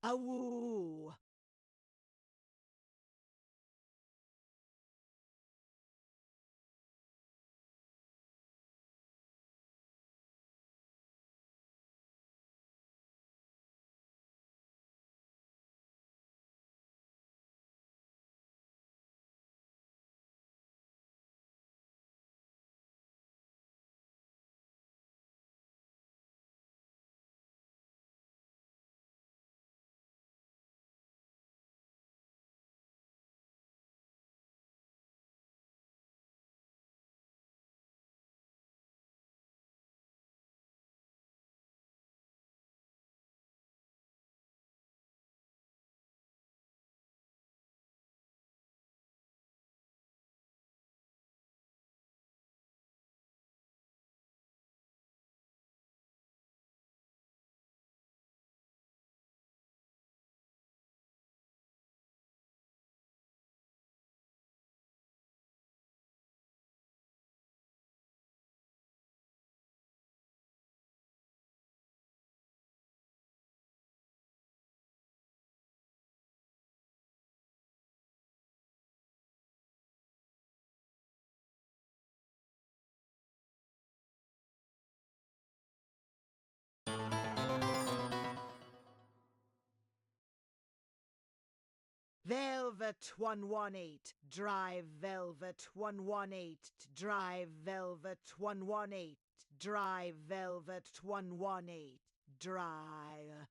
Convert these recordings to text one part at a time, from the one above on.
Awoo! Velvet118, drive Velvet118, drive Velvet118, drive Velvet118, drive.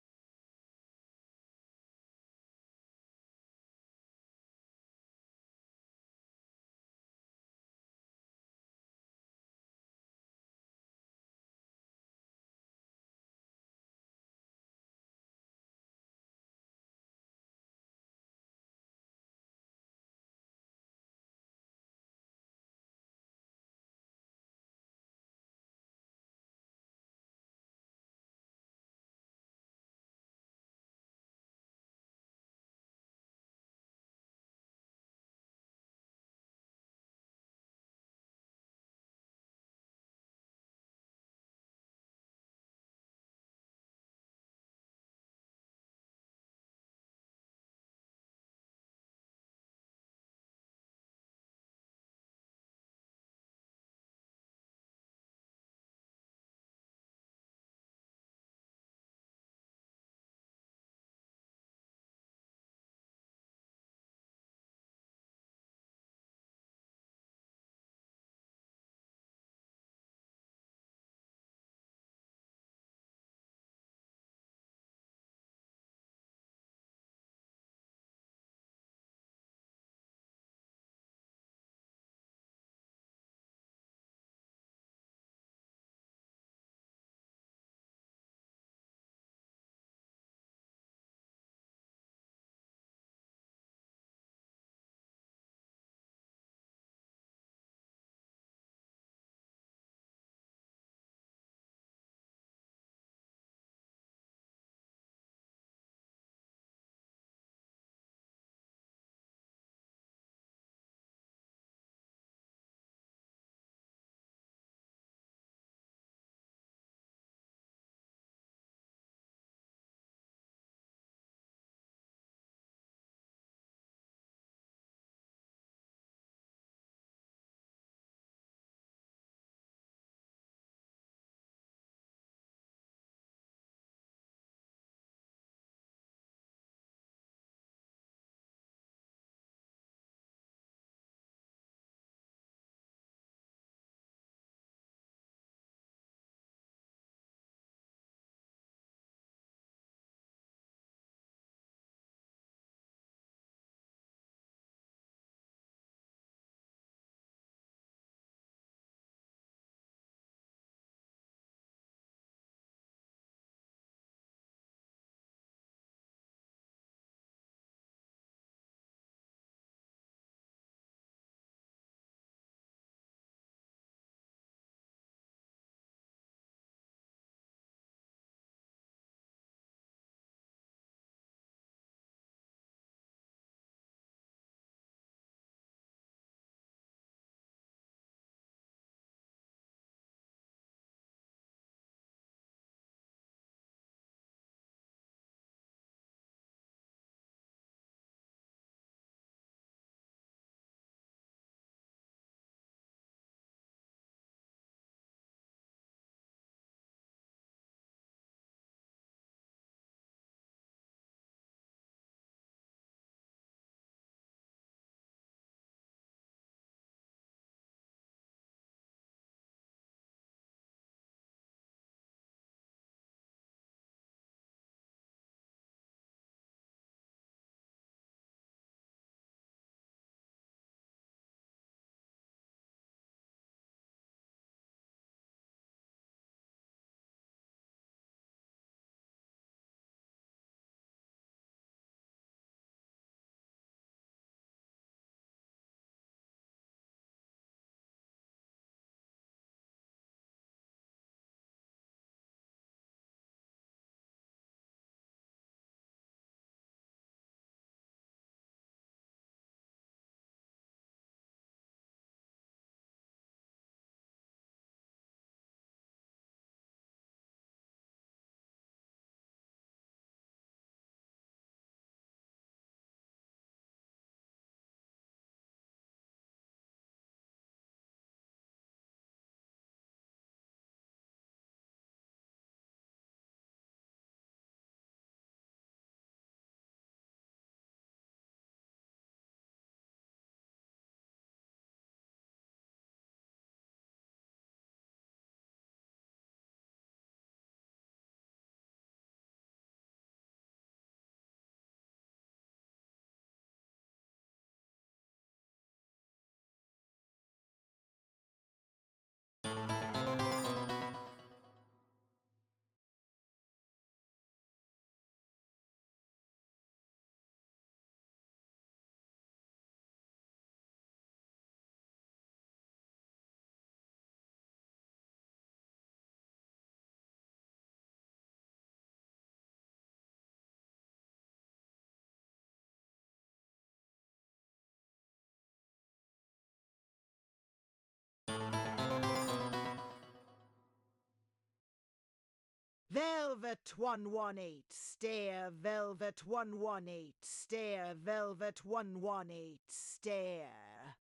Velvet118, stare, Velvet118, stare, Velvet118, stare.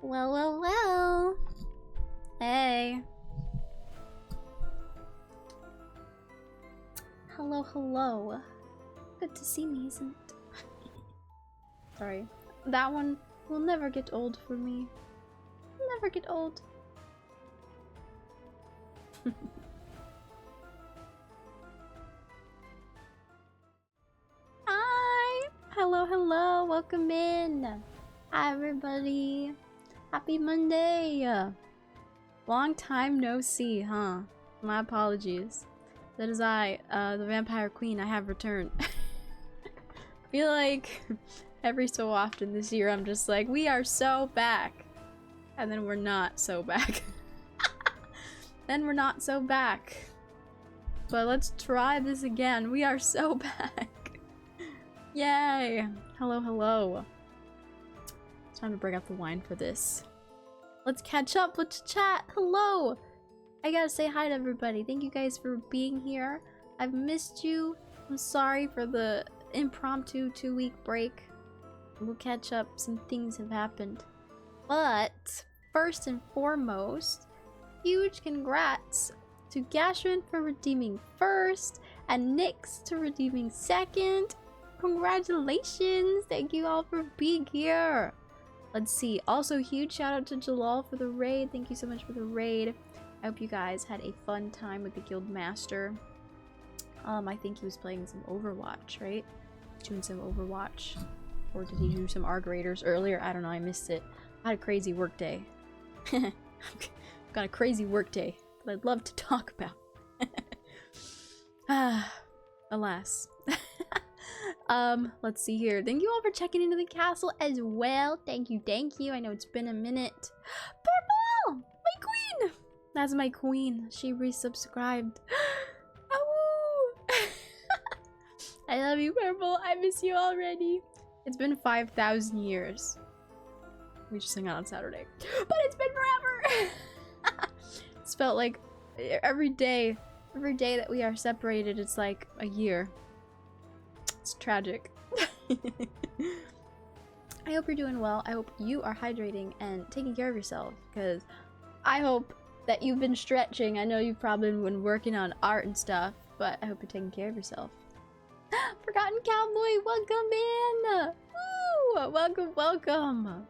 Well, well, well. Hey. Hello, hello. Good to see me, isn't it? Sorry. That one will never get old for me. Never get old. Hi! Hello, hello. Welcome in. Hi, everybody. Happy Monday. Long time no see, huh? My apologies. That is I, the Vampire Queen. I have returned. I feel like every so often this year I'm just like, we are so back. And then we're not so back. Then we're not so back. But let's try this again. We are so back. Yay. Hello, hello. It's time to break out the wine for this. Let's catch up. Let's chat. Hello. I gotta say hi to everybody. Thank you guys for being here. I've missed you. I'm sorry for the impromptu 2-week break. We'll catch up. Some things have happened. But first and foremost, huge congrats to Gashrin for redeeming first and Nyx to redeeming second. Congratulations. Thank you all for being here. Let's see. Also, huge shout out to Jalal for the raid. Thank you so much for the raid. I hope you guys had a fun time with the guild master. I think he was playing some Overwatch, right? Doing some Overwatch. Or did he do some ARG raiders earlier? I don't know. I missed it. I had a crazy work day. Got a crazy work day that I'd love to talk about. Alas. Let's see here. Thank you all for checking into the castle as well. Thank you, thank you. I know it's been a minute. Purple! My queen! That's my queen. She resubscribed. Oh! I love you, Purple. I miss you already. It's been 5,000 years. We just hung out on Saturday. But it's been forever! It's felt like every day that we are separated, it's like a year. It's tragic. I hope you're doing well. I hope you are hydrating and taking care of yourself, because I hope that you've been stretching. I know you've probably been working on art and stuff, but I hope you're taking care of yourself. Forgotten Cowboy, welcome in! Woo! Welcome, welcome!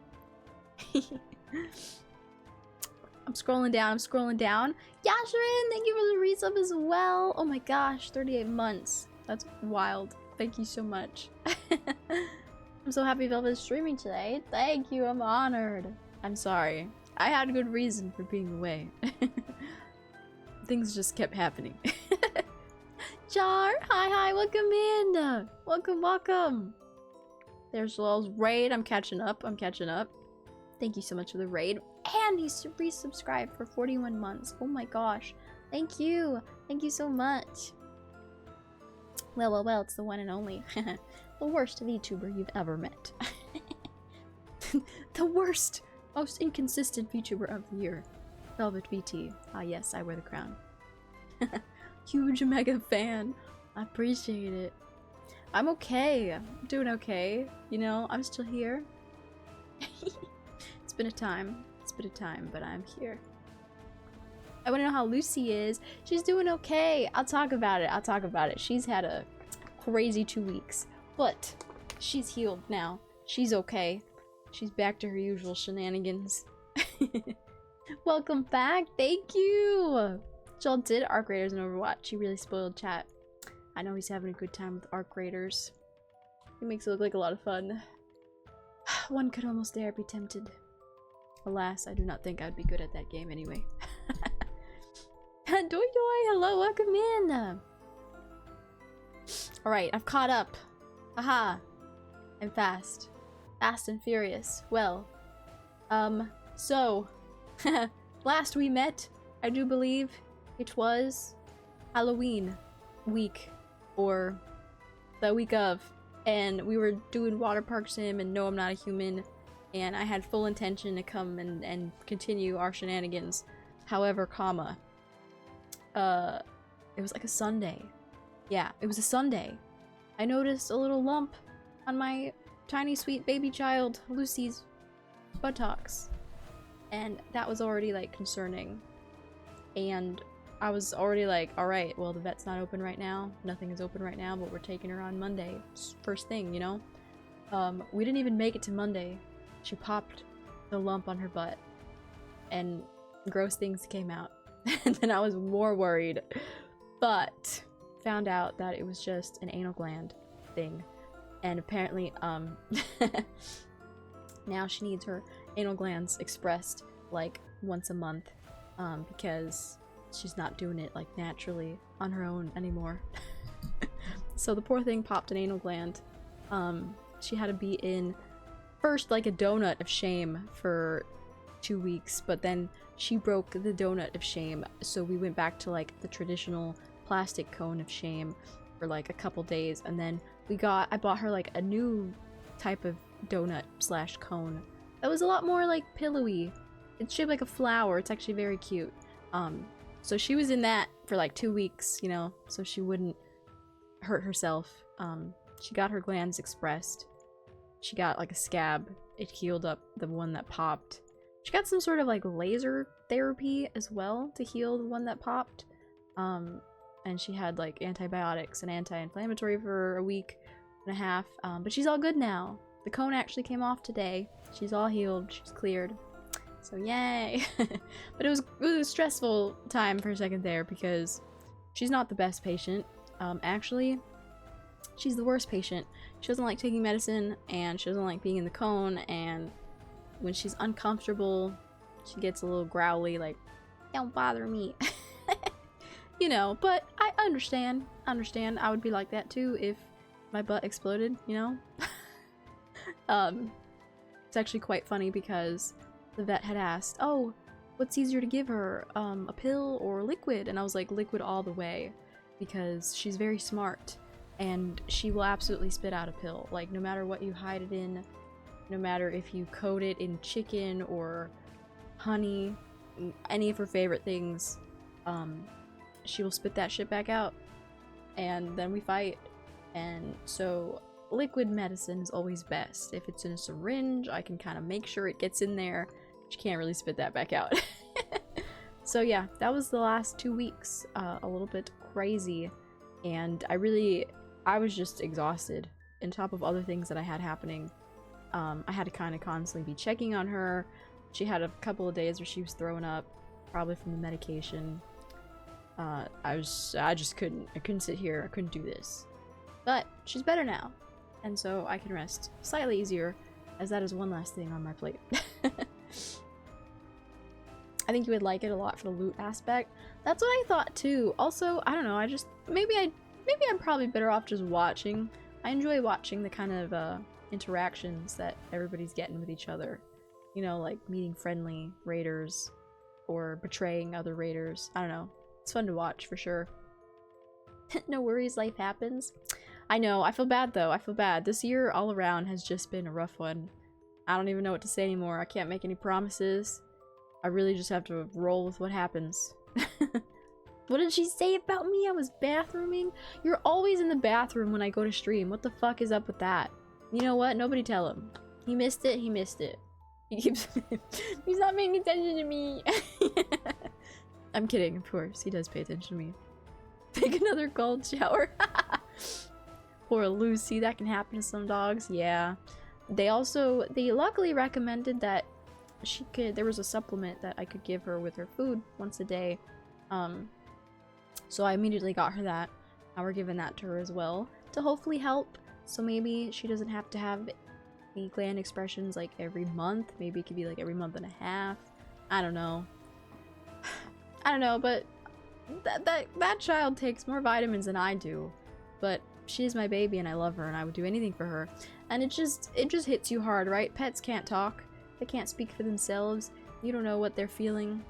I'm scrolling down, Yashirin, thank you for the resub as well. Oh my gosh, 38 months. That's wild. Thank you so much. I'm so happy Velvet is streaming today. Thank you, I'm honored. I'm sorry. I had a good reason for being away. Things just kept happening. Jar, hi, welcome in. Welcome. There's Lol's raid. I'm catching up. Thank you so much for the raid. And he's resubscribed for 41 months. Oh my gosh. Thank you so much. Well, it's the one and only. The worst VTuber you've ever met. The worst, most inconsistent VTuber of the year. velvetvt. Ah yes, I wear the crown. Huge mega fan. I appreciate it. I'm okay. I'm doing okay. You know, I'm still here. It's been a time, but I'm here. I want to know how Lucy is. She's doing okay. I'll talk about it. She's had a crazy 2 weeks, but she's healed now. She's okay. She's back to her usual shenanigans. Welcome back. Thank you. Joel did Arc Raiders in Overwatch. He really spoiled chat. I know he's having a good time with Arc Raiders. He makes it look like a lot of fun. One could almost dare be tempted. Alas, I do not think I'd be good at that game anyway. Doi Doi, hello, welcome in. Alright, I've caught up. Haha. I'm fast. Fast and furious. Well, so, last we met, I do believe it was Halloween week, or the week of, and we were doing water park sim and No I'm Not a Human, and I had full intention to come and continue our shenanigans. However, it was like a Sunday. Yeah, it was a Sunday. I noticed a little lump on my tiny sweet baby child, Lucy's buttocks. And that was already like concerning. And I was already like, alright, well the vet's not open right now. Nothing is open right now, but we're taking her on Monday. First thing, you know? We didn't even make it to Monday. She popped the lump on her butt. And gross things came out. And then I was more worried. But found out that it was just an anal gland thing. And apparently, now she needs her anal glands expressed like once a month, because she's not doing it like naturally on her own anymore. So the poor thing popped an anal gland. She had to be in first like a donut of shame for 2 weeks, but then she broke the donut of shame, so we went back to like the traditional plastic cone of shame for like a couple days, and then I bought her like a new type of donut slash cone that was a lot more like pillowy. It's shaped like a flower. It's actually very cute. So she was in that for like 2 weeks, you know, so she wouldn't hurt herself. She got her glands expressed. She got like a scab. It healed up the one that popped. She got some sort of like laser therapy as well to heal the one that popped. And she had like antibiotics and anti-inflammatory for a week and a half. But she's all good now. The cone actually came off today. She's all healed. She's cleared. So yay! But it was a stressful time for a second there because she's not the best patient. Actually, she's the worst patient. She doesn't like taking medicine, and she doesn't like being in the cone, and when she's uncomfortable, she gets a little growly, like, don't bother me. You know, but I understand. I would be like that too if my butt exploded, you know? It's actually quite funny because the vet had asked, oh, what's easier to give her, a pill or liquid? And I was like, liquid all the way, because she's very smart and she will absolutely spit out a pill. Like, no matter what you hide it in, no matter if you coat it in chicken or honey, any of her favorite things, she will spit that shit back out. And then we fight. And so liquid medicine is always best. If it's in a syringe, I can kind of make sure it gets in there. She can't really spit that back out. So yeah, that was the last 2 weeks. A little bit crazy. And I was just exhausted. On top of other things that I had happening. I had to kind of constantly be checking on her. She had a couple of days where she was throwing up, probably from the medication. I just couldn't sit here. I couldn't do this. But she's better now, and so I can rest slightly easier, as that is one last thing on my plate. I think you would like it a lot for the loot aspect. That's what I thought too. Also, I don't know. Maybe I'm probably better off just watching. I enjoy watching the kind of interactions that everybody's getting with each other. You know, like meeting friendly raiders or betraying other raiders. I don't know. It's fun to watch for sure. No worries, life happens. I know, I feel bad though. I feel bad. This year all around has just been a rough one. I don't even know what to say anymore. I can't make any promises. I really just have to roll with what happens. What did she say about me? I was bathrooming? You're always in the bathroom when I go to stream. What the fuck is up with that? You know what? Nobody tell him. He missed it, he missed it. He keeps he's not paying attention to me. I'm kidding, of course. He does pay attention to me. Take another cold shower. Poor Lucy, that can happen to some dogs. Yeah. they luckily recommended that there was a supplement that I could give her with her food once a day. So I immediately got her that. Now we're giving that to her as well to hopefully help. So maybe she doesn't have to have the gland expressions like every month. Maybe it could be like every month and a half. I don't know. I don't know, but that child takes more vitamins than I do. But she's my baby and I love her and I would do anything for her. And it just hits you hard, right? Pets can't talk. They can't speak for themselves. You don't know what they're feeling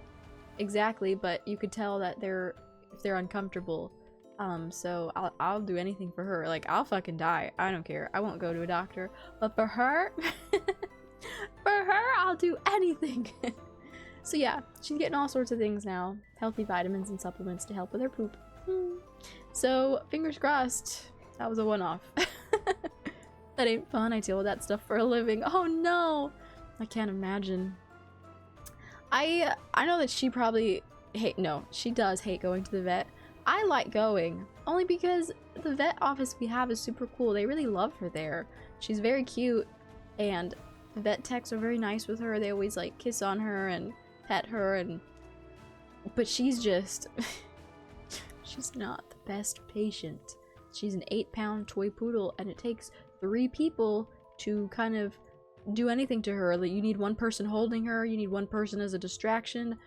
exactly, but you could tell that if they're uncomfortable. So I'll do anything for her. Like, I'll fucking die. I don't care. I won't go to a doctor. But for her, I'll do anything. So yeah, she's getting all sorts of things now. Healthy vitamins and supplements to help with her poop. So, fingers crossed. That was a one-off. That ain't fun. I deal with that stuff for a living. Oh no! I can't imagine. I know that she probably she does hate going to the vet. I like going, only because the vet office we have is super cool. They really love her there. She's very cute, and the vet techs are very nice with her. They always like kiss on her and pet her, but she's just she's not the best patient. She's an 8-pound toy poodle, and it takes 3 people to kind of do anything to her. Like, you need one person holding her, you need one person as a distraction,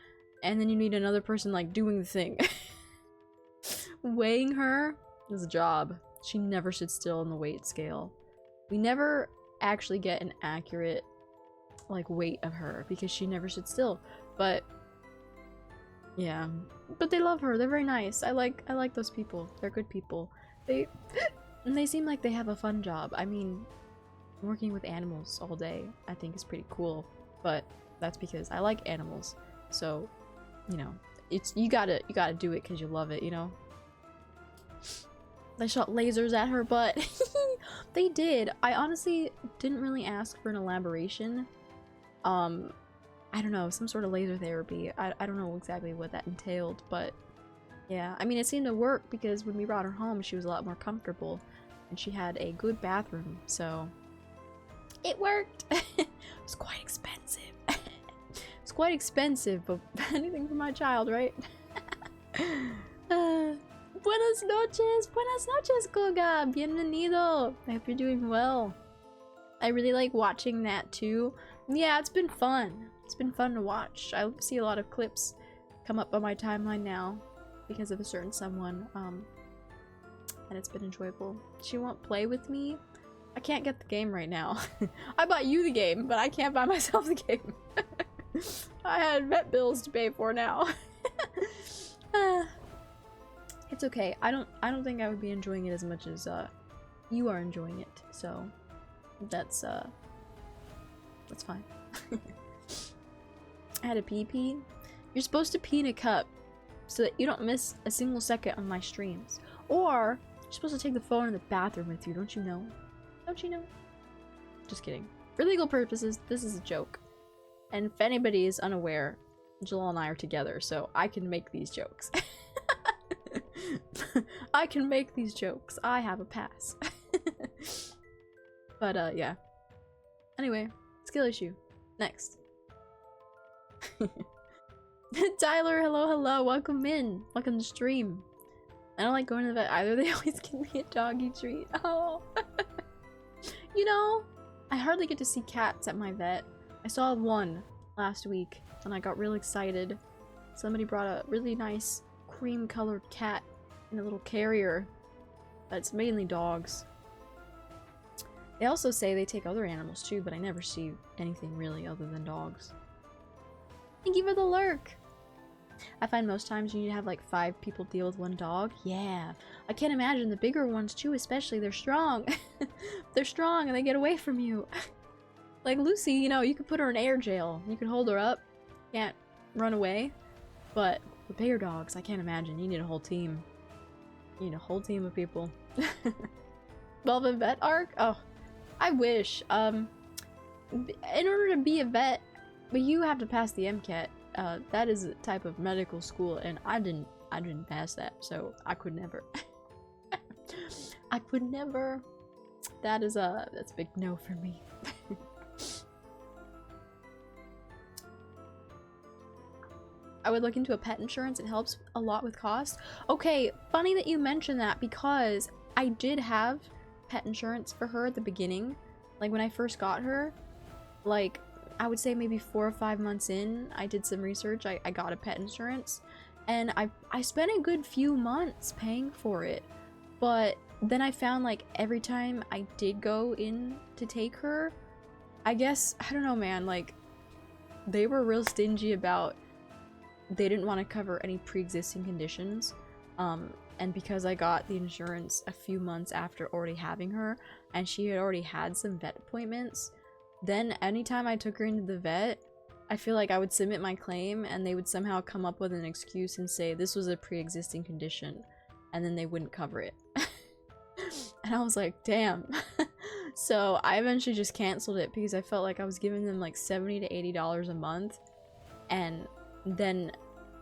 and then you need another person like doing the thing. Weighing her is a job. She never sits still on the weight scale. We never actually get an accurate like weight of her because she never sits still. But yeah, but they love her. They're very nice. I like those people. They're good people. They seem like they have a fun job. I mean, working with animals all day I think is pretty cool, but that's because I like animals. So, you know, you gotta do it because you love it, you know. They shot lasers at her butt. They did. I honestly didn't really ask for an elaboration. I don't know, some sort of laser therapy. I don't know exactly what that entailed, but yeah. I mean, it seemed to work because when we brought her home, she was a lot more comfortable and she had a good bathroom, so it worked. It was quite expensive. It's quite expensive, but anything for my child, right? Buenas noches, Koga. Bienvenido. I hope you're doing well. I really like watching that too. Yeah, it's been fun. It's been fun to watch. I see a lot of clips come up on my timeline now because of a certain someone, and it's been enjoyable. She won't play with me. I can't get the game right now. I bought you the game, but I can't buy myself the game. I had vet bills to pay for now. It's okay. I don't think I would be enjoying it as much as you are enjoying it. So that's fine. I had a pee. You're supposed to pee in a cup so that you don't miss a single second on my streams. Or you're supposed to take the phone in the bathroom with you. Don't you know? Don't you know? Just kidding. For legal purposes, this is a joke. And if anybody is unaware, Jalal and I are together, so I can make these jokes. I can make these jokes. I have a pass. But, yeah. Anyway, skill issue. Next. Tyler, hello. Welcome in. Welcome to stream. I don't like going to the vet either. They always give me a doggy treat. Oh. You know, I hardly get to see cats at my vet. I saw one last week, and I got real excited. Somebody brought a really nice cream-colored cat in a little carrier. That's mainly dogs. They also say they take other animals too, but I never see anything really other than dogs. Thank you for the lurk! I find most times you need to have like 5 people deal with one dog. Yeah. I can't imagine the bigger ones too, especially. They're strong. They're strong and they get away from you. Like Lucy, you know, you could put her in air jail. You could hold her up. Can't run away. But with bigger dogs, I can't imagine. You need a whole team. You need a whole team of people. Velvet arc? Oh, I wish. In order to be a vet, but you have to pass the MCAT. That is a type of medical school, and I didn't pass that, so I could never. I could never. That's a big no for me. I would look into a pet insurance. It helps a lot with cost. Okay, funny that you mentioned that because I did have pet insurance for her at the beginning. Like when I first got her, like I would say maybe 4 or 5 months in, I did some research. I got a pet insurance and I spent a good few months paying for it. But then I found like every time I did go in to take her, I guess, I don't know, man, like they were real stingy about, they didn't want to cover any pre-existing conditions. And because I got the insurance a few months after already having her, and she had already had some vet appointments, then anytime I took her into the vet, I feel like I would submit my claim and they would somehow come up with an excuse and say this was a pre-existing condition, and then they wouldn't cover it. And I was like, damn. So I eventually just canceled it because I felt like I was giving them like $70 to $80 a month, and then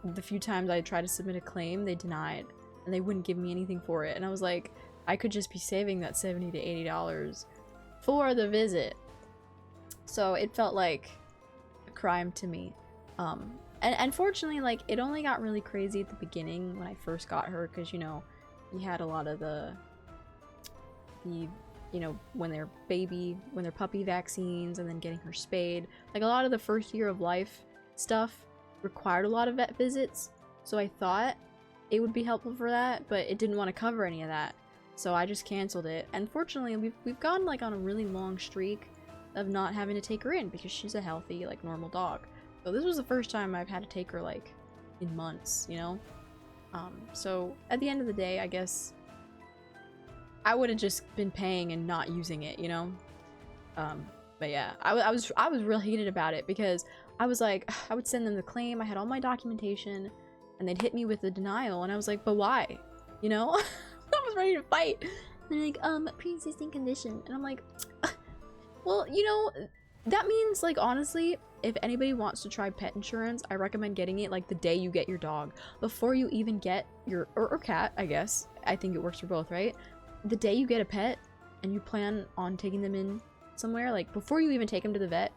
the few times I tried to submit a claim, they denied and they wouldn't give me anything for it. And I was like, I could just be saving that $70 to $80 for the visit. So it felt like a crime to me. And unfortunately, like, it only got really crazy at the beginning when I first got her, because, you know, you had a lot of the you know, when they're puppy vaccines, and then getting her spayed. Like, a lot of the first year of life stuff required a lot of vet visits, so I thought it would be helpful for that, but it didn't want to cover any of that, so I just canceled it. And fortunately, we've gone like on a really long streak of not having to take her in because she's a healthy, like, normal dog. So this was the first time I've had to take her like in months, you know. So at the end of the day, I guess I would have just been paying and not using it, you know. But yeah, I was real heated about it because I was like, I would send them the claim, I had all my documentation, and they'd hit me with the denial, and I was like, but why? You know? I was ready to fight. And they're like, pre-existing condition. And I'm like, well, you know, that means, like, honestly, if anybody wants to try pet insurance, I recommend getting it, like, the day you get your dog. Before you even get your, or cat, I guess. I think it works for both, right? The day you get a pet, and you plan on taking them in somewhere, like, before you even take them to the vet,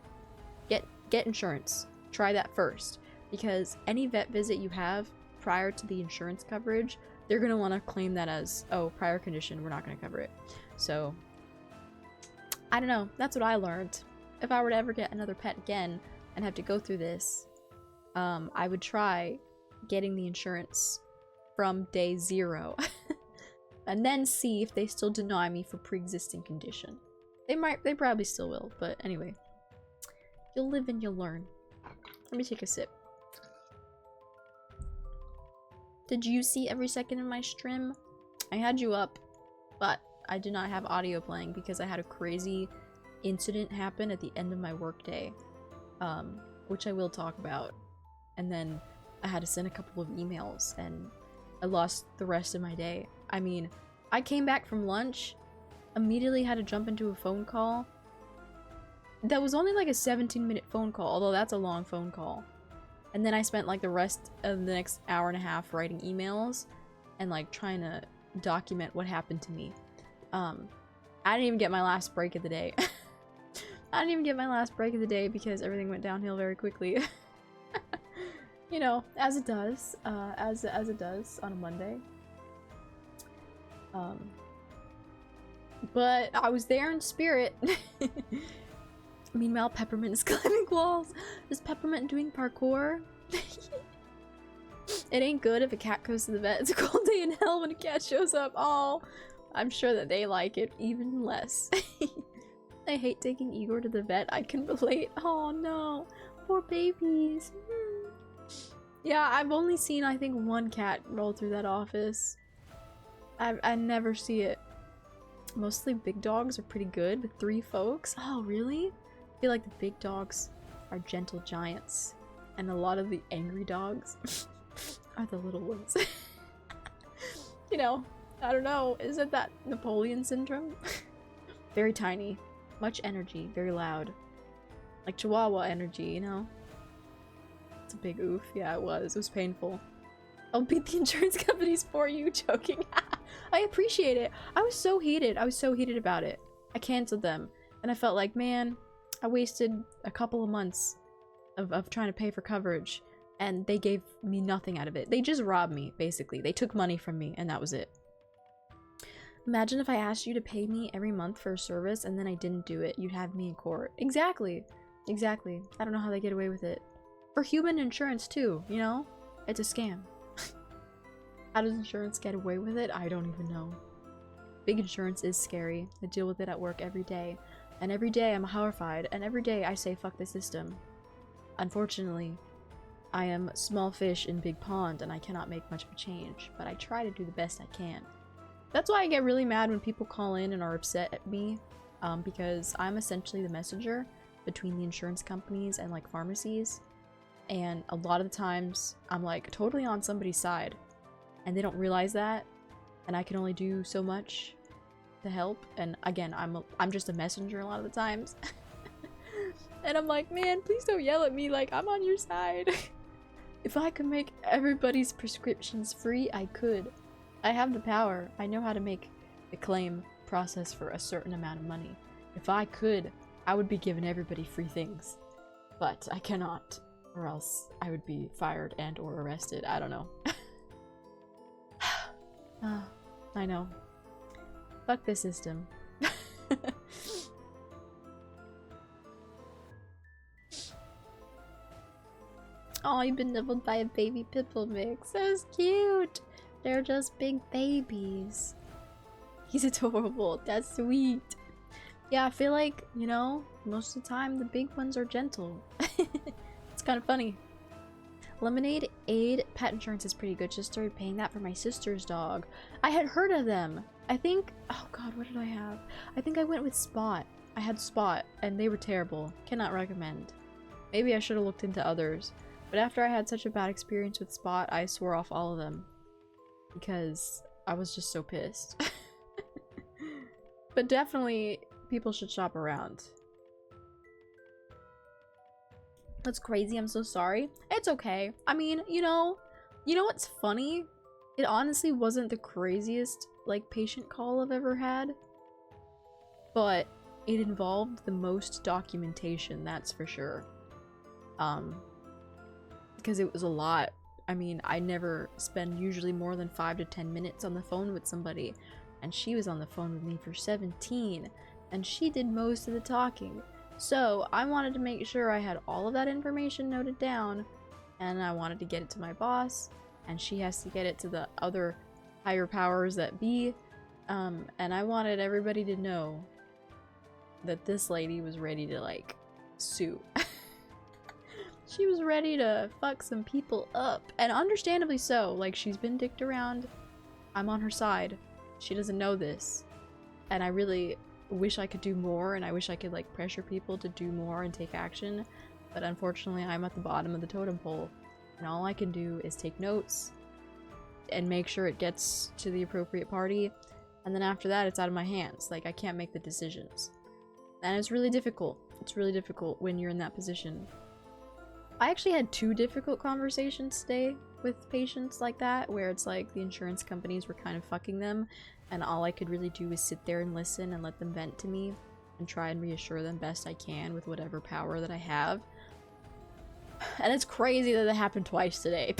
get insurance. Try that first. Because any vet visit you have prior to the insurance coverage, they're going to want to claim that as, oh, prior condition, we're not going to cover it. So, I don't know. That's what I learned. If I were to ever get another pet again and have to go through this, I would try getting the insurance from day 0. And then see if they still deny me for pre-existing condition. They probably still will, but anyway. You'll live and you'll learn. Let me take a sip. Did you see every second of my stream? I had you up, but I did not have audio playing because I had a crazy incident happen at the end of my workday, which I will talk about. And then I had to send a couple of emails, and I lost the rest of my day. I mean, I came back from lunch, immediately had to jump into a phone call. That was only like a 17-minute phone call, although that's a long phone call. And then I spent like the rest of the next hour and a half writing emails and like trying to document what happened to me. I didn't even get my last break of the day. I didn't even get my last break of the day because everything went downhill very quickly. You know, as it does, as it does on a Monday. But I was there in spirit. Meanwhile, Peppermint is climbing walls. Is Peppermint doing parkour? It ain't good if a cat goes to the vet. It's a cold day in hell when a cat shows up. Oh, I'm sure that they like it even less. I hate taking Igor to the vet. I can relate. Oh no, poor babies. Yeah, I've only seen, I think, one cat roll through that office. I never see it. Mostly big dogs are pretty good with 3 folks. Oh, really? I feel like the big dogs are gentle giants, and a lot of the angry dogs are the little ones. You know, I don't know. Is it that Napoleon syndrome? Very tiny, much energy, very loud. Like Chihuahua energy, you know? It's a big oof. Yeah, it was. It was painful. I'll beat the insurance companies for you, joking. I appreciate it. I was so heated. I was so heated about it. I canceled them. And I felt like, man, I wasted a couple of months of trying to pay for coverage. and they gave me nothing out of it. They just robbed me, basically. They took money from me, and that was it. Imagine if I asked you to pay me every month for a service and then I didn't do it. You'd have me in court. Exactly. Exactly. I don't know how they get away with it. For human insurance too, you know? It's a scam. How does insurance get away with it? I don't even know. Big insurance is scary. I deal with it at work every day. And every day I'm horrified. And every day I say fuck the system. Unfortunately, I am small fish in big pond and I cannot make much of a change. But I try to do the best I can. That's why I get really mad when people call in and are upset at me, because I'm essentially the messenger between the insurance companies and like pharmacies, and a lot of the times I'm like totally on somebody's side and they don't realize that, and I can only do so much to help. And again, I'm just a messenger a lot of the times. And I'm like, man, please don't yell at me, like I'm on your side. If I could make everybody's prescriptions free, I could. I have the power. I know how to make a claim process for a certain amount of money. If I could, I would be giving everybody free things. But I cannot, or else I would be fired and or arrested. I don't know. I know. Fuck this system. Oh, you've been nibbled by a baby pipple mix. That's cute. They're just big babies. He's adorable. That's sweet. Yeah, I feel like, you know, most of the time the big ones are gentle. It's kind of funny. Lemonade Aid pet insurance is pretty good. Just started paying that for my sister's dog. I had heard of them. I think, oh god, what did I have? I think I went with Spot. I had Spot and they were terrible. Cannot recommend. Maybe I should have looked into others. But after I had such a bad experience with Spot, I swore off all of them. Because I was just so pissed. But definitely, people should shop around. That's crazy, I'm so sorry. It's okay. I mean, you know what's funny? It honestly wasn't the craziest, like, patient call I've ever had. But it involved the most documentation, that's for sure. Because it was a lot. I mean, I never spend usually more than 5 to 10 minutes on the phone with somebody, and she was on the phone with me for 17, and she did most of the talking. So I wanted to make sure I had all of that information noted down, and I wanted to get it to my boss, and she has to get it to the other higher powers that be, and I wanted everybody to know that this lady was ready to, like, sue. She was ready to fuck some people up, and understandably so. Like, she's been dicked around. I'm on her side. She doesn't know this, and I really wish I could do more, and I wish I could, like, pressure people to do more and take action, but unfortunately I'm at the bottom of the totem pole, and all I can do is take notes and make sure it gets to the appropriate party, and then after that it's out of my hands. Like, I can't make the decisions, and it's really difficult. It's really difficult when you're in that position. I actually had 2 difficult conversations today with patients like that, where it's like the insurance companies were kind of fucking them, and all I could really do was sit there and listen and let them vent to me and try and reassure them best I can with whatever power that I have. And it's crazy that it happened twice today,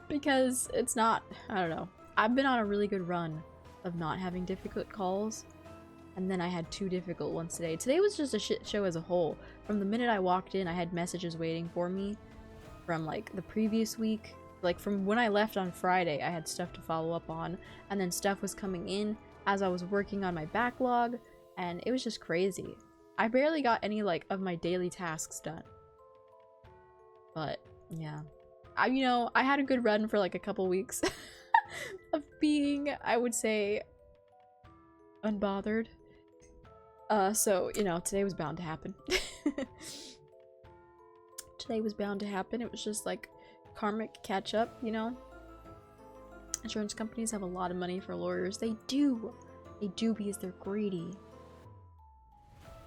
because it's not, I don't know. I've been on a really good run of not having difficult calls, and then I had 2 difficult ones today. Today was just a shit show as a whole. From the minute I walked in, I had messages waiting for me from, like, the previous week. Like, from when I left on Friday, I had stuff to follow up on, and then stuff was coming in as I was working on my backlog, and it was just crazy. I barely got any, like, of my daily tasks done. But, yeah. I had a good run for, like, a couple weeks of being, I would say, unbothered. So, today was bound to happen. Today was bound to happen. It was just like karmic catch up, Insurance companies have a lot of money for lawyers. They do. They do because they're greedy.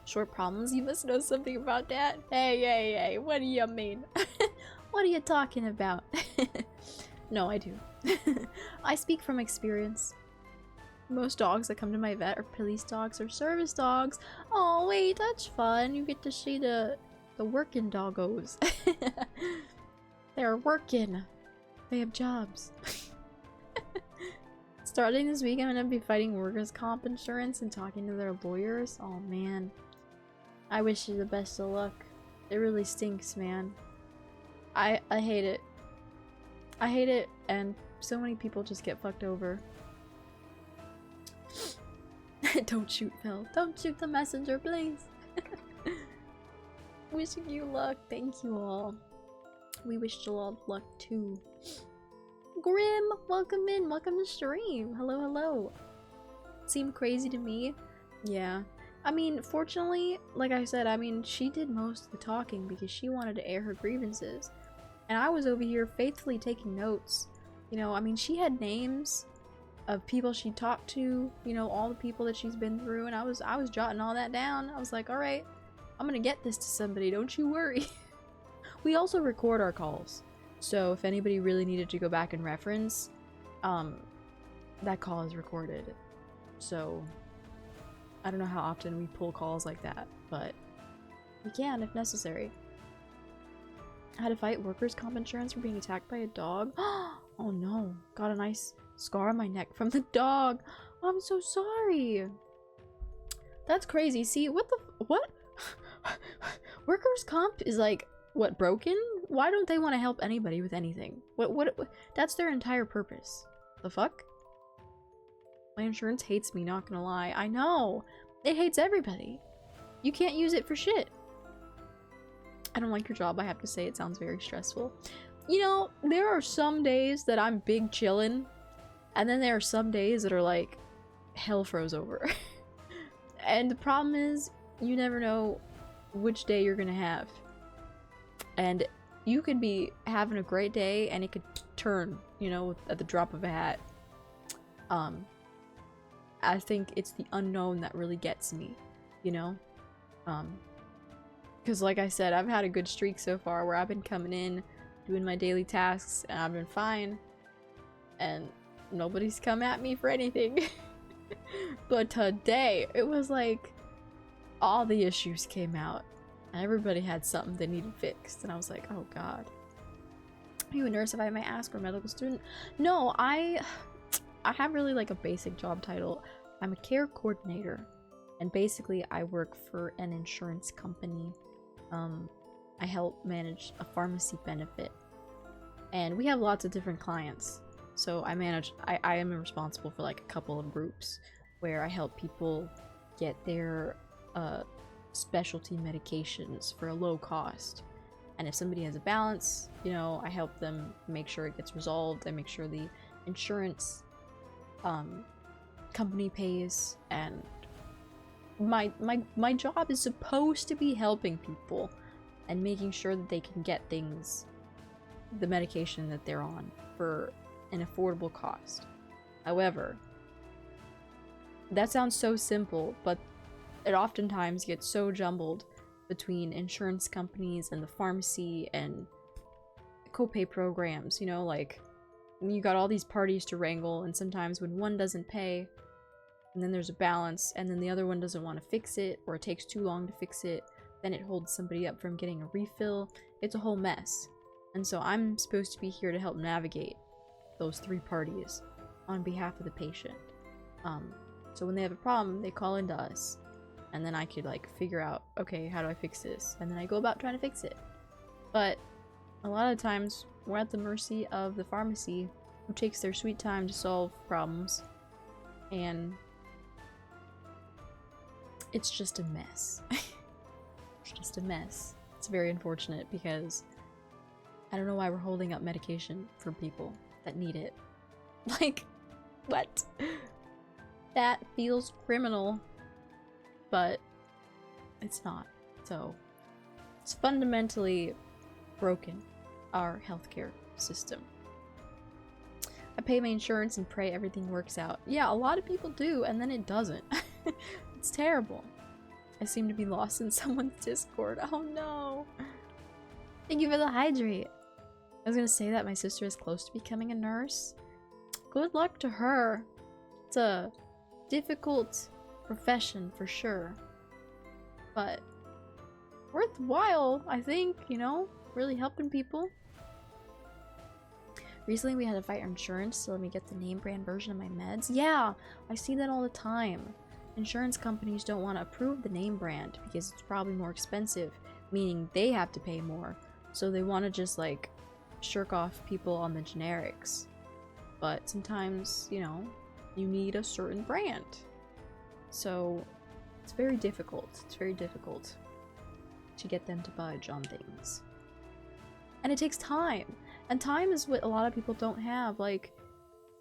Short problems? You must know something about that. Hey, what do you mean? What are you talking about? No, I do. I speak from experience. Most dogs that come to my vet are police dogs or service dogs. Oh, wait, that's fun. You get to see the working doggos. They're working. They have jobs. Starting this week, I'm gonna be fighting workers' comp insurance and talking to their lawyers. Oh man. I wish you the best of luck. It really stinks, man. I hate it. I hate it, and so many people just get fucked over. Don't shoot, Phil. Don't shoot the messenger, please. Wishing you luck. Thank you all. We wish you all luck too. Grim, welcome in. Welcome to stream. Hello, hello. Seemed crazy to me. Yeah. I mean, fortunately, like I said, I mean, she did most of the talking because she wanted to air her grievances. And I was over here faithfully taking notes. You know, I mean, she had names of people she talked to, you know, all the people that she's been through, and I was jotting all that down. I was like, all right, I'm gonna get this to somebody, don't you worry. We also record our calls. So if anybody really needed to go back and reference, that call is recorded. So I don't know how often we pull calls like that, but we can if necessary. I had to fight workers' comp insurance for being attacked by a dog. Oh no, got a nice scar on my neck from the dog. Oh, I'm so sorry. That's crazy. See, what? Workers' comp is like, what, broken? Why don't they want to help anybody with anything? What that's their entire purpose. The fuck? My insurance hates me, not gonna lie. I know. It hates everybody. You can't use it for shit. I don't like your job, I have to say. It sounds very stressful. You know, there are some days that I'm big chillin', and then there are some days that are like, hell froze over. And the problem is, you never know which day you're gonna have. And you could be having a great day, and it could turn, you know, at the drop of a hat. I think it's the unknown that really gets me, you know? Because like I said, I've had a good streak so far where I've been coming in, doing my daily tasks, and I've been fine. And nobody's come at me for anything. But today, it was like, all the issues came out. And everybody had something they needed fixed. And I was like, oh god. Are you a nurse, if I may ask, or a medical student? No, I have really like a basic job title. I'm a care coordinator. And basically, I work for an insurance company. I help manage a pharmacy benefit. And we have lots of different clients. So I am responsible for like a couple of groups where I help people get their specialty medications for a low cost. And if somebody has a balance, you know, I help them make sure it gets resolved. I make sure the insurance company pays, and my job is supposed to be helping people and making sure that they can get things, the medication that they're on, for an affordable cost. However, that sounds so simple, but it oftentimes gets so jumbled between insurance companies and the pharmacy and copay programs, you know, like, you got all these parties to wrangle, and sometimes when one doesn't pay, and then there's a balance, and then the other one doesn't want to fix it, or it takes too long to fix it, then it holds somebody up from getting a refill. It's a whole mess. And so I'm supposed to be here to help navigate those three parties on behalf of the patient. So when they have a problem, they call into us, and then I could like figure out, okay, how do I fix this? And then I go about trying to fix it. But a lot of times we're at the mercy of the pharmacy, who takes their sweet time to solve problems, and it's just a mess. It's just a mess. It's very unfortunate because I don't know why we're holding up medication for people that need it. Like, what? That feels criminal, but it's not. So it's fundamentally broken, our healthcare system. I pay my insurance and pray everything works out. Yeah, a lot of people do, and then it doesn't. It's terrible. I seem to be lost in someone's Discord. Oh no. Thank you for the hydrate. I was gonna say that my sister is close to becoming a nurse. Good luck to her. It's a difficult profession for sure, but worthwhile, I think, you know, really helping people. Recently we had to fight our insurance to let me get the name brand version of my meds. Yeah, I see that all the time. Insurance companies don't want to approve the name brand because it's probably more expensive, meaning they have to pay more. So they want to just like shirk off people on the generics. But sometimes, you know, you need a certain brand. So it's very difficult. It's very difficult to get them to budge on things. And it takes time. And time is what a lot of people don't have. Like,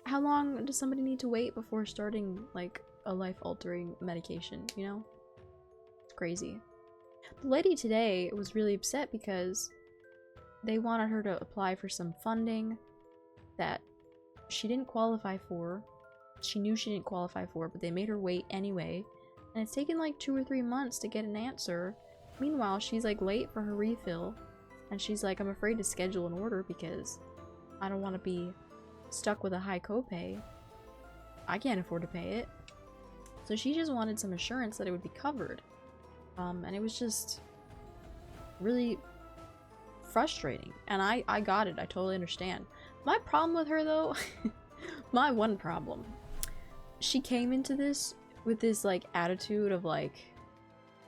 how long does somebody need to wait before starting, like, a life-altering medication, you know? It's crazy. The lady today was really upset because they wanted her to apply for some funding that she didn't qualify for. She knew she didn't qualify for, but they made her wait anyway. And it's taken like 2 or 3 months to get an answer. Meanwhile, she's like late for her refill. And she's like, I'm afraid to schedule an order because I don't want to be stuck with a high copay. I can't afford to pay it. So she just wanted some assurance that it would be covered. And it was just really frustrating. And I got it. I totally understand. My problem with her though, my one problem, she came into this with this like attitude of like,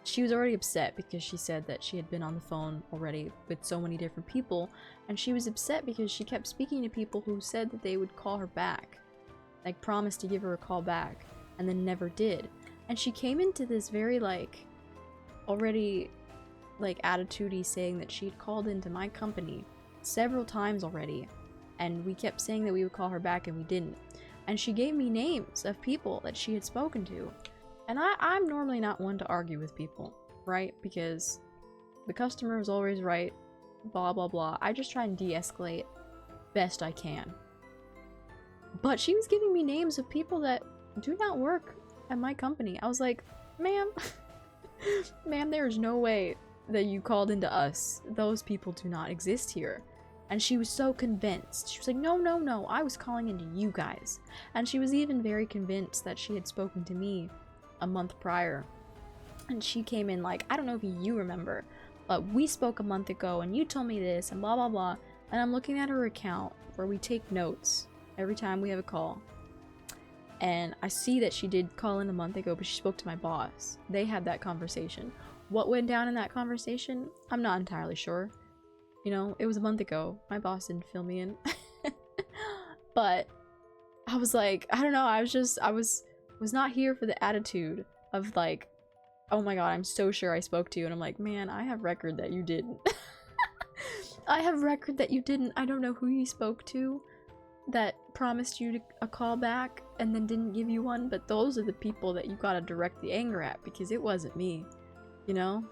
she was already upset because she said that she had been on the phone already with so many different people, and she was upset because she kept speaking to people who said that they would call her back, like promised to give her a call back, and then never did. And she came into this very like already like attitude-y saying that she'd called into my company several times already, and we kept saying that we would call her back and we didn't. And she gave me names of people that she had spoken to. And I'm normally not one to argue with people, right? Because the customer is always right, blah blah blah. I just try and de-escalate best I can. But she was giving me names of people that do not work at my company. I was like, ma'am, ma'am, there is no way that you called into us. Those people do not exist here. And she was so convinced. She was like, no, no, no, I was calling into you guys. And she was even very convinced that she had spoken to me a month prior. And she came in like, I don't know if you remember, but we spoke a month ago and you told me this and blah blah blah. And I'm looking at her account where we take notes every time we have a call. And I see that she did call in a month ago, but she spoke to my boss. They had that conversation. What went down in that conversation? I'm not entirely sure. You know, it was a month ago. My boss didn't fill me in. But I was like, I don't know, I was not here for the attitude of like, oh my god, I'm so sure I spoke to you. And I'm like, man, I have record that you didn't. I have record that you didn't. I don't know who you spoke to that promised you a call back and then didn't give you one, but those are the people that you gotta direct the anger at, because it wasn't me, you know?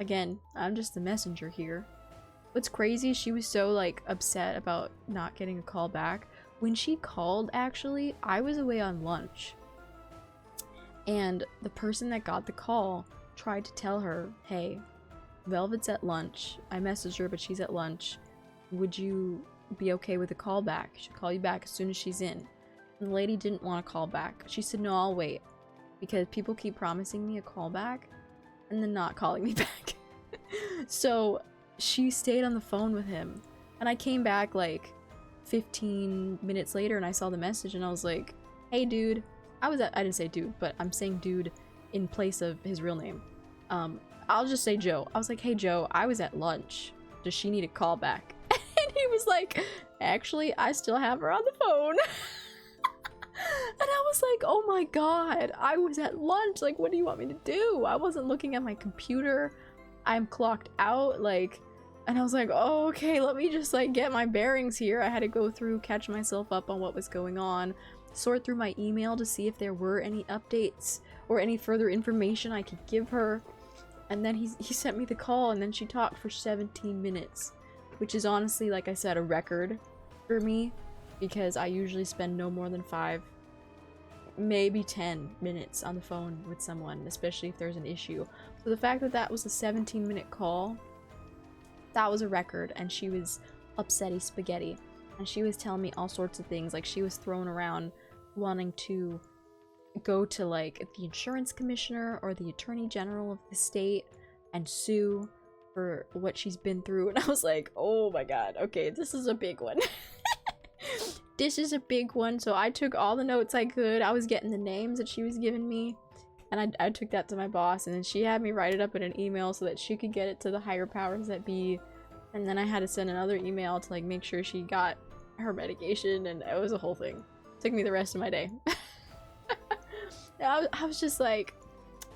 Again, I'm just the messenger here. What's crazy, she was so like upset about not getting a call back. When she called, actually, I was away on lunch. And the person that got the call tried to tell her, hey, Velvet's at lunch. I messaged her, but she's at lunch. Would you be okay with a call back? She'll call you back as soon as she's in. And the lady didn't want to call back. She said, no, I'll wait. Because people keep promising me a call back and then not calling me back. So she stayed on the phone with him. And I came back like 15 minutes later and I saw the message and I was like, hey dude. I didn't say dude, but I'm saying dude in place of his real name. I'll just say Joe. I was like, hey Joe, I was at lunch. Does she need a call back? And he was like, actually, I still have her on the phone. And I was like, oh my god, I was at lunch. Like, what do you want me to do? I wasn't looking at my computer. I'm clocked out, like, and I was like, oh, okay, let me just like get my bearings here. I had to go through, catch myself up on what was going on, sort through my email to see if there were any updates or any further information I could give her. And then he sent me the call, and then she talked for 17 minutes, which is honestly, like I said, a record for me, because I usually spend no more than 5, maybe 10 minutes on the phone with someone, especially if there's an issue. So the fact that that was a 17-minute call, that was a record. And she was upsetty spaghetti, and she was telling me all sorts of things. Like, she was thrown around wanting to go to like the insurance commissioner or the attorney general of the state and sue for what she's been through. And I was like, oh my god, okay, this is a big one. This is a big one, so I took all the notes I could. I was getting the names that she was giving me, and I took that to my boss, and then she had me write it up in an email so that she could get it to the higher powers that be, and then I had to send another email to like make sure she got her medication, and it was a whole thing. It took me the rest of my day. I was just like,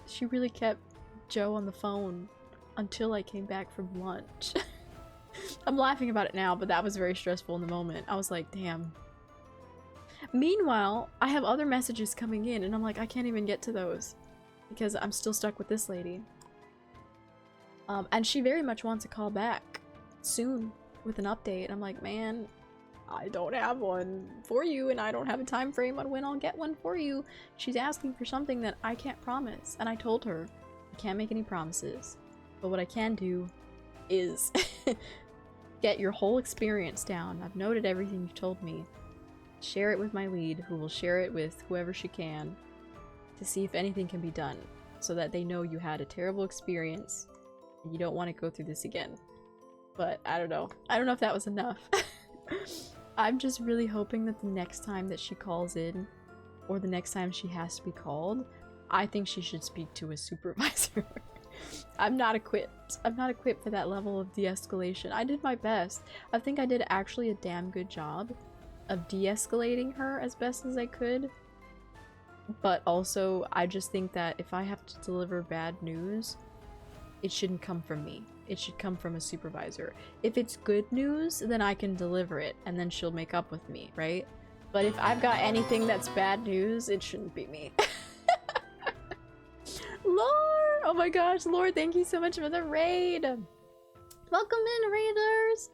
she really kept Joe on the phone until I came back from lunch. I'm laughing about it now, but that was very stressful in the moment. I was like, damn. Meanwhile, I have other messages coming in, and I'm like, I can't even get to those because I'm still stuck with this lady. And she very much wants a call back soon with an update. I'm like, man, I don't have one for you, and I don't have a time frame on when I'll get one for you. She's asking for something that I can't promise, and I told her I can't make any promises, but what I can do is get your whole experience down. I've noted everything you've told me. Share it with my lead, who will share it with whoever she can, to see if anything can be done, so that they know you had a terrible experience and you don't want to go through this again. But I don't know. I don't know if that was enough. I'm just really hoping that the next time that she calls in, or the next time she has to be called, I think she should speak to a supervisor. I'm not equipped. I'm not equipped for that level of de-escalation. I did my best. I think I did actually a damn good job of de-escalating her as best as I could. But also, I just think that if I have to deliver bad news, it shouldn't come from me. It should come from a supervisor. If it's good news, then I can deliver it, and then she'll make up with me, right? But if I've got anything that's bad news, it shouldn't be me. Lord! Oh my gosh, Lord, thank you so much for the raid! Welcome in, raiders!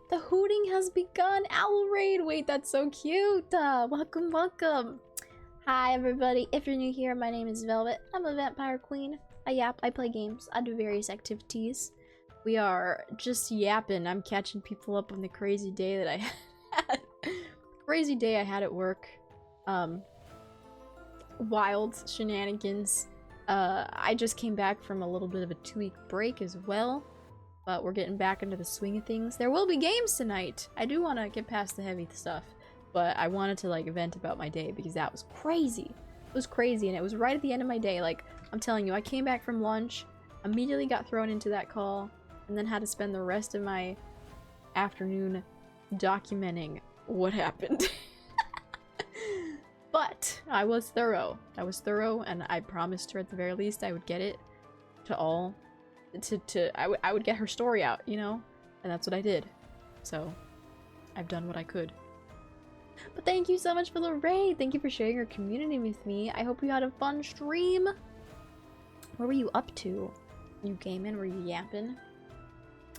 The hooting has begun! Owl raid! Wait, that's so cute! Welcome, welcome! Hi everybody, if you're new here, my name is Velvet. I'm a vampire queen. I yap, I play games, I do various activities. We are just yapping. I'm catching people up on the crazy day that I had. Crazy day I had at work. Wild shenanigans. I just came back from a little bit of a 2-week break as well. But we're getting back into the swing of things. There will be games tonight. I do want to get past the heavy stuff. But I wanted to like vent about my day because that was crazy. It was crazy, and it was right at the end of my day. Like, I'm telling you, I came back from lunch, immediately got thrown into that call, and then had to spend the rest of my afternoon documenting what happened. But I was thorough. I was thorough, and I promised her at the very least I would get it to all. I would get her story out, you know? And that's what I did. So, I've done what I could. But thank you so much for the raid. Thank you for sharing your community with me. I hope you had a fun stream. What were you up to? You gaming? Were you yapping?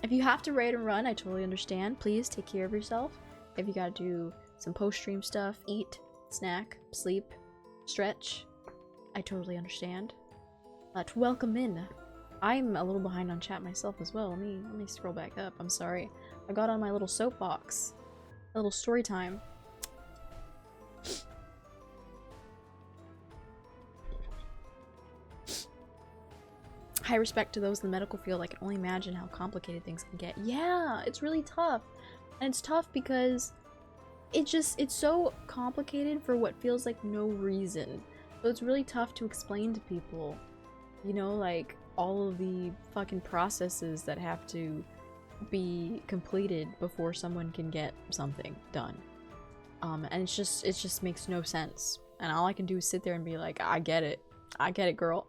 If you have to raid and run, I totally understand. Please take care of yourself. If you gotta do some post-stream stuff, eat, snack, sleep, stretch, I totally understand. But welcome in. I'm a little behind on chat myself as well. Let me scroll back up. I'm sorry. I got on my little soapbox. A little story time. High respect to those in the medical field. I can only imagine how complicated things can get. Yeah, it's really tough. And it's tough because it's so complicated for what feels like no reason. So it's really tough to explain to people, you know, like all of the fucking processes that have to be completed before someone can get something done. And it just makes no sense. And all I can do is sit there and be like, I get it, girl.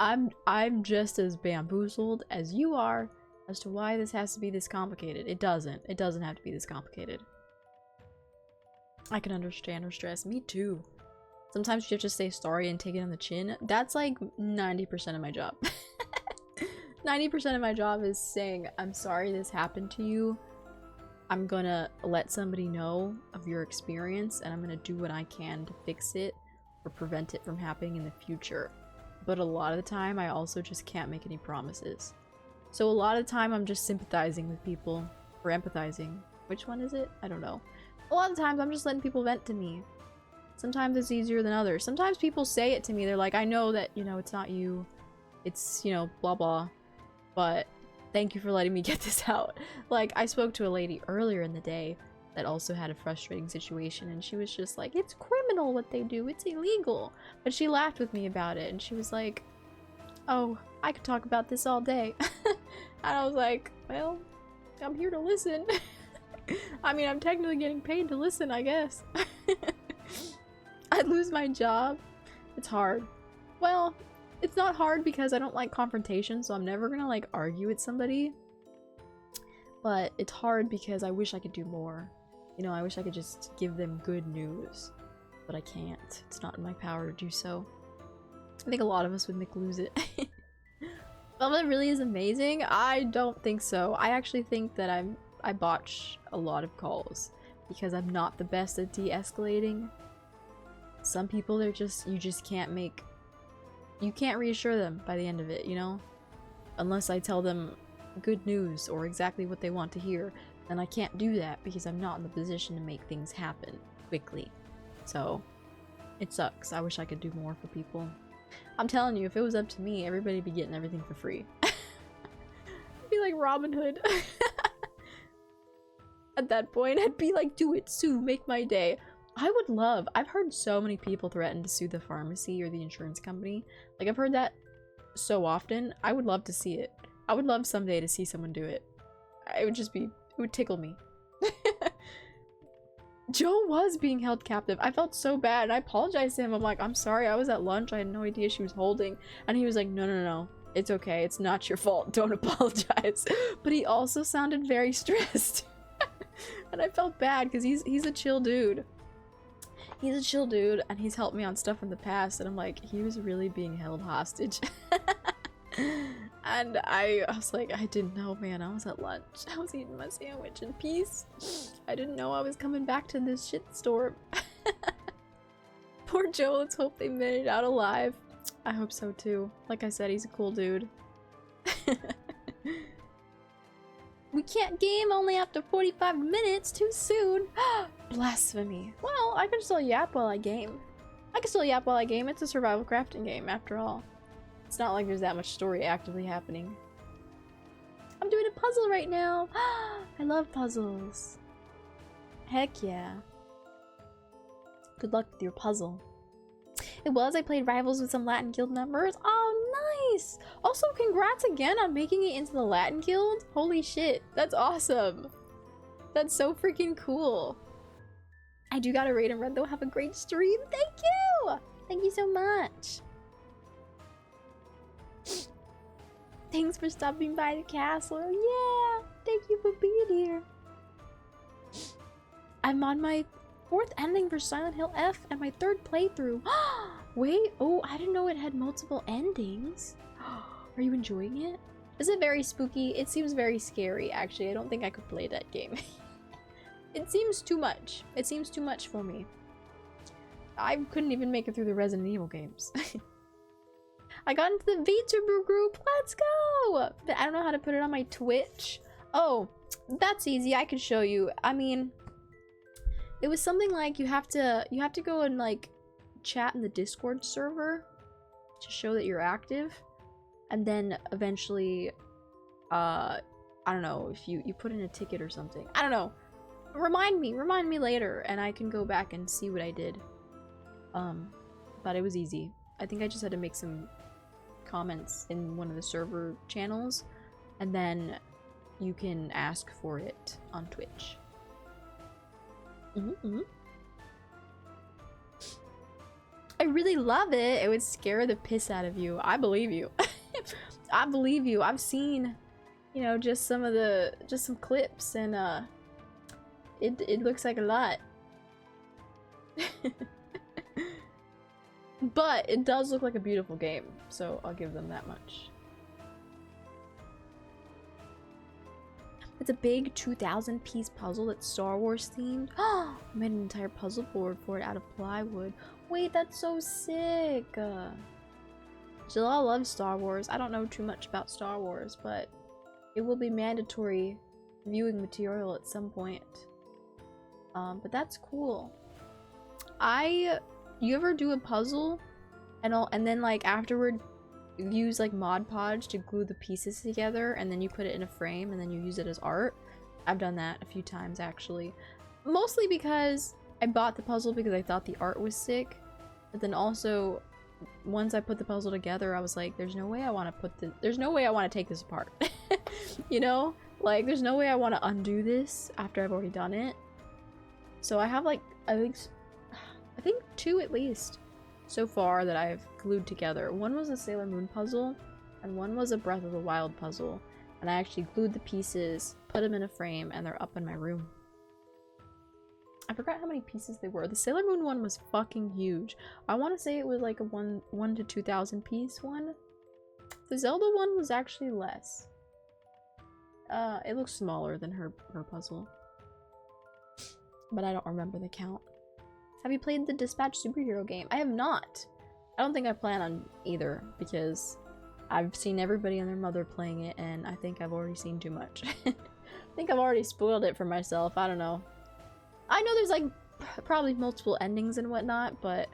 I'm just as bamboozled as you are as to why this has to be this complicated. It doesn't have to be this complicated. I can understand her stress. Me too. Sometimes you have to say sorry and take it on the chin. That's like 90% of my job. 90% of my job is saying, I'm sorry this happened to you. I'm gonna let somebody know of your experience, and I'm gonna do what I can to fix it or prevent it from happening in the future. But a lot of the time, I also just can't make any promises. So a lot of the time, I'm just sympathizing with people, or empathizing. Which one is it? I don't know. A lot of the times, I'm just letting people vent to me. Sometimes it's easier than others. Sometimes people say it to me. They're like, I know that, you know, it's not you. It's, you know, blah blah. But thank you for letting me get this out. Like, I spoke to a lady earlier in the day that also had a frustrating situation, and she was just like, it's criminal what they do, it's illegal. But she laughed with me about it, and she was like, oh, I could talk about this all day. And I was like, well, I'm here to listen. I mean, I'm technically getting paid to listen, I guess. I'd lose my job. It's hard. Well, it's not hard because I don't like confrontation, so I'm never gonna like argue with somebody. But it's hard because I wish I could do more. You know, I wish I could just give them good news. But I can't. It's not in my power to do so. I think a lot of us would lose it. Velvet really is amazing? I don't think so. I actually think that I botch a lot of calls because I'm not the best at de-escalating. Some people, they're just, you just can't make, you can't reassure them by the end of it, you know? Unless I tell them good news or exactly what they want to hear, then I can't do that because I'm not in the position to make things happen quickly. So, it sucks. I wish I could do more for people. I'm telling you, if it was up to me, everybody'd be getting everything for free. It'd be like Robin Hood. At that point, I'd be like, do it, sue, make my day. I would love, I've heard so many people threaten to sue the pharmacy or the insurance company. Like, I've heard that so often. I would love to see it. I would love someday to see someone do it. It would just be, it would tickle me. Joe was being held captive. I felt so bad, and I apologized to him. I'm like, I'm sorry, I was at lunch. I had no idea she was holding. And he was like, no, no, no. It's okay. It's not your fault. Don't apologize. But he also sounded very stressed. And I felt bad because he's a chill dude. He's a chill dude, and he's helped me on stuff in the past, and I'm like, he was really being held hostage. And I was like, I didn't know, man. I was at lunch. I was eating my sandwich in peace. I didn't know I was coming back to this shitstorm. Poor Joe, let's hope they made it out alive. I hope so too. Like I said, he's a cool dude. We can't game only after 45 minutes, too soon. Blasphemy. Well, I can still yap while I game. I can still yap while I game. It's a survival crafting game, after all. It's not like there's that much story actively happening. I'm doing a puzzle right now. I love puzzles. Heck yeah. Good luck with your puzzle. It was. I played Rivals with some Latin Guild members. Oh, nice! Also, congrats again on making it into the Latin Guild. Holy shit. That's awesome. That's so freaking cool. I do gotta rate and run though. Have a great stream. Thank you! Thank you so much. Thanks for stopping by the castle. Yeah! Thank you for being here. I'm on my 4th ending for Silent Hill F and my 3rd playthrough. Wait, oh, I didn't know it had multiple endings. Are you enjoying it? Is it very spooky? It seems very scary, actually. I don't think I could play that game. It seems too much. It seems too much for me. I couldn't even make it through the Resident Evil games. I got into the VTuber group. Let's go! But I don't know how to put it on my Twitch. Oh, that's easy. I can show you. I mean, it was something like you have to go and like chat in the Discord server to show that you're active, and then eventually, I don't know, if you put in a ticket or something. I don't know. Remind me later, and I can go back and see what I did. But it was easy. I think I just had to make some comments in one of the server channels, and then you can ask for it on Twitch. I really love it. It would scare the piss out of you. I believe you. I believe you. I've seen, you know, just some clips, and it looks like a lot. But it does look like a beautiful game, so I'll give them that much. It's a big 2,000-piece puzzle that's Star Wars themed. I made an entire puzzle board for it out of plywood. Wait, that's so sick! Jalal loves Star Wars. I don't know too much about Star Wars, but it will be mandatory viewing material at some point. But that's cool. You ever do a puzzle and then like afterward use like Mod Podge to glue the pieces together, and then you put it in a frame and then you use it as art? I've done that a few times actually. Mostly because I bought the puzzle because I thought the art was sick. But then also, once I put the puzzle together, I was like, there's no way I want to take this apart. You know? Like, there's no way I want to undo this after I've already done it. So I have like, I think 2 at least so far that I've glued together. One was a Sailor Moon puzzle, and one was a Breath of the Wild puzzle. And I actually glued the pieces, put them in a frame, and they're up in my room. I forgot how many pieces they were. The Sailor Moon one was fucking huge. I want to say it was like a 1 to 2,000 piece one. The Zelda one was actually less. It looks smaller than her puzzle. But I don't remember the count. Have you played the Dispatch superhero game? I have not. I don't think I plan on either, because I've seen everybody and their mother playing it, and I think I've already seen too much. I think I've already spoiled it for myself. I don't know. I know there's like probably multiple endings and whatnot, but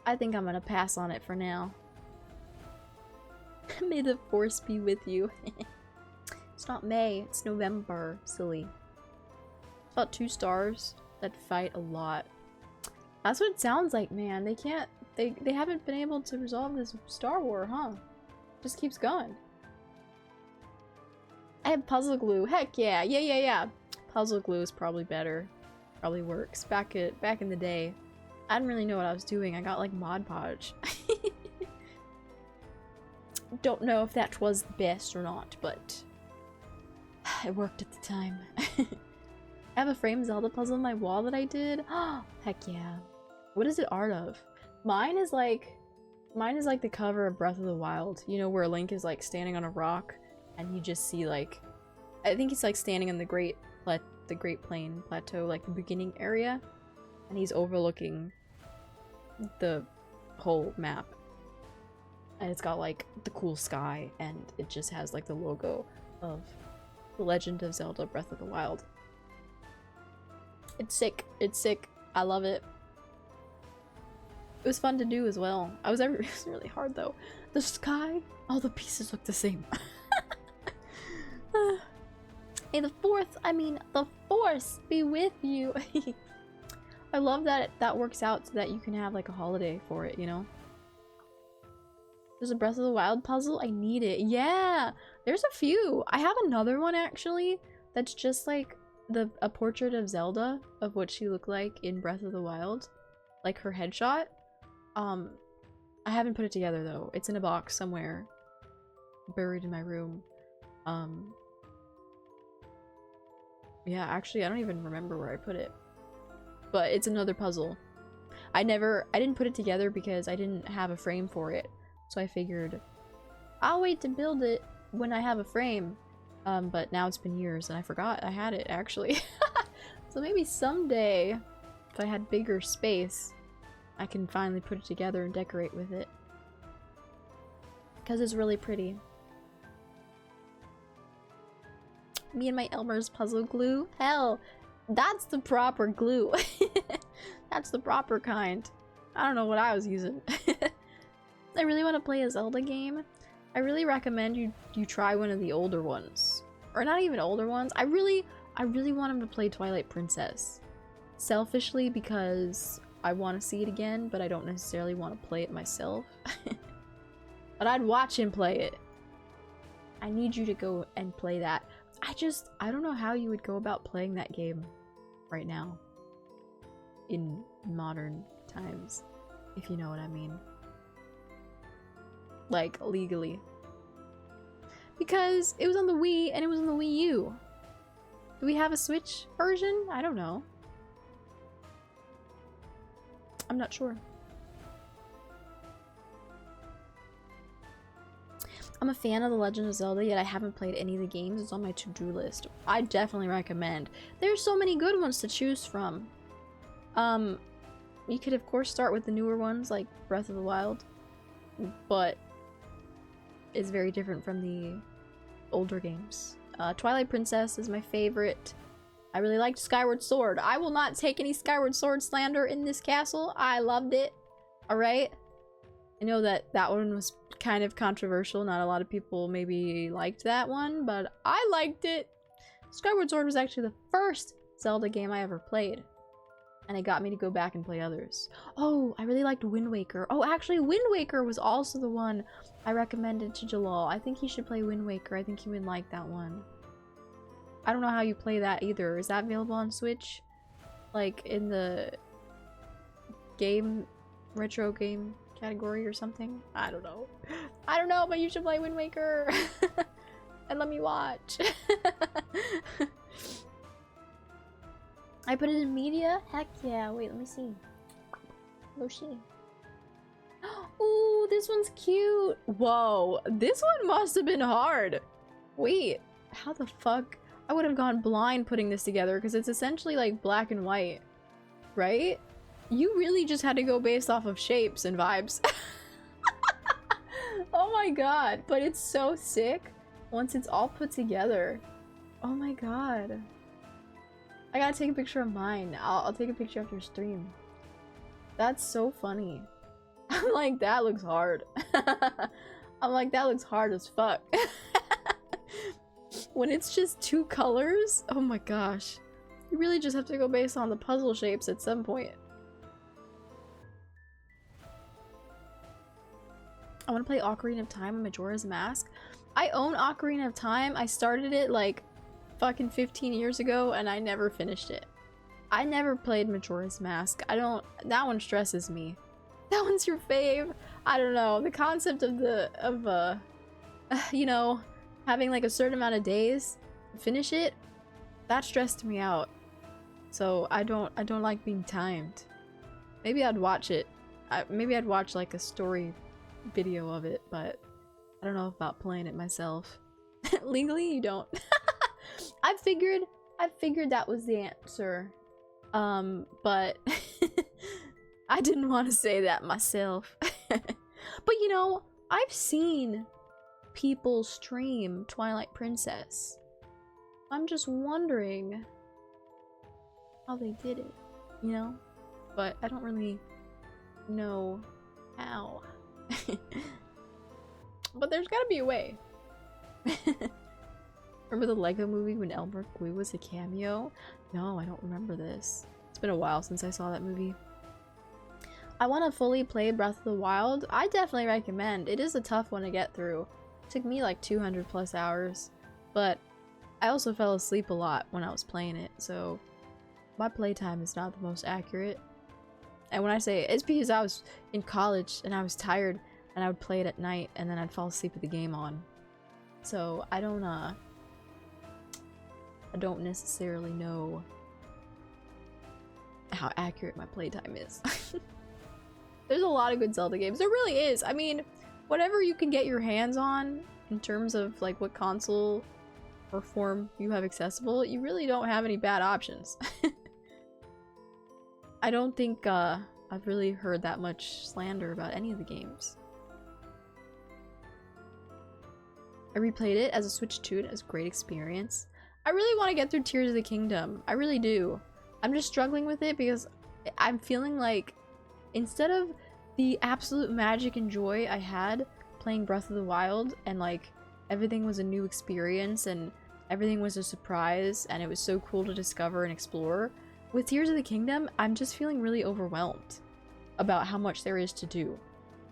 I think I'm gonna pass on it for now. May the force be with you. It's not May, it's November, silly. It's about 2 stars that fight a lot. That's what it sounds like, man. They haven't been able to resolve this Star War, huh? Just keeps going. I have puzzle glue. Heck yeah. Yeah. Puzzle glue is probably better. Probably works. Back in the day, I didn't really know what I was doing. I got like Mod Podge. Don't know if that was the best or not, but it worked at the time. I have a framed Zelda puzzle on my wall that I did. Heck yeah. What is it art of? Mine is like the cover of Breath of the Wild. You know, where Link is like standing on a rock and you just see like, I think he's like standing in the Great Plain Plateau, like the beginning area, and he's overlooking the whole map. And it's got like the cool sky, and it just has like the logo of The Legend of Zelda Breath of the Wild. It's sick. It's sick. I love it. It was fun to do as well. It was really hard though. The sky, all the pieces look the same. May the force be with you. I love that that works out so that you can have like a holiday for it, you know? There's a Breath of the Wild puzzle. I need it. Yeah, there's a few. I have another one actually that's just like a portrait of Zelda, of what she looked like in Breath of the Wild, like her headshot. I haven't put it together though. It's in a box somewhere, buried in my room. Yeah, actually I don't even remember where I put it, but it's another puzzle. I didn't put it together because I didn't have a frame for it, so I figured I'll wait to build it when I have a frame. But now it's been years and I forgot I had it actually. So maybe someday, if I had bigger space, I can finally put it together and decorate with it, because it's really pretty. Me and my Elmer's puzzle glue? Hell, that's the proper glue. That's the proper kind. I don't know what I was using. I really want to play a Zelda game. I really recommend you try one of the older ones. Or not even older ones. I really want him to play Twilight Princess. Selfishly, because I want to see it again, but I don't necessarily want to play it myself. But I'd watch him play it. I need you to go and play that. I don't know how you would go about playing that game right now. In modern times, if you know what I mean. Like, legally. Because it was on the Wii and it was on the Wii U. Do we have a Switch version? I don't know. I'm not sure. I'm a fan of The Legend of Zelda, yet I haven't played any of the games. It's on my to-do list. I definitely recommend. There's so many good ones to choose from. You could of course start with the newer ones like Breath of the Wild, but it's very different from the older games. Twilight Princess is my favorite. I really liked Skyward Sword. I will not take any Skyward Sword slander in this castle. I loved it. Alright? I know that one was kind of controversial. Not a lot of people maybe liked that one, but I liked it. Skyward Sword was actually the first Zelda game I ever played. And it got me to go back and play others. Oh, I really liked Wind Waker. Oh, actually, Wind Waker was also the one I recommended to Jalal. I think he should play Wind Waker. I think he would like that one. I don't know how you play that either. Is that available on Switch? Like, in the retro game category or something? I don't know. I don't know, but you should play Wind Waker. And let me watch. I put it in media? Heck yeah. Wait, let me see. Yoshi. Ooh, this one's cute. Whoa, this one must have been hard. Wait, how the fuck? I would have gone blind putting this together because it's essentially like black and white, right? You really just had to go based off of shapes and vibes. Oh my god, but it's so sick once it's all put together. Oh my god. I gotta take a picture of mine. I'll take a picture after stream. That's so funny. I'm like, that looks hard. I'm like, that looks hard as fuck. When it's just two colors, oh my gosh. You really just have to go based on the puzzle shapes at some point. I want to play Ocarina of Time and Majora's Mask. I own Ocarina of Time. I started it like fucking 15 years ago and I never finished it. I never played Majora's Mask. That one stresses me. That one's your fave? I don't know. The concept of you know, having like a certain amount of days to finish it, that stressed me out. So I don't like being timed. Maybe I'd watch it. Maybe I'd watch like a story video of it, but I don't know about playing it myself. Legally, you don't. I figured that was the answer. But I didn't want to say that myself. But you know, I've seen people stream Twilight Princess. I'm just wondering how they did it, you know? But I don't really know how. But there's gotta be a way. Remember the Lego movie when Elmer Glue was a cameo? No, I don't remember this. It's been a while since I saw that movie. I want to fully play Breath of the Wild. I definitely recommend. It is a tough one to get through. It took me like 200 plus hours. But I also fell asleep a lot when I was playing it, so my playtime is not the most accurate. And when I say it's because I was in college and I was tired and I would play it at night and then I'd fall asleep with the game on. So I don't necessarily know how accurate my playtime is. There's a lot of good Zelda games. There really is. I mean, whatever you can get your hands on in terms of like what console or form you have accessible, you really don't have any bad options. I don't think I've really heard that much slander about any of the games. I replayed it as a Switch 2. It was a great experience. I really want to get through Tears of the Kingdom. I really do. I'm just struggling with it because I'm feeling like instead of the absolute magic and joy I had playing Breath of the Wild and like everything was a new experience and everything was a surprise and it was so cool to discover and explore, with Tears of the Kingdom, I'm just feeling really overwhelmed about how much there is to do.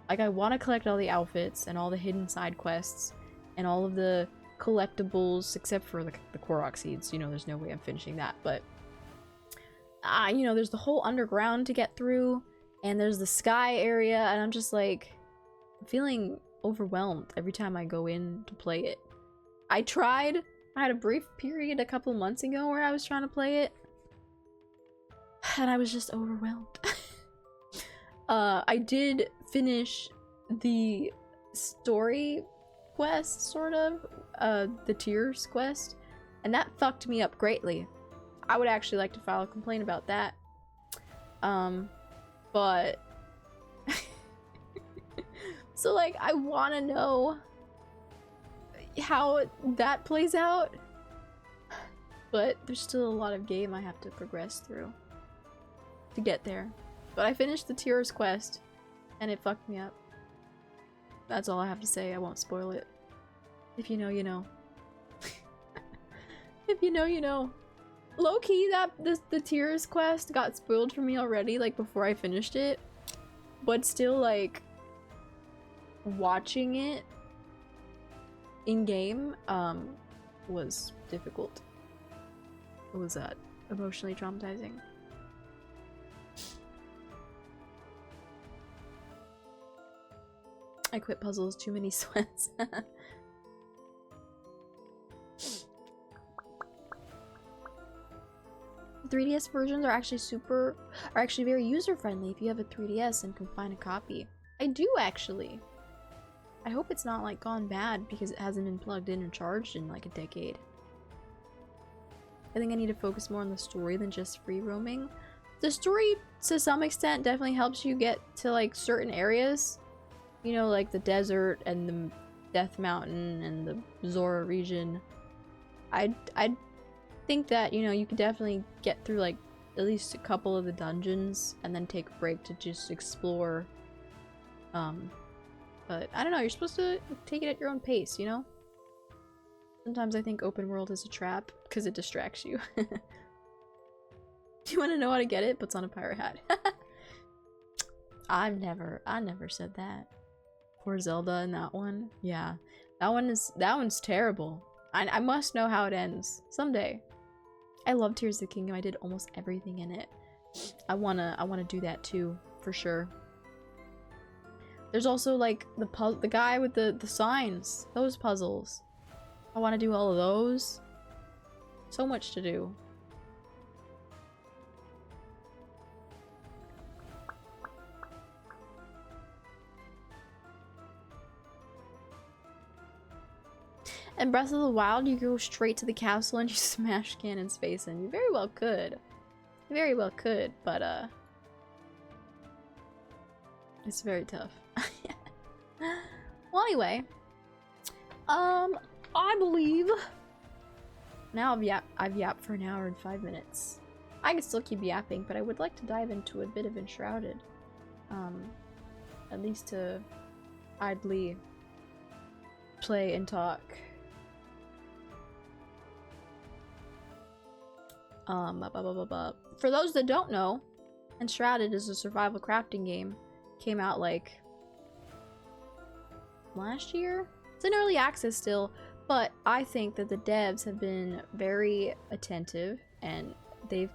Like, I want to collect all the outfits and all the hidden side quests and all of the collectibles, except for the Korok seeds. You know, there's no way I'm finishing that, but you know, there's the whole underground to get through, and there's the sky area, and I'm just like feeling overwhelmed every time I go in to play it. I had a brief period a couple months ago where I was trying to play it, and I was just overwhelmed. I did finish the story quest, sort of, the Tears quest, and that fucked me up greatly. I would actually like to file a complaint about that. But so like, I want to know how that plays out, but there's still a lot of game I have to progress through to get there. But I finished the Tears quest, and it fucked me up. That's all I have to say. I won't spoil it. If you know, you know. If you know, you know. Low-key, the Tears quest got spoiled for me already, like, before I finished it. But still, like, watching it in-game, was difficult. It was, emotionally traumatizing. I quit puzzles, too many sweats. 3DS versions are actually very user-friendly if you have a 3DS and can find a copy. I do actually. I hope it's not like gone bad because it hasn't been plugged in or charged in like a decade. I think I need to focus more on the story than just free roaming. The story, to some extent, definitely helps you get to like certain areas. You know, like the desert and the Death Mountain and the Zora region. I think that, you know, you could definitely get through like at least a couple of the dungeons and then take a break to just explore. But I don't know, you're supposed to take it at your own pace, you know? Sometimes I think open world is a trap because it distracts you. Do you want to know how to get it? Puts on a pirate hat. I never said that. Poor Zelda in that one. Yeah. That one's terrible. I must know how it ends someday. I love Tears of the Kingdom. I did almost everything in it. I wanna do that too, for sure. There's also like the guy with the signs. Those puzzles. I want to do all of those. So much to do. In Breath of the Wild, you go straight to the castle and you smash Ganon's face in. You very well could. You very well could, but it's very tough. Well, anyway, I believe now I've yapped for an hour and 5 minutes. I can still keep yapping, but I would like to dive into a bit of Enshrouded, at least to idly play and talk. For those that don't know, Enshrouded is a survival crafting game. Came out like last year? It's in early access still, but I think that the devs have been very attentive and the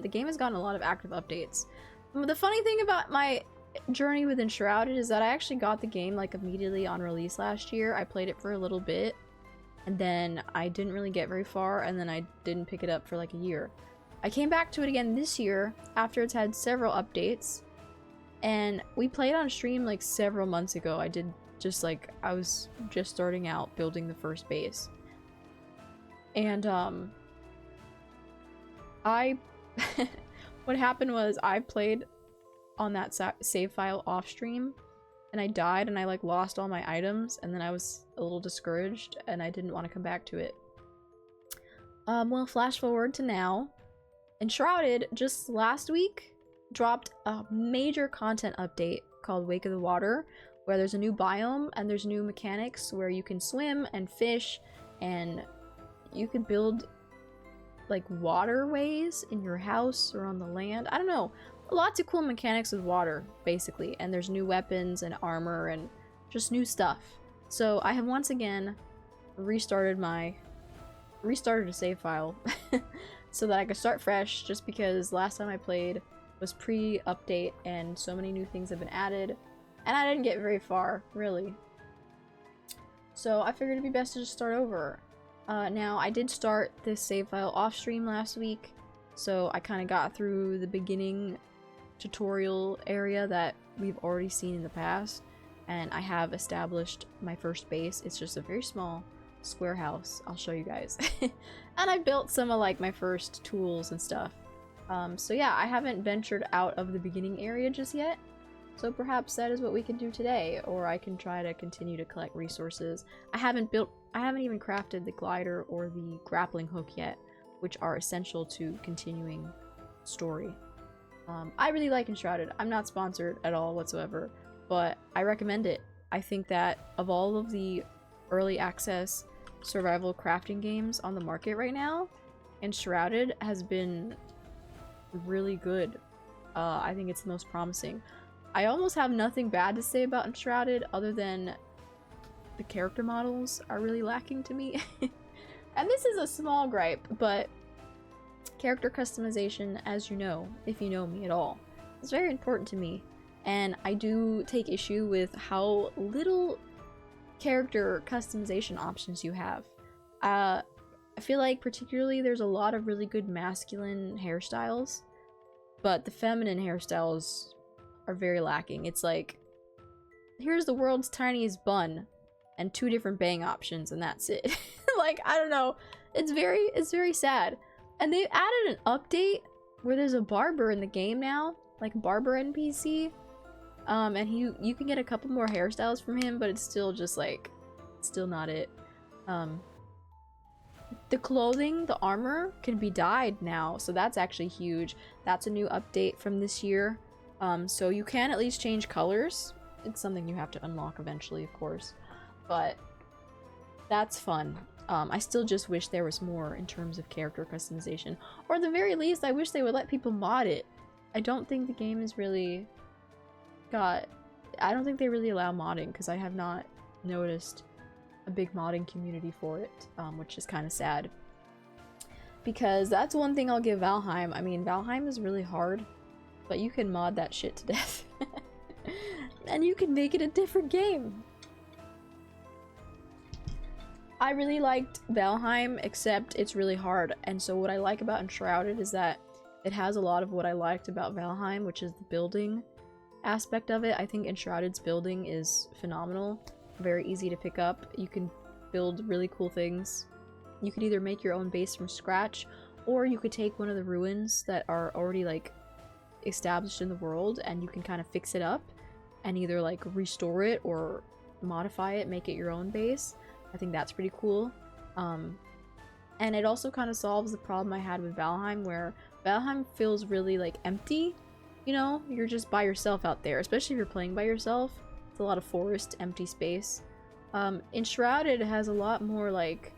game has gotten a lot of active updates. The funny thing about my journey with Enshrouded is that I actually got the game like immediately on release last year. I played it for a little bit and then I didn't really get very far and then I didn't pick it up for like a year. I came back to it again this year after it's had several updates and we played on stream like several months ago. I was just starting out building the first base. And what happened was I played on that save file off stream and I died and I like lost all my items and then I was a little discouraged and I didn't want to come back to it. Well, flash forward to now. Enshrouded just last week dropped a major content update called Wake of the Water, where there's a new biome and there's new mechanics where you can swim and fish and you can build like waterways in your house or on the land. I don't know. Lots of cool mechanics with water, basically. And there's new weapons and armor and just new stuff. So I have once again restarted a save file so that I could start fresh, just because last time I played was pre-update and so many new things have been added. And I didn't get very far, really. So I figured it'd be best to just start over. Now, I did start this save file off stream last week, so I kind of got through the beginning tutorial area that we've already seen in the past, and I have established my first base. It's just a very small square house. I'll show you guys. And I built some of like my first tools and stuff. So yeah, I haven't ventured out of the beginning area just yet. So perhaps that is what we can do today, or I can try to continue to collect resources. I haven't even crafted the glider or the grappling hook yet, which are essential to continuing story. I really like Enshrouded. I'm not sponsored at all whatsoever, but I recommend it. I think that of all of the early access survival crafting games on the market right now, Enshrouded has been really good. I think it's the most promising. I almost have nothing bad to say about Enshrouded other than the character models are really lacking to me. And this is a small gripe, but character customization, as you know, if you know me at all, is very important to me. And I do take issue with how little character customization options you have. I feel like particularly there's a lot of really good masculine hairstyles, but the feminine hairstyles are very lacking. It's like, here's the world's tiniest bun and 2 different bang options and that's it. Like, I don't know. It's very sad. And they added an update where there's a barber in the game now, like a barber NPC. And you can get a couple more hairstyles from him, but it's still just like, still not it. The clothing, the armor can be dyed now, so that's actually huge. That's a new update from this year. So you can at least change colors. It's something you have to unlock eventually, of course, but that's fun. I still just wish there was more in terms of character customization, or at the very least, I wish they would let people mod it. I don't think the game is really I don't think they really allow modding, because I have not noticed a big modding community for it, which is kind of sad. Because that's one thing I'll give Valheim. I mean, Valheim is really hard, but you can mod that shit to death. And you can make it a different game. I really liked Valheim, except it's really hard. And so what I like about Enshrouded is that it has a lot of what I liked about Valheim, which is the building aspect of it. I think Enshrouded's building is phenomenal. Very easy to pick up. You can build really cool things. You could either make your own base from scratch, or you could take one of the ruins that are already like established in the world and you can kind of fix it up and either like restore it or modify it, make it your own base. I think that's pretty cool. And it also kind of solves the problem I had with Valheim, where Valheim feels really like empty. You know, you're just by yourself out there, especially if you're playing by yourself. It's a lot of forest, empty space. Enshrouded has a lot more like,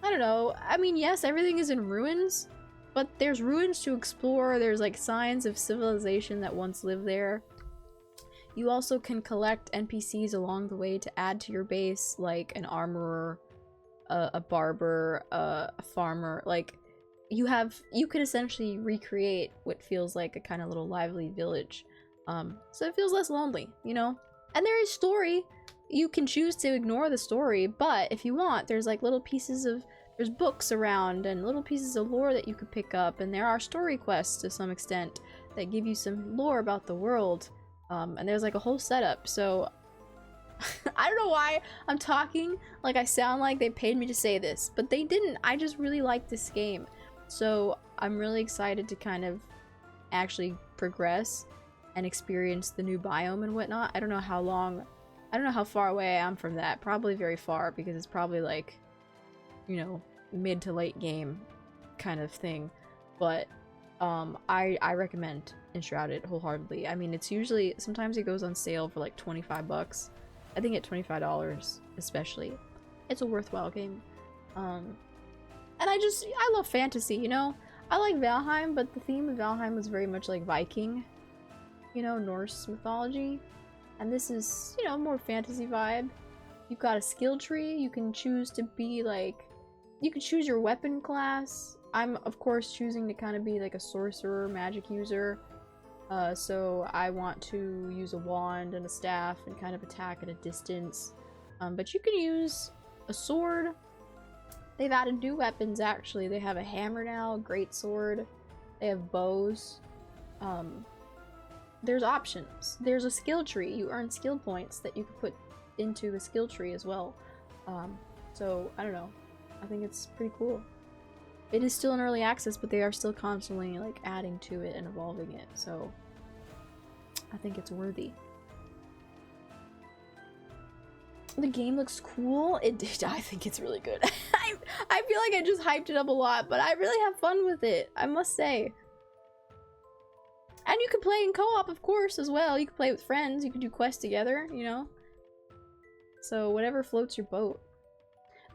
I don't know, I mean, yes, everything is in ruins, but there's ruins to explore. There's like signs of civilization that once lived there. You also can collect NPCs along the way to add to your base, like an armorer, a barber, a farmer. Like, you could essentially recreate what feels like a kind of little lively village. So it feels less lonely, you know? And there is story. You can choose to ignore the story, but if you want, there's like little pieces of, there's books around and little pieces of lore that you could pick up, and there are story quests to some extent that give you some lore about the world. And there's like a whole setup, so I don't know why I'm talking like I sound like they paid me to say this, but they didn't. I just really like this game. So I'm really excited to kind of actually progress and experience the new biome and whatnot. I don't know how far away I am from that. Probably very far, because it's probably like, you know, mid to late game kind of thing. But I recommend Enshrouded wholeheartedly. I mean, it's usually, sometimes it goes on sale for like 25 bucks. I think at $25 especially. It's a worthwhile game. And I love fantasy, you know? I like Valheim, but the theme of Valheim was very much like Viking, you know, Norse mythology. And this is, you know, more fantasy vibe. You've got a skill tree. You can choose to be like, you can choose your weapon class. I'm, of course, choosing to kind of be like a sorcerer, magic user. So I want to use a wand and a staff and kind of attack at a distance. But you can use a sword. They've added new weapons, actually. They have a hammer now, a great sword. They have bows. There's options. There's a skill tree. You earn skill points that you can put into the skill tree as well. So, I don't know. I think it's pretty cool. It is still in early access, but they are still constantly like adding to it and evolving it, so I think it's worthy. The game looks cool. I think it's really good. I feel like I just hyped it up a lot, but I really have fun with it, I must say. And you can play in co-op, of course, as well. You can play with friends. You can do quests together, you know? So whatever floats your boat.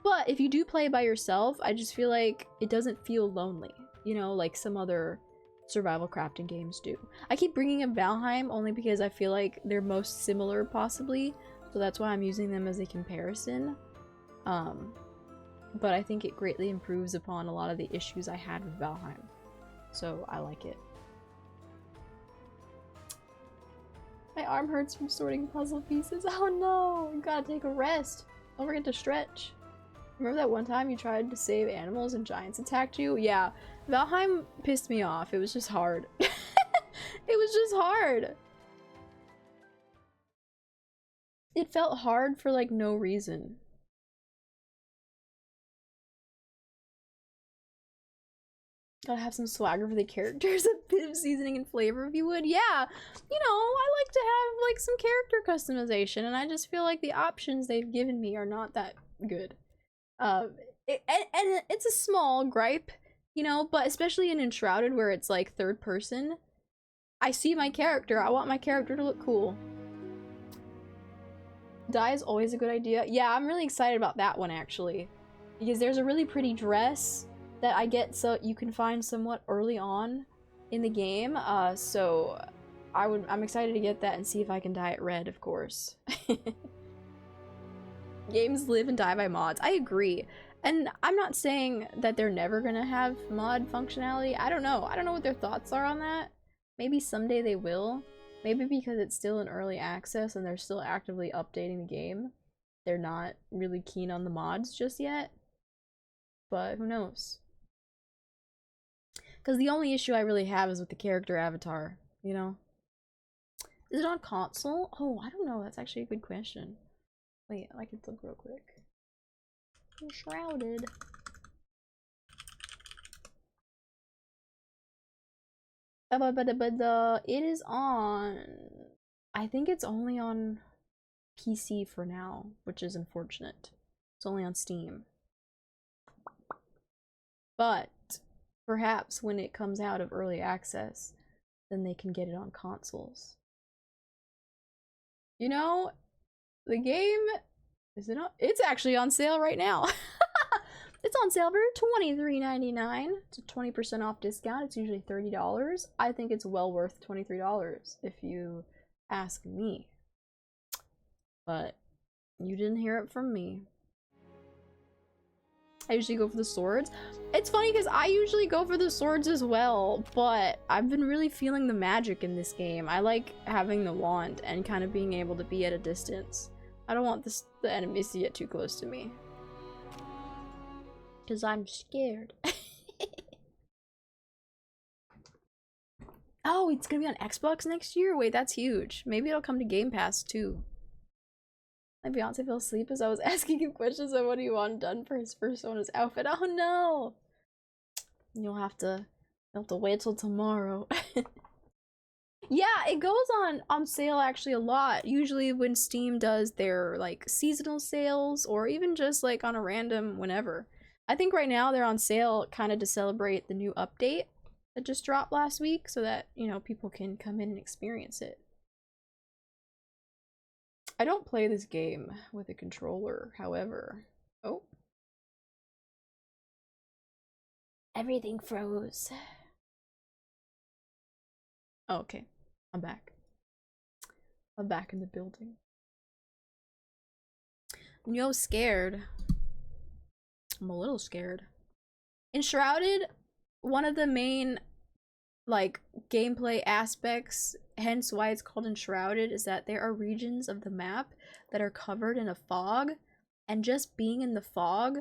But if you do play by yourself, I just feel like it doesn't feel lonely, you know, like some other survival crafting games do. I keep bringing up Valheim only because I feel like they're most similar, possibly, so that's why I'm using them as a comparison. But I think it greatly improves upon a lot of the issues I had with Valheim, so I like it. My arm hurts from sorting puzzle pieces. Oh no, you gotta take a rest. Don't forget to stretch. Remember that one time you tried to save animals and giants attacked you? Yeah, Valheim pissed me off. It was just hard. It was just hard. It felt hard for like no reason. Gotta have some swagger for the characters, a bit of seasoning and flavor if you would. Yeah, you know, I like to have like some character customization, and I just feel like the options they've given me are not that good. And it's a small gripe, you know, but especially in Enshrouded where it's like third person, I see my character, I want my character to look cool. Dye is always a good idea. Yeah, I'm really excited about that one actually, because there's a really pretty dress that I get so you can find somewhat early on in the game, so I'm excited to get that and see if I can dye it red, of course. Games live and die by mods. I agree. And I'm not saying that they're never gonna have mod functionality. I don't know. I don't know what their thoughts are on that. Maybe someday they will. Maybe because it's still in early access and they're still actively updating the game, they're not really keen on the mods just yet. But who knows? Because the only issue I really have is with the character avatar, you know? Is it on console? Oh, I don't know. That's actually a good question. Wait, I can look real quick. Enshrouded. But it is on... I think it's only on PC for now, which is unfortunate. It's only on Steam. But perhaps when it comes out of early access, then they can get it on consoles. You know, the game, is it on? It's actually on sale right now. It's on sale for $23.99. It's a 20% off discount. It's usually $30. I think it's well worth $23 if you ask me. But you didn't hear it from me. I usually go for the swords. It's funny because I usually go for the swords as well, but I've been really feeling the magic in this game. I like having the wand and kind of being able to be at a distance. I don't want the enemies to get too close to me. Because I'm scared. Oh, it's gonna be on Xbox next year? Wait, that's huge. Maybe it'll come to Game Pass too. My fiance fell asleep as I was asking him questions on what he wanted done for his Persona's outfit. Oh no! You'll have to wait till tomorrow. Yeah, it goes on sale actually a lot. Usually when Steam does their like seasonal sales, or even just like on a random whenever. I think right now they're on sale kind of to celebrate the new update that just dropped last week, so that, you know, people can come in and experience it. I don't play this game with a controller, however. Oh. Everything froze. Oh, okay. I'm back. I'm back in the building. No, scared. I'm a little scared. Enshrouded, one of the main like gameplay aspects, hence why it's called Enshrouded, is that there are regions of the map that are covered in a fog, and just being in the fog,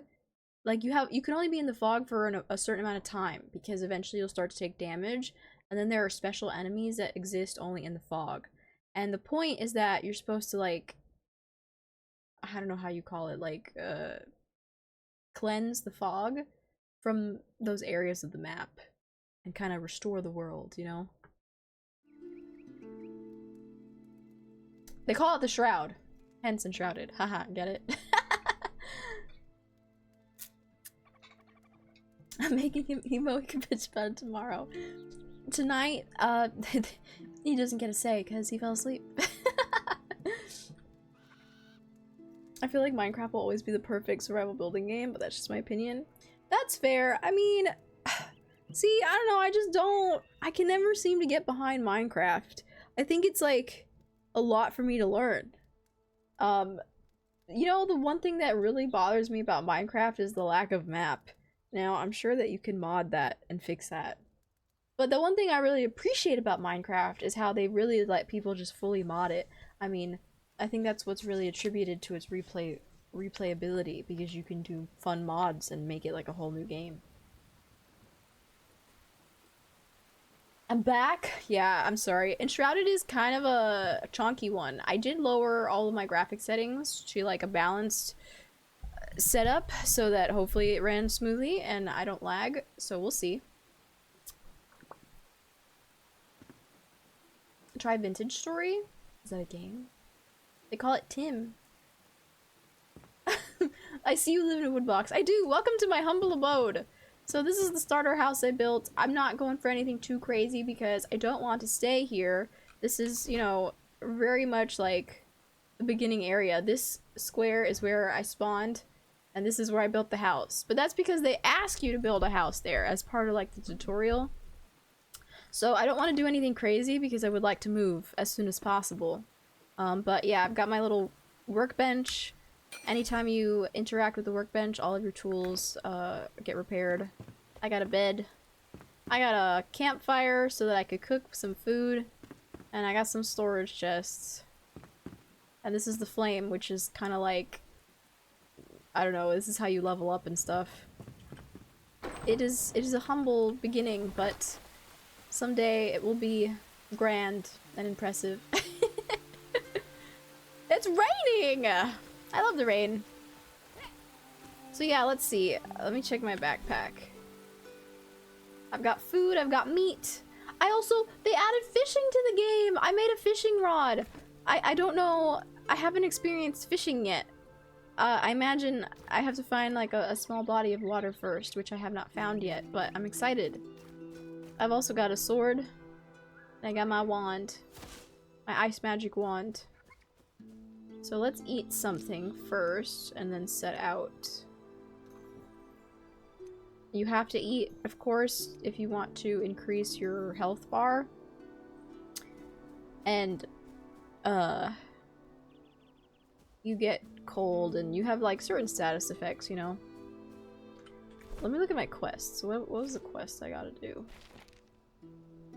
like you can only be in the fog for a certain amount of time, because eventually you'll start to take damage, and then there are special enemies that exist only in the fog. And the point is that you're supposed to, like, I don't know how you call it, like cleanse the fog from those areas of the map and kind of restore the world, you know? They call it the Shroud, hence Enshrouded. Haha, get it? I'm making him emo. He can bitch about it tomorrow. Tonight, he doesn't get a say because he fell asleep. I feel like Minecraft will always be the perfect survival building game, but that's just my opinion. That's fair. I mean, see, I don't know, I can never seem to get behind Minecraft. I think it's like a lot for me to learn. You know, the one thing that really bothers me about Minecraft is the lack of map. Now, I'm sure that you can mod that and fix that. But the one thing I really appreciate about Minecraft is how they really let people just fully mod it. I mean, I think that's what's really attributed to its replayability, because you can do fun mods and make it like a whole new game. I'm back. Yeah, I'm sorry. Enshrouded is kind of a chonky one. I did lower all of my graphic settings to like a balanced setup so that hopefully it ran smoothly and I don't lag, so we'll see. Try Vintage Story? Is that a game? They call it Tim. I see you live in a wood box. I do! Welcome to my humble abode! So this is the starter house I built. I'm not going for anything too crazy because I don't want to stay here. This is, you know, very much like the beginning area. This square is where I spawned, and this is where I built the house. But that's because they ask you to build a house there as part of like the tutorial. So I don't want to do anything crazy because I would like to move as soon as possible. But yeah, I've got my little workbench. Anytime you interact with the workbench, all of your tools get repaired. I got a bed. I got a campfire so that I could cook some food. And I got some storage chests. And this is the flame, which is kind of like, I don't know, this is how you level up and stuff. It is a humble beginning, but someday it will be grand and impressive. It's raining! I love the rain. So yeah, let's see. Let me check my backpack. I've got food, I've got meat. They added fishing to the game! I made a fishing rod! I don't know, I haven't experienced fishing yet. I imagine I have to find like a small body of water first, which I have not found yet, but I'm excited. I've also got a sword. And I got my wand. My ice magic wand. So let's eat something first and then set out. You have to eat, of course, if you want to increase your health bar. And, you get cold and you have like certain status effects, you know. Let me look at my quests. So what was the quest I gotta do?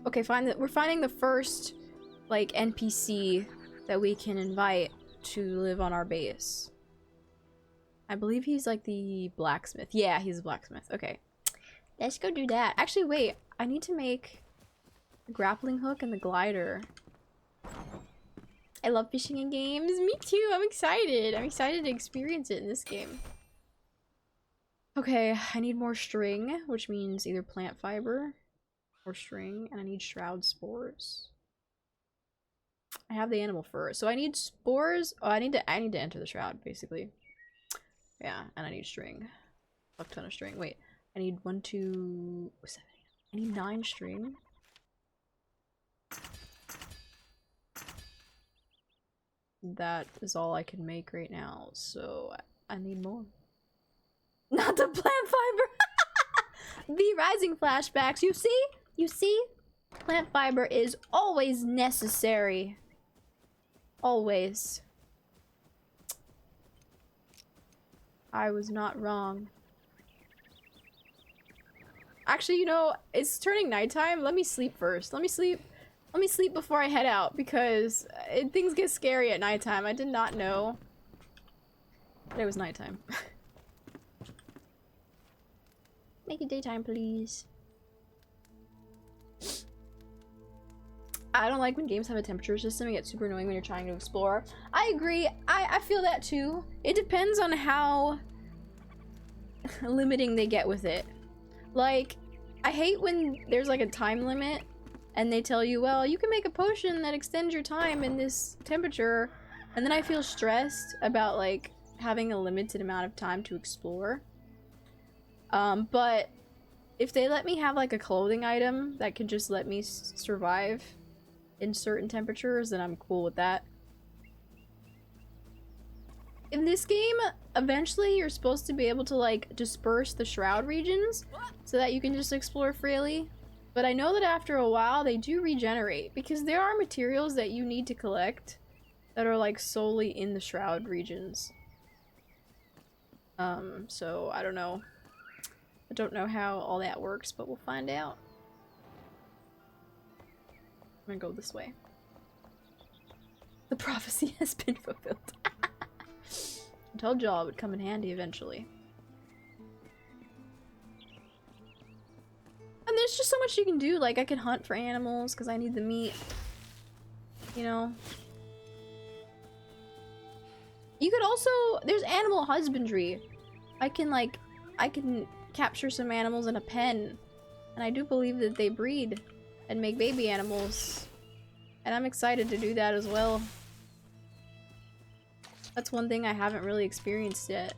Okay, we're finding the first, like, NPC that we can invite to live on our base. I believe he's like the blacksmith. Yeah, he's a blacksmith. Okay. Let's go do that. Actually, wait. I need to make the grappling hook and the glider. I love fishing in games. Me too. I'm excited. I'm excited to experience it in this game. Okay, I need more string, which means either plant fiber or string, and I need shroud spores. I have the animal fur, so I need spores. Oh, I need to enter the shroud, basically. Yeah, and I need string. Fuck ton of string. Wait, I need 1, 2, 7. I need 9 string. That is all I can make right now, so I need more. Not the plant fiber! The rising flashbacks, you see? You see? Plant fiber is always necessary. Always. I was not wrong. Actually, you know, it's turning nighttime. Let me sleep first. Let me sleep before I head out, because things get scary at nighttime. I did not know that it was nighttime. Make it daytime, please. I don't like when games have a temperature system. It gets super annoying when you're trying to explore. I agree. I feel that too. It depends on how limiting they get with it. Like, I hate when there's like a time limit and they tell you, well, you can make a potion that extends your time in this temperature, and then I feel stressed about like having a limited amount of time to explore. But if they let me have like a clothing item that can just let me survive in certain temperatures, then I'm cool with that. in this game, eventually you're supposed to be able to like disperse the shroud regions so that you can just explore freely. But I know that after a while they do regenerate because there are materials that you need to collect that are like solely in the shroud regions. So I don't know. I don't know how all that works, but we'll find out. I'm gonna go this way. The prophecy has been fulfilled. I told y'all it would come in handy eventually. And there's just so much you can do. Like, I can hunt for animals because I need the meat. You know? You could also... There's animal husbandry. I can capture some animals in a pen. And I do believe that they breed and make baby animals. And I'm excited to do that as well. That's one thing I haven't really experienced yet.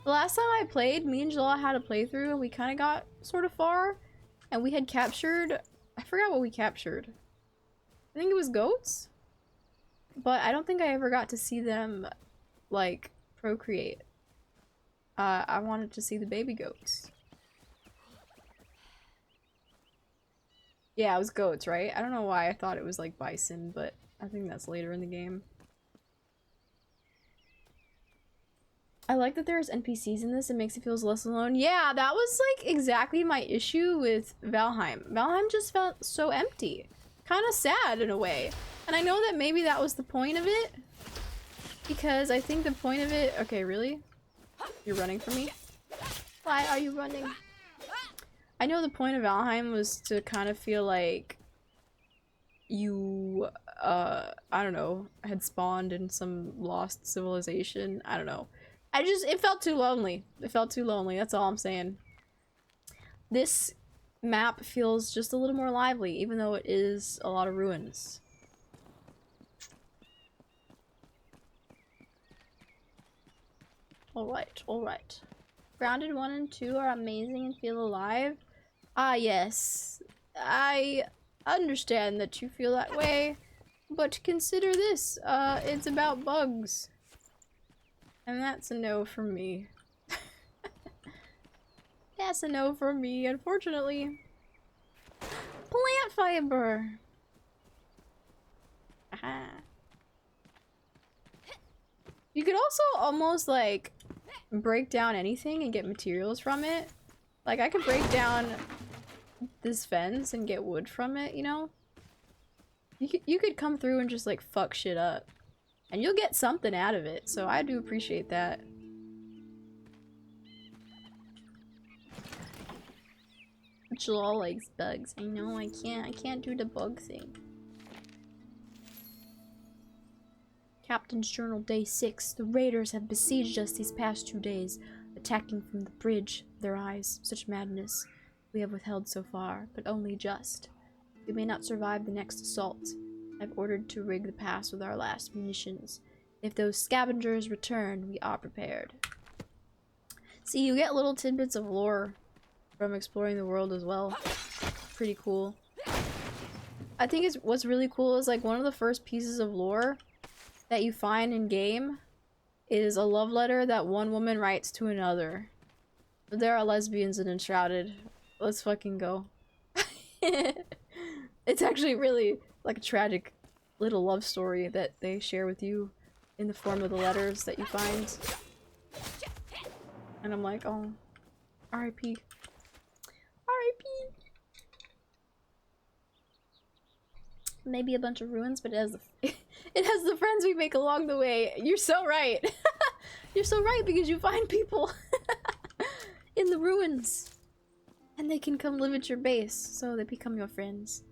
The last time I played, me and Jala had a playthrough and we kind of got sort of far. And we had captured... I forgot what we captured. I think it was goats? But I don't think I ever got to see them, like, procreate. I wanted to see the baby goats. Yeah, it was goats, right? I don't know why I thought it was, like, bison, but I think that's later in the game. I like that there's NPCs in this. It makes it feel less alone. Yeah, that was like exactly my issue with Valheim. Valheim just felt so empty. Kind of sad in a way. And I know that maybe that was the point of it. Because I think the point of it... Okay, really? You're running from me? Why are you running? I know the point of Valheim was to kind of feel like you, I don't know, had spawned in some lost civilization. I don't know. It felt too lonely. It felt too lonely, that's all I'm saying. This map feels just a little more lively, even though it is a lot of ruins. Alright, alright. Grounded 1 and 2 are amazing and feel alive. Ah, yes. I understand that you feel that way, but consider this. It's about bugs. And that's a no from me. That's a no from me, unfortunately. Plant fiber! Aha. You could also almost, like, break down anything and get materials from it. Like, I could break down this fence and get wood from it, you know? You could come through and just, like, fuck shit up. And you'll get something out of it, so I do appreciate that. Jalal likes bugs. I know, I can't do the bug thing. Captain's Journal, Day 6. The raiders have besieged us these past 2 days, attacking from the bridge. Their eyes, such madness. We have withheld so far, but only just. We may not survive the next assault. I've ordered to rig the pass with our last munitions. If those scavengers return, we are prepared. See, you get little tidbits of lore from exploring the world as well. Pretty cool. I think what's really cool is like one of the first pieces of lore that you find in game is a love letter that one woman writes to another. There are lesbians in Enshrouded. Let's fucking go. It's actually really like a tragic little love story that they share with you in the form of the letters that you find. And I'm like, oh, R.I.P. R.I.P. Maybe a bunch of ruins, but it has the friends we make along the way. You're so right. You're so right, because you find people in the ruins. And they can come live at your base, so they become your friends.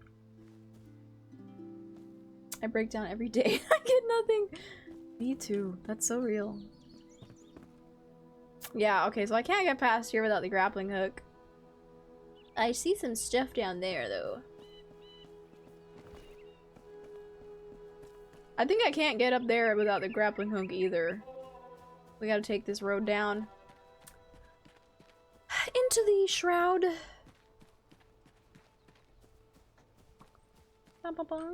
I break down every day. I get nothing. Me too. That's so real. Yeah, okay, so I can't get past here without the grappling hook. I see some stuff down there, though. I think I can't get up there without the grappling hook either. We gotta take this road down. Into the shroud. Ba-ba-ba.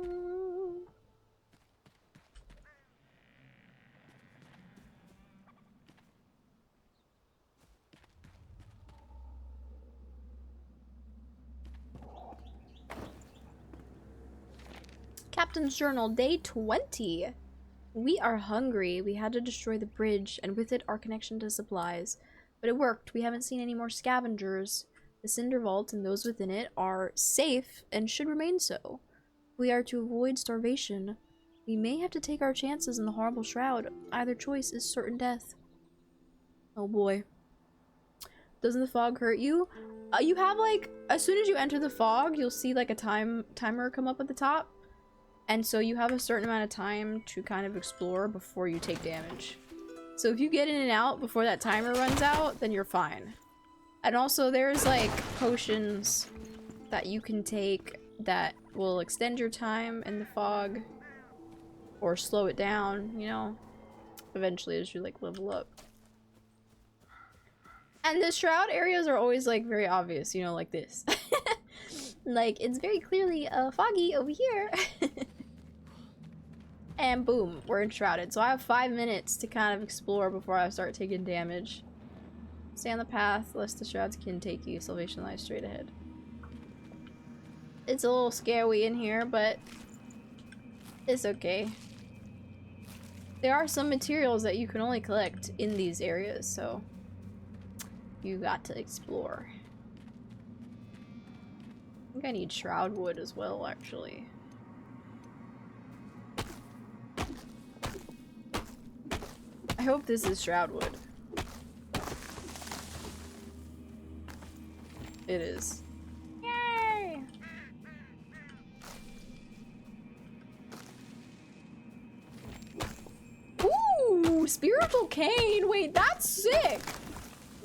Captain's Journal, day 20. We are hungry. We had to destroy the bridge, and with it, our connection to supplies. But it worked. We haven't seen any more scavengers. The Cinder Vault and those within it are safe and should remain so. If we are to avoid starvation, we may have to take our chances in the horrible shroud. Either choice is certain death. Oh boy. Doesn't the fog hurt you? You have like, as soon as you enter the fog, you'll see like a timer come up at the top. And so you have a certain amount of time to kind of explore before you take damage. So if you get in and out before that timer runs out, then you're fine. And also there's like potions that you can take that will extend your time in the fog or slow it down, you know, eventually as you like level up. And the shroud areas are always like very obvious, you know, like this. Like it's very clearly foggy over here. And boom, we're enshrouded. So I have 5 minutes to kind of explore before I start taking damage. Stay on the path, lest the shrouds can take you. Salvation lies straight ahead. It's a little scary in here, but it's okay. There are some materials that you can only collect in these areas, so you got to explore. I think I need shroud wood as well, actually. I hope this is shroud wood. It is. Yay! Ooh, spiritual cane. Wait, that's sick.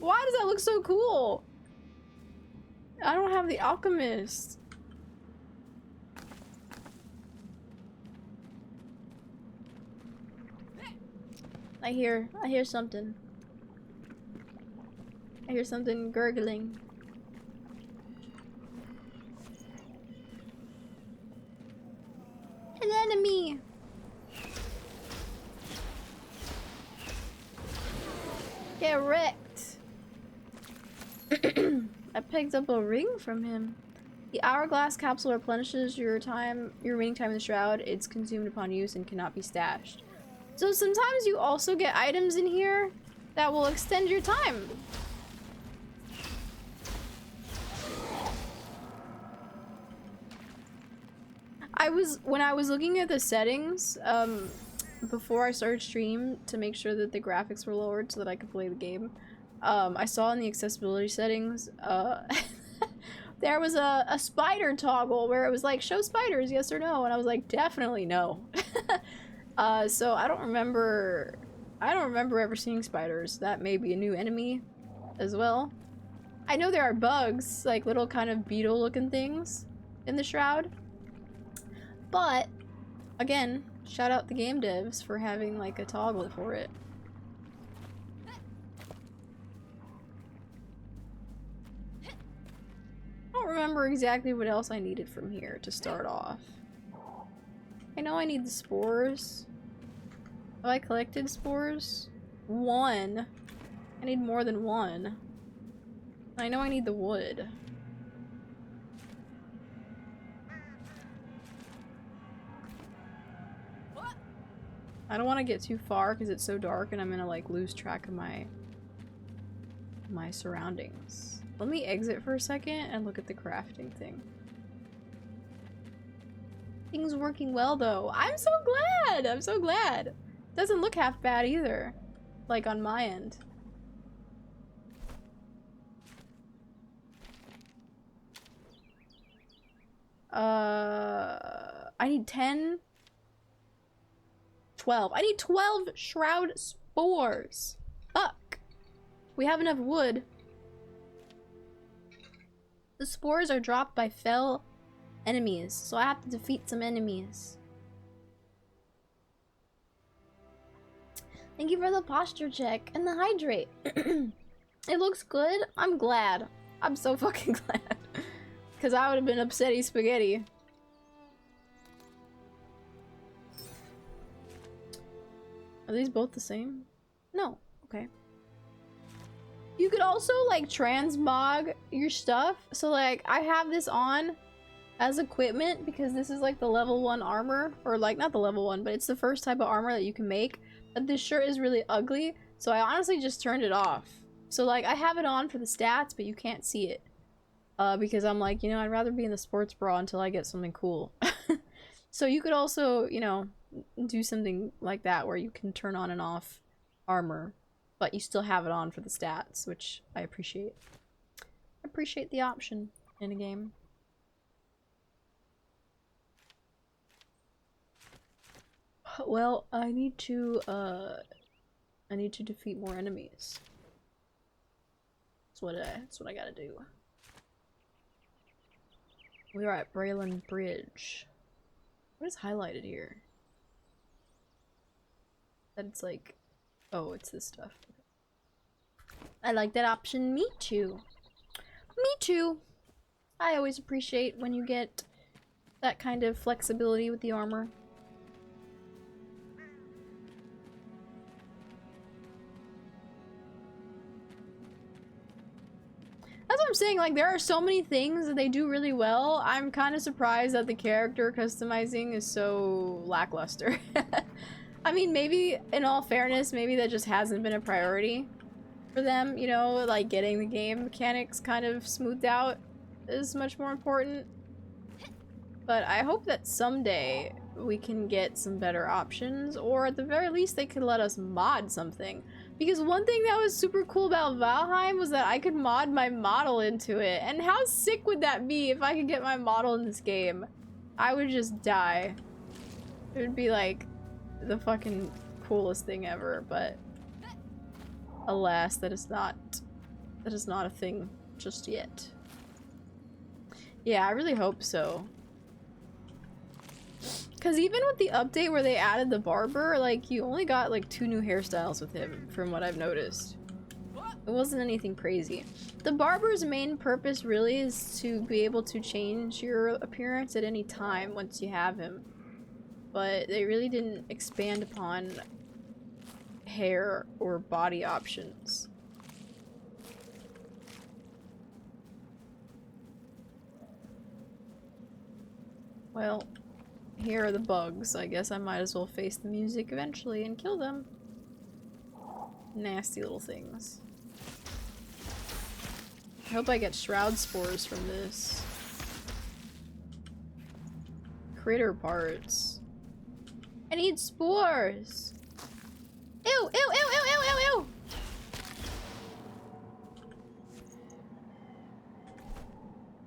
Why does that look so cool? I don't have the alchemist. I hear something. I hear something gurgling. An enemy! Get wrecked! I picked up a ring from him. The hourglass capsule replenishes your remaining time in the shroud. It's consumed upon use and cannot be stashed. So sometimes you also get items in here that will extend your time. When I was looking at the settings, before I started stream to make sure that the graphics were lowered so that I could play the game, I saw in the accessibility settings, there was a spider toggle where it was like, show spiders, yes or no, and I was like, definitely no. So I don't remember ever seeing spiders. That may be a new enemy as well. I know there are bugs, like little kind of beetle looking things in the shroud. But again, shout out the game devs for having like a toggle for it. I don't remember exactly what else I needed from here to start off. I know I need the spores. Have I collected spores? 1. I need more than 1. I know I need the wood. I don't want to get too far because it's so dark and I'm gonna like lose track of my surroundings. Let me exit for a second and look at the crafting thing. Things working well though. I'm so glad! I'm so glad! Doesn't look half bad either. Like on my end. I need 10. 12. I need 12 shroud spores. Fuck. We have enough wood. The spores are dropped by fell enemies, so I have to defeat some enemies. Thank you for the posture check and the hydrate. It looks good. I'm glad. I'm so fucking glad. Because I would have been upsetty spaghetti. Are these both the same? No. Okay. You could also like transmog your stuff. So like I have this on as equipment, because this is like the level 1 armor, or like not the level 1, but it's the first type of armor that you can make, that this shirt is really ugly, so I honestly just turned it off. So like I have it on for the stats, but you can't see it. Because I'm like, you know, I'd rather be in the sports bra until I get something cool. So you could also, you know, do something like that where you can turn on and off armor, but you still have it on for the stats, which I appreciate. I appreciate the option in a game. Well, I need to defeat more enemies. That's what I gotta do. We are at Braylon Bridge. What is highlighted here? That it's like, oh, it's this stuff. I like that option. Me too. Me too. I always appreciate when you get that kind of flexibility with the armor. That's what I'm saying, like, there are so many things that they do really well. I'm kind of surprised that the character customizing is so lackluster. I mean, maybe, in all fairness, maybe that just hasn't been a priority for them, you know, like, getting the game mechanics kind of smoothed out is much more important. But I hope that someday we can get some better options, or at the very least they could let us mod something. Because one thing that was super cool about Valheim was that I could mod my model into it. And how sick would that be if I could get my model in this game? I would just die. It would be like the fucking coolest thing ever, but alas, that is not a thing just yet. Yeah, I really hope so. Because even with the update where they added the barber, like, you only got, like, 2 new hairstyles with him, from what I've noticed. It wasn't anything crazy. The barber's main purpose really is to be able to change your appearance at any time once you have him. But they really didn't expand upon hair or body options. Well, here are the bugs. I guess I might as well face the music eventually and kill them. Nasty little things. I hope I get shroud spores from this. Critter parts. I need spores! Ew! Ew! Ew! Ew! Ew! Ew! Ew!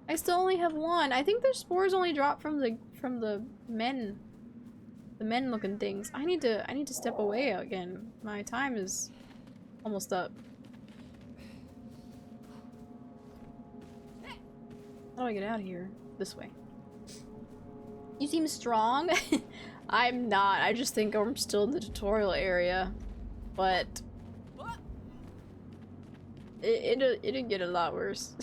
I still only have 1. I think the spores only drop from the men. The men looking things. I need to step away again. My time is almost up. How do I get out of here? This way. You seem strong. I'm not. I just think I'm still in the tutorial area. But it'd get a lot worse.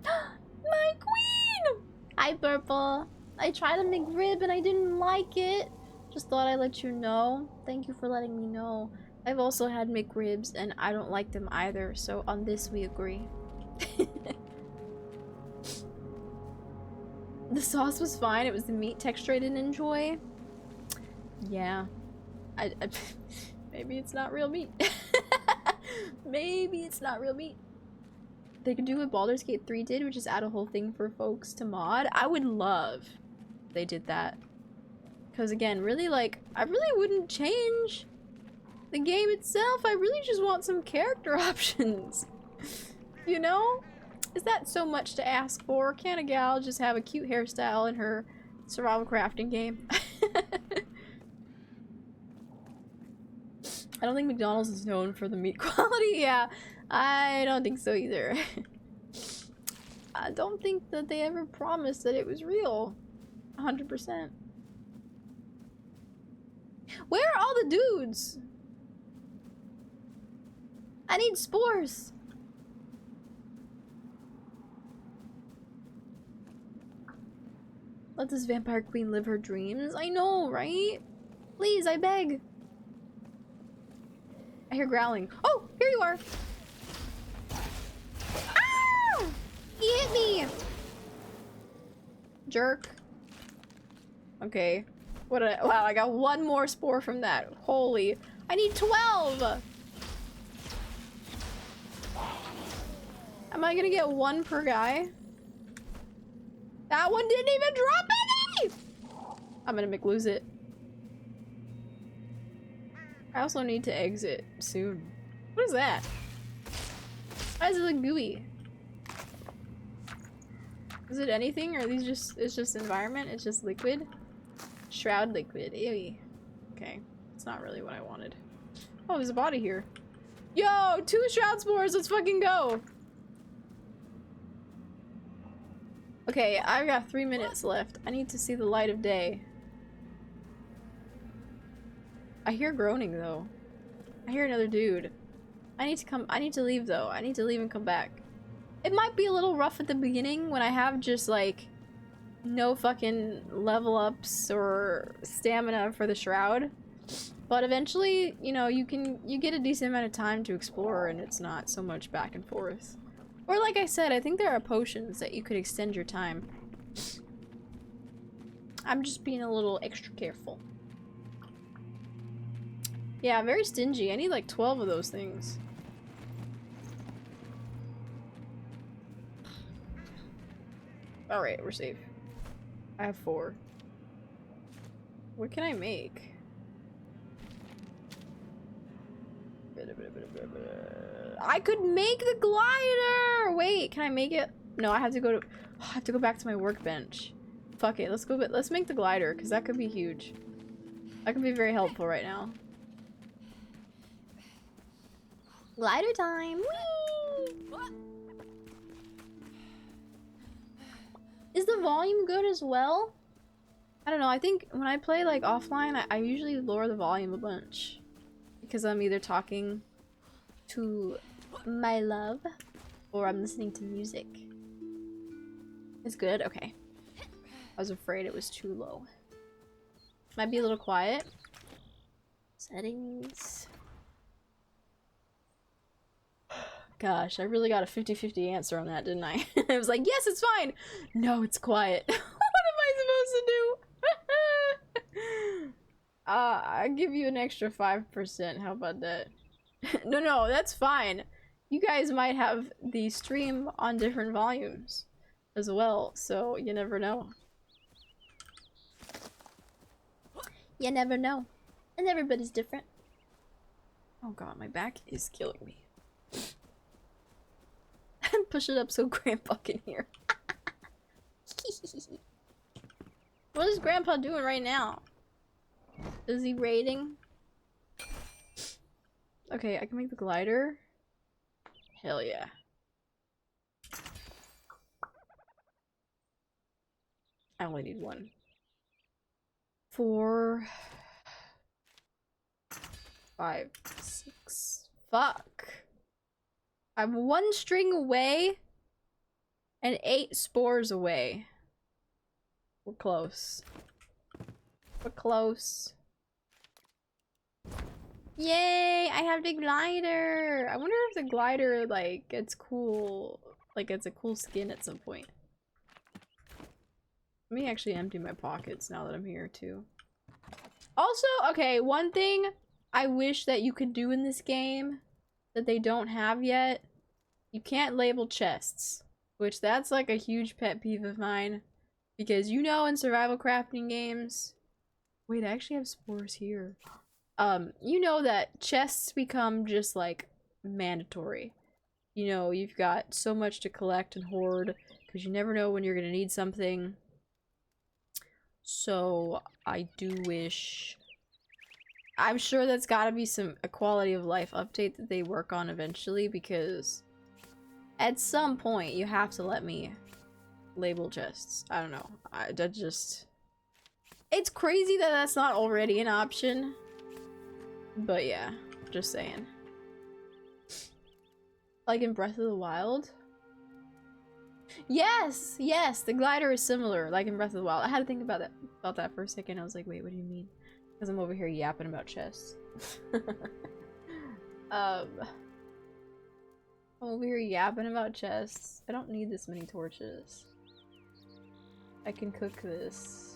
My queen! Hi, Purple. I tried a McRib and I didn't like it. Just thought I'd let you know. Thank you for letting me know. I've also had McRibs and I don't like them either, so on this we agree. The sauce was fine. It was the meat texture I didn't enjoy. Yeah. I maybe it's not real meat. Maybe it's not real meat. They could do what Baldur's Gate 3 did, which is add a whole thing for folks to mod. I would love if they did that. Because again, really, like, I really wouldn't change the game itself. I really just want some character options. You know? Is that so much to ask for? Can a gal just have a cute hairstyle in her survival crafting game? I don't think McDonald's is known for the meat quality. Yeah, I don't think so either. I don't think that they ever promised that it was real. 100%. Where are all the dudes? I need spores. Let this vampire queen live her dreams. I know, right? Please, I beg. I hear growling. Oh, here you are. Ah! He hit me. jerk. Okay. Wow, I got one more spore from that. Holy. I need 12! Am I gonna get one per guy? That one didn't even drop any! I'm gonna lose it. I also need to exit soon. What is that? Why does it look gooey? Is it anything, or are these just, it's just environment? It's just liquid? Shroud liquid. Ew. Okay. It's not really what I wanted. Oh, there's a body here. Yo! 2 shroud spores! Let's fucking go! Okay, I've got 3 minutes left. I need to see the light of day. I hear groaning, though. I hear another dude. I need to leave, though. I need to leave and come back. It might be a little rough at the beginning when I have just, like, no fucking level ups or stamina for the shroud. But eventually, you know, you get a decent amount of time to explore and it's not so much back and forth. Or like I said, I think there are potions that you could extend your time. I'm just being a little extra careful. Yeah, very stingy. I need like 12 of those things. Alright, we're safe. I have 4. What can I make? I could make the glider! Wait, can I make it? No, I have to go back to my workbench. Fuck it, let's make the glider, because that could be huge. That could be very helpful right now. Glider time! Whee! Is the volume good as well? I don't know, I think when I play like offline, I usually lower the volume a bunch. Because I'm either talking to my love or I'm listening to music. It's good? Okay. I was afraid it was too low. Might be a little quiet. Settings. Gosh, I really got a 50-50 answer on that, didn't I? I was like, yes, it's fine! No, it's quiet. What am I supposed to do? I'll give you an extra 5%. How about that? No, that's fine. You guys might have the stream on different volumes as well, so you never know. You never know. And everybody's different. Oh god, my back is killing me. Push it up so Grandpa can hear. What is Grandpa doing right now? Is he raiding? Okay, I can make the glider. Hell yeah. I only need 1. 4, 5, 6. Fuck. I'm 1 string away and 8 spores away. We're close. We're close. Yay! I have the glider! I wonder if the glider, like, gets cool. Like, it's a cool skin at some point. Let me actually empty my pockets now that I'm here, too. Also, okay, one thing I wish that you could do in this game that they don't have yet. You can't label chests. Which, that's, like, a huge pet peeve of mine. Because, you know, in survival crafting games... Wait, I actually have spores here. You know that chests become just, like, mandatory. You know, you've got so much to collect and hoard, because you never know when you're gonna need something. So, I do wish... I'm sure that's gotta be a quality of life update that they work on eventually, because... At some point, you have to let me label chests. I don't know. That just... It's crazy that that's not already an option. But yeah, just saying. Like in Breath of the Wild? Yes! Yes! The glider is similar, like in Breath of the Wild. I had to think about that for a second. I was like, wait, what do you mean? Because I'm over here yapping about chests. I'm over here yapping about chests. I don't need this many torches. I can cook this.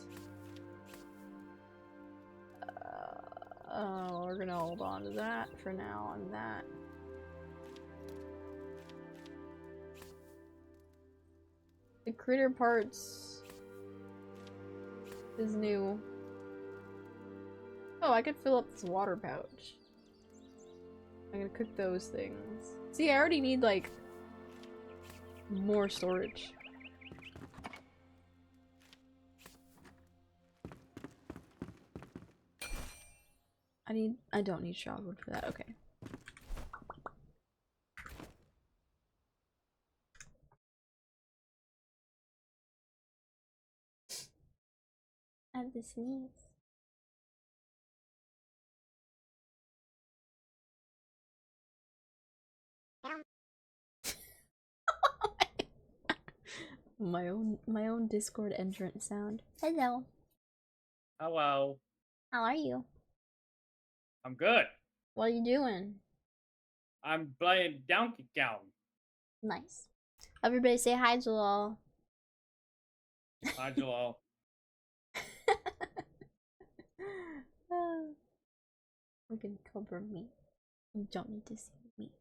We're gonna hold on to that for now on that. The critter parts is new. Oh, I could fill up this water pouch. I'm gonna cook those things. See, I already need, like, more storage. I don't need straw wood for that, okay. I have to sneeze. my own Discord entrance sound. Hello. Hello. How are you? I'm good. What are you doing? I'm playing Donkey Kong. Nice. Everybody say hi, Jalal. Hi, Jalal. We can cover me. You don't need to see me.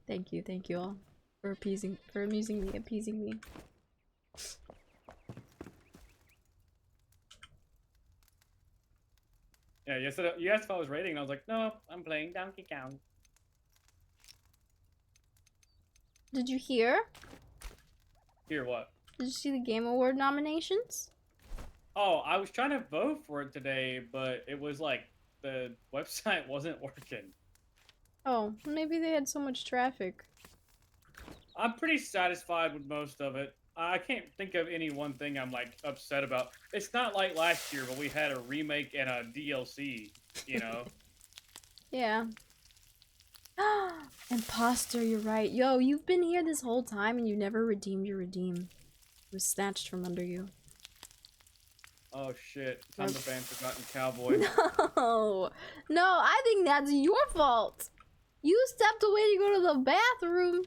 Thank you all for amusing me, appeasing me. Yeah, you asked if I was rating, and I was like, no, I'm playing Donkey Kong. Did you hear? Hear what? Did you see the Game Award nominations? Oh, I was trying to vote for it today, but it was like the website wasn't working. Oh, maybe they had so much traffic. I'm pretty satisfied with most of it. I can't think of any one thing I'm like upset about. It's not like last year where we had a remake and a DLC, you know? Yeah. Imposter, you're right. Yo, you've been here this whole time and you never redeemed your redeem. It was snatched from under you. Oh shit. Time to ban Forgotten Cowboy. No! No, I think that's your fault! You stepped away to go to the bathroom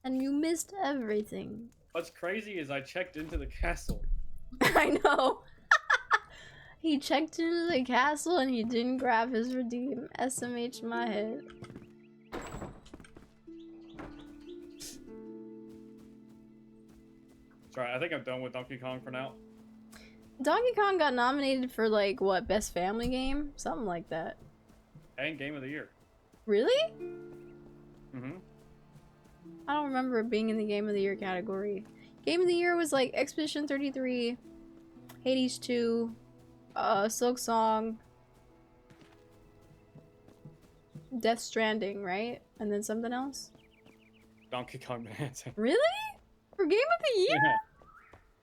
and you missed everything. What's crazy is I checked into the castle. I know. He checked into the castle and he didn't grab his redeem. SMH my head. Sorry, I think I'm done with Donkey Kong for now. Donkey Kong got nominated for, like, what, Best Family Game? Something like that. And Game of the Year. Really? Mm-hmm. I don't remember it being in the Game of the Year category. Game of the Year was, like, Expedition 33, Hades 2, Silk Song, Death Stranding, right? And then something else? Donkey Kong Dancing. Really? For Game of the Year? Yeah.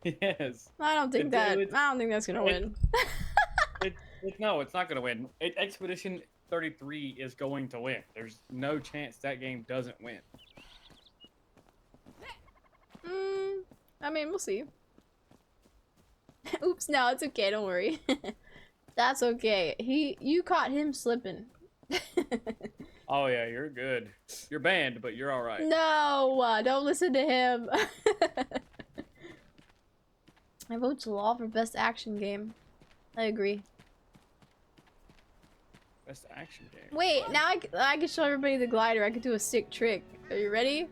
Yes. I don't think I don't think that's gonna win. No, it's not gonna win. Expedition 33 is going to win. There's no chance that game doesn't win. I mean, we'll see. Oops, no, it's okay, don't worry. That's okay. You caught him slipping. Oh yeah, you're good. You're banned, but you're alright. No, don't listen to him. I vote Jalal for best action game. I agree. Best action game. Wait, now I can show everybody the glider. I could do a sick trick. Are you ready?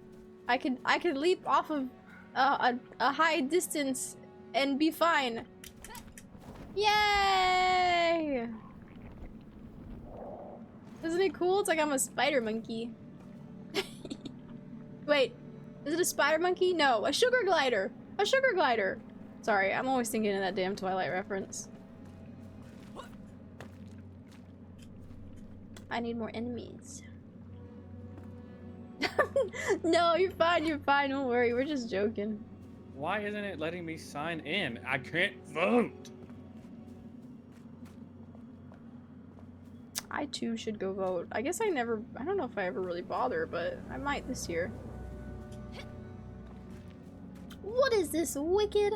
I could leap off of a high distance and be fine. Yay! Isn't it cool? It's like I'm a spider monkey. Wait, is it a spider monkey? No, a sugar glider. A sugar glider. Sorry, I'm always thinking of that damn Twilight reference. I need more enemies. No, you're fine, don't worry, we're just joking. Why isn't it letting me sign in? I can't vote! I too should go vote. I guess I don't know if I ever really bother, but I might this year. What is this, Wicked?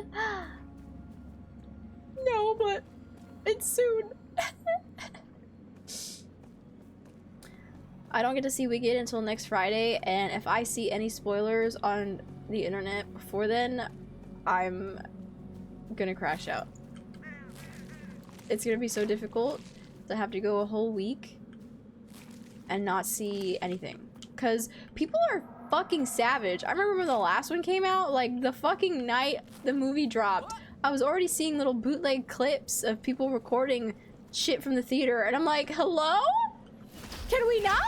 No, but it's soon. I don't get to see Wicked until next Friday, and if I see any spoilers on the internet before then, I'm gonna crash out. It's gonna be so difficult to have to go a whole week and not see anything. Because people are fucking savage. I remember when the last one came out, like the fucking night the movie dropped, I was already seeing little bootleg clips of people recording shit from the theater, and I'm like, hello? Can we not?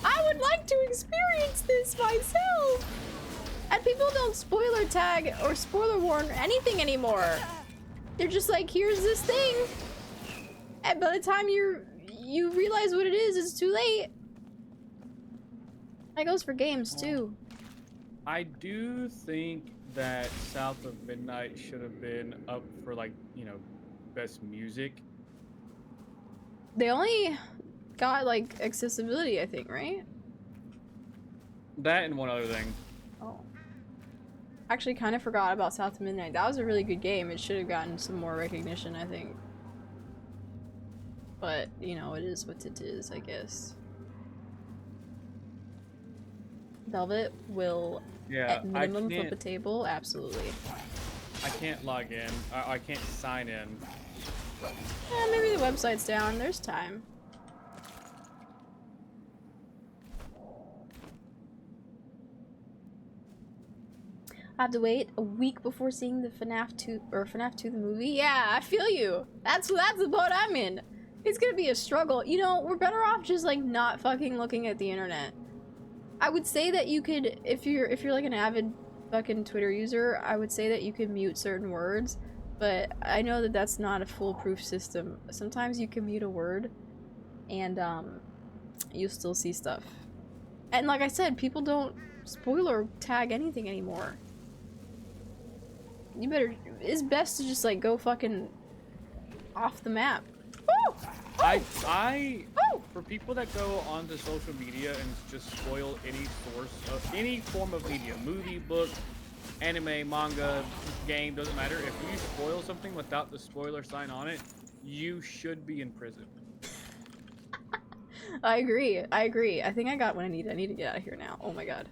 I would like to experience this myself. And people don't spoiler tag or spoiler warn anything anymore. They're just like, here's this thing. And by the time you realize what it is, it's too late. That goes for games too. I do think that South of Midnight should have been up for, like, you know, best music. They only got like accessibility, I think, right? That and one other thing. Oh. Actually kind of forgot about South of Midnight. That was a really good game. It should have gotten some more recognition, I think. But, you know, it is what it is, I guess. Velvet will, at minimum, flip a table. Absolutely. I can't log in. I can't sign in. Maybe the website's down. There's time. I have to wait a week before seeing the FNAF 2 or FNAF 2 the movie. Yeah, I feel you. That's the boat I'm in. It's gonna be a struggle. You know, we're better off just like not fucking looking at the internet. I would say that you could, if you're like an avid fucking Twitter user, I would say that you could mute certain words, but I know that that's not a foolproof system. Sometimes you can mute a word and you still see stuff. And like I said, people don't spoiler tag anything anymore. You better, it's best to just like go fucking off the map. Woo! For people that go onto social media and just spoil any source of any form of media, movie, book, anime, manga, game, doesn't matter. If you spoil something without the spoiler sign on it, you should be in prison. I agree. I think I got what I need. I need to get out of here now. Oh my god.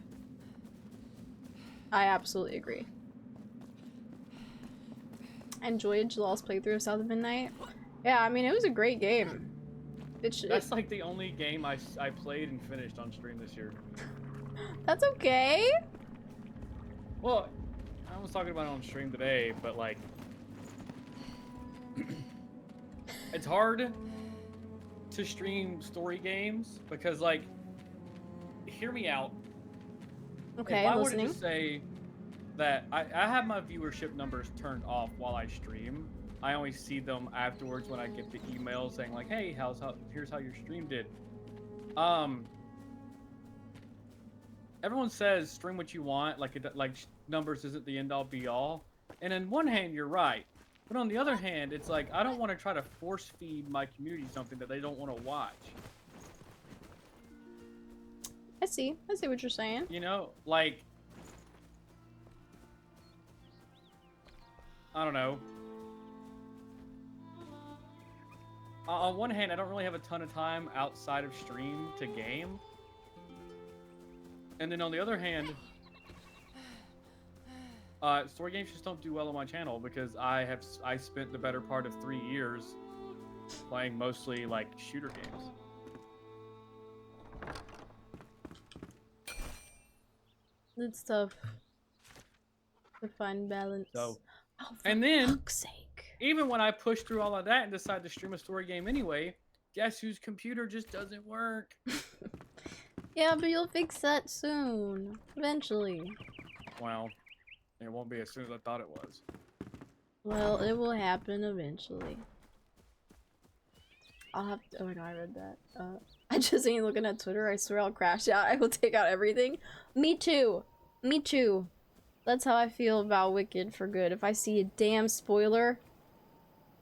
I absolutely agree. I enjoyed Jalal's playthrough of South of Midnight. Yeah, I mean, it was a great game. That's like the only game I played and finished on stream this year. That's okay. Well, I was talking about it on stream today, but like, it's hard to stream story games because, like, hear me out. Okay, if I listening. were to just say that I have my viewership numbers turned off while I stream. I only see them afterwards when I get the email saying like, "Hey, here's how your stream did." Everyone says stream what you want, like numbers isn't the end all be all. And on one hand, you're right, but on the other hand, it's like I don't want to try to force feed my community something that they don't want to watch. I see what you're saying. You know, like, I don't know. On one hand, I don't really have a ton of time outside of stream to game. And then on the other hand, story games just don't do well on my channel because I spent the better part of 3 years playing mostly like shooter games. It's tough to find balance. So, oh, and then, fuck's sake. Even when I push through all of that and decide to stream a story game anyway, guess whose computer just doesn't work? Yeah, but you'll fix that soon. Eventually. Well, it won't be as soon as I thought it was. Well, it will happen eventually. I'll have to— oh my god, I read that. I just ain't looking at Twitter. I swear I'll crash out. I will take out everything. Me too. Me too. That's how I feel about Wicked for good. If I see a damn spoiler,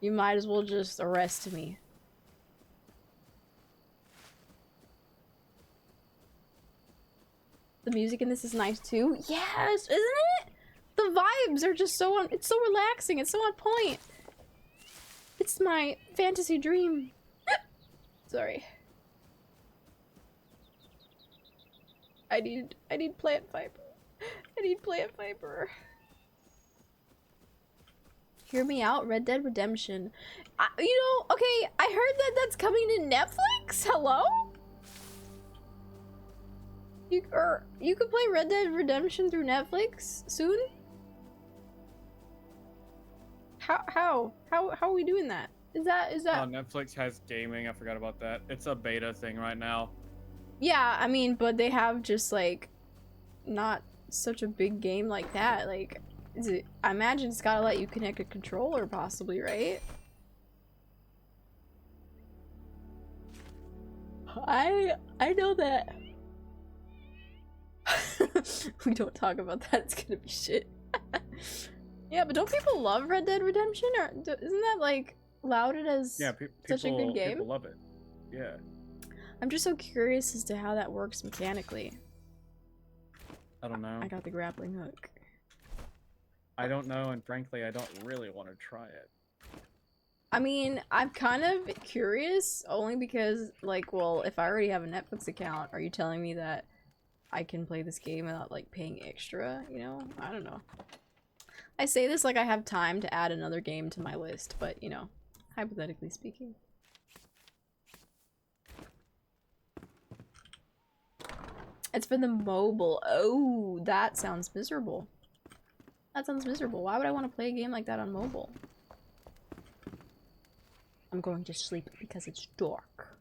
you might as well just arrest me. The music in this is nice too. Yes, isn't it? The vibes are just so on— it's so relaxing. It's so on point. It's my fantasy dream. Sorry. I need plant fiber. I need Plant Viper. Hear me out, Red Dead Redemption. You know, okay, I heard that that's coming to Netflix. Hello? You could play Red Dead Redemption through Netflix soon? How are we doing that? Is that Netflix has gaming. I forgot about that. It's a beta thing right now. Yeah, I mean, but they have just like not such a big game like that. Like, is it? I imagine it's gotta let you connect a controller, possibly, right? I know that. We don't talk about that. It's gonna be shit. Yeah, but don't people love Red Dead Redemption? Or isn't that like lauded as such a good game? People love it. Yeah. I'm just so curious as to how that works mechanically. I don't know. I got the grappling hook. I don't know, and frankly, I don't really want to try it. I mean, I'm kind of curious, only because, like, well, if I already have a Netflix account, are you telling me that I can play this game without, like, paying extra, you know? I don't know. I say this like I have time to add another game to my list, but, you know, hypothetically speaking. It's for the mobile. Oh, that sounds miserable. That sounds miserable. Why would I want to play a game like that on mobile? I'm going to sleep because it's dark.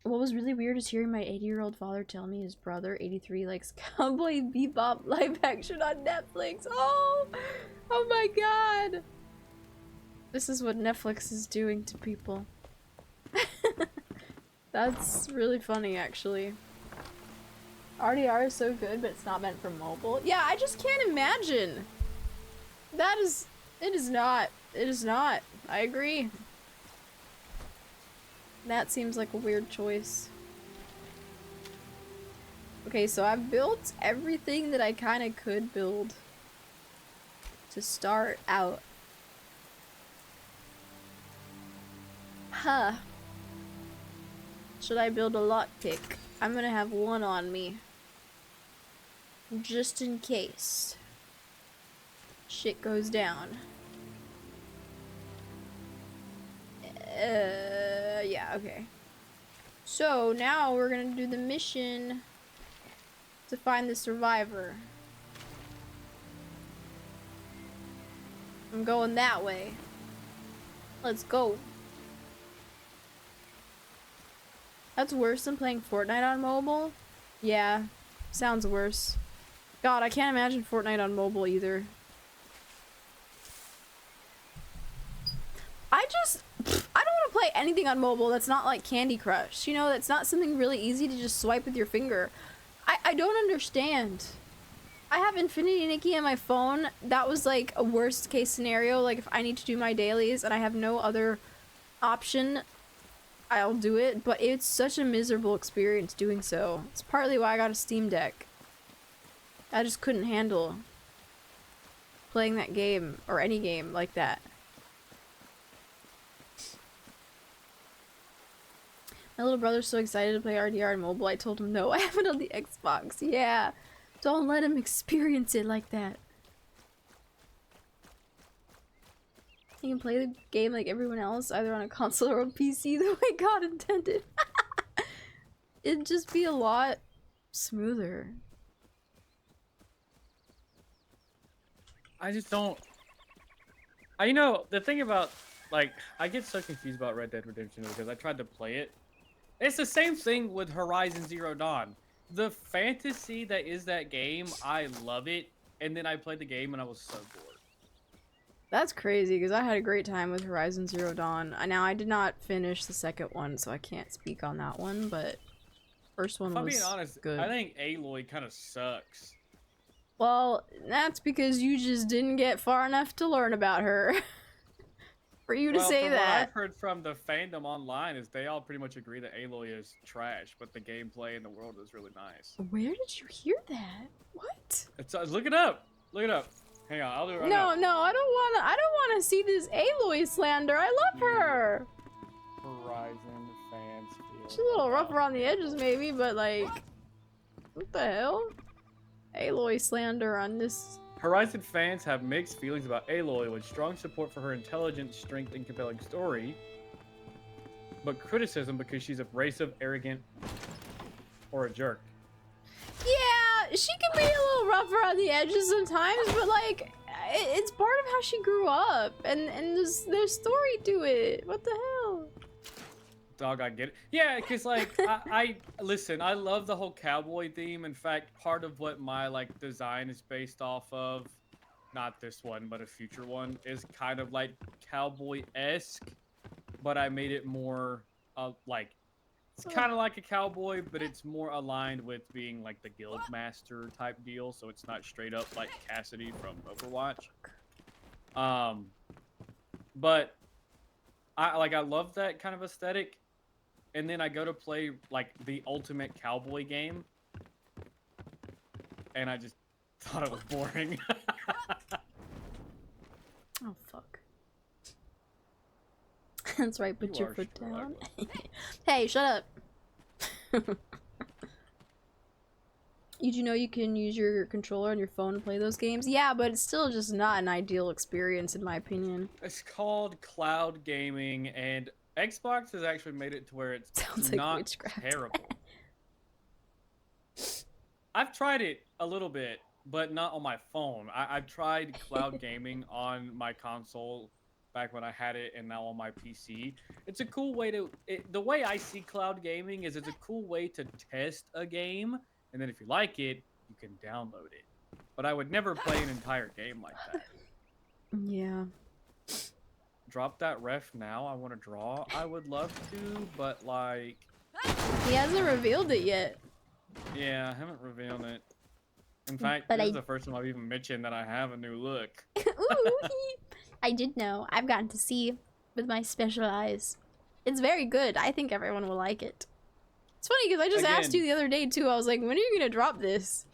What was really weird is hearing my 80-year-old father tell me his brother, 83, likes Cowboy Bebop live action on Netflix. Oh! Oh my god! This is what Netflix is doing to people. That's really funny, actually. RDR is so good, but it's not meant for mobile. Yeah, I just can't imagine. That is... It is not. It is not. I agree. That seems like a weird choice. Okay, so I've built everything that I kind of could build to start out. Huh. Should I build a lockpick? I'm gonna have one on me. Just in case shit goes down. Yeah, okay. So now we're gonna do the mission to find the survivor. I'm going that way. Let's go. That's worse than playing Fortnite on mobile? Yeah, sounds worse. God, I can't imagine Fortnite on mobile either. I don't want to play anything on mobile that's not like Candy Crush. You know, that's not something really easy to just swipe with your finger. I don't understand. I have Infinity Nikki on my phone. That was like a worst case scenario. Like if I need to do my dailies and I have no other option, I'll do it. But it's such a miserable experience doing so. It's partly why I got a Steam Deck. I just couldn't handle playing that game or any game like that. My little brother's so excited to play RDR on mobile, I told him no, I have it on the Xbox. Yeah, don't let him experience it like that. He can play the game like everyone else, either on a console or a PC, the way God intended. It'd just be a lot smoother. I just don't... you know, the thing about, like, I get so confused about Red Dead Redemption because I tried to play it. It's the same thing with Horizon Zero Dawn. The fantasy that is that game, I love it. And then I played the game and I was so bored. That's crazy, because I had a great time with Horizon Zero Dawn. Now, I did not finish the second one, so I can't speak on that one, but first one was good. If I'm being honest, I think Aloy kind of sucks. Well, that's because you just didn't get far enough to learn about her. For you to say that. What I've heard from the fandom online is they all pretty much agree that Aloy is trash, but the gameplay in the world is really nice. Where did you hear that? What? It's look it up. Look it up. Hang on, I'll do it right now. No, I don't wanna see this Aloy slander. I love her. Horizon fans feel. She's a little rough around the edges, maybe, but like. What the hell? Aloy slander on this. Horizon fans have mixed feelings about Aloy, with strong support for her intelligence, strength, and compelling story, but criticism because she's abrasive, arrogant, or a jerk. Yeah, she can be a little rougher on the edges sometimes, but like, it's part of how she grew up, and there's story to it. What the hell? Dog, I get it. Yeah, because like I listen, I love the whole cowboy theme. In fact, part of what my like design is based off of, not this one, but a future one, is kind of like cowboy-esque, but I made it more like it's kind of like a cowboy, but it's more aligned with being like the guild master type deal, so it's not straight up like Cassidy from Overwatch. But I love that kind of aesthetic. And then I go to play, like, the ultimate cowboy game. And I just thought it was boring. Oh, fuck. That's right, put You your are foot sure down. Hey, shut up. Did you know you can use your controller on your phone to play those games? Yeah, but it's still just not an ideal experience, in my opinion. It's called cloud gaming, and Xbox has actually made it to where it's Sounds like not witchcraft. terrible. I've tried it a little bit, but not on my phone. I've tried cloud gaming on my console back when I had it, and now on my PC. It's a cool way to... the way I see cloud gaming is it's a cool way to test a game, and then if you like it, you can download it. But I would never play an entire game like that. Yeah. Drop that ref now. I want to draw. I would love to, but like... He hasn't revealed it yet. Yeah, I haven't revealed it. In fact, But this is the first time I've even mentioned that I have a new look. Ooh, I did know. I've gotten to see with my special eyes. It's very good. I think everyone will like it. It's funny because I just asked you the other day too. I was like, when are you gonna drop this?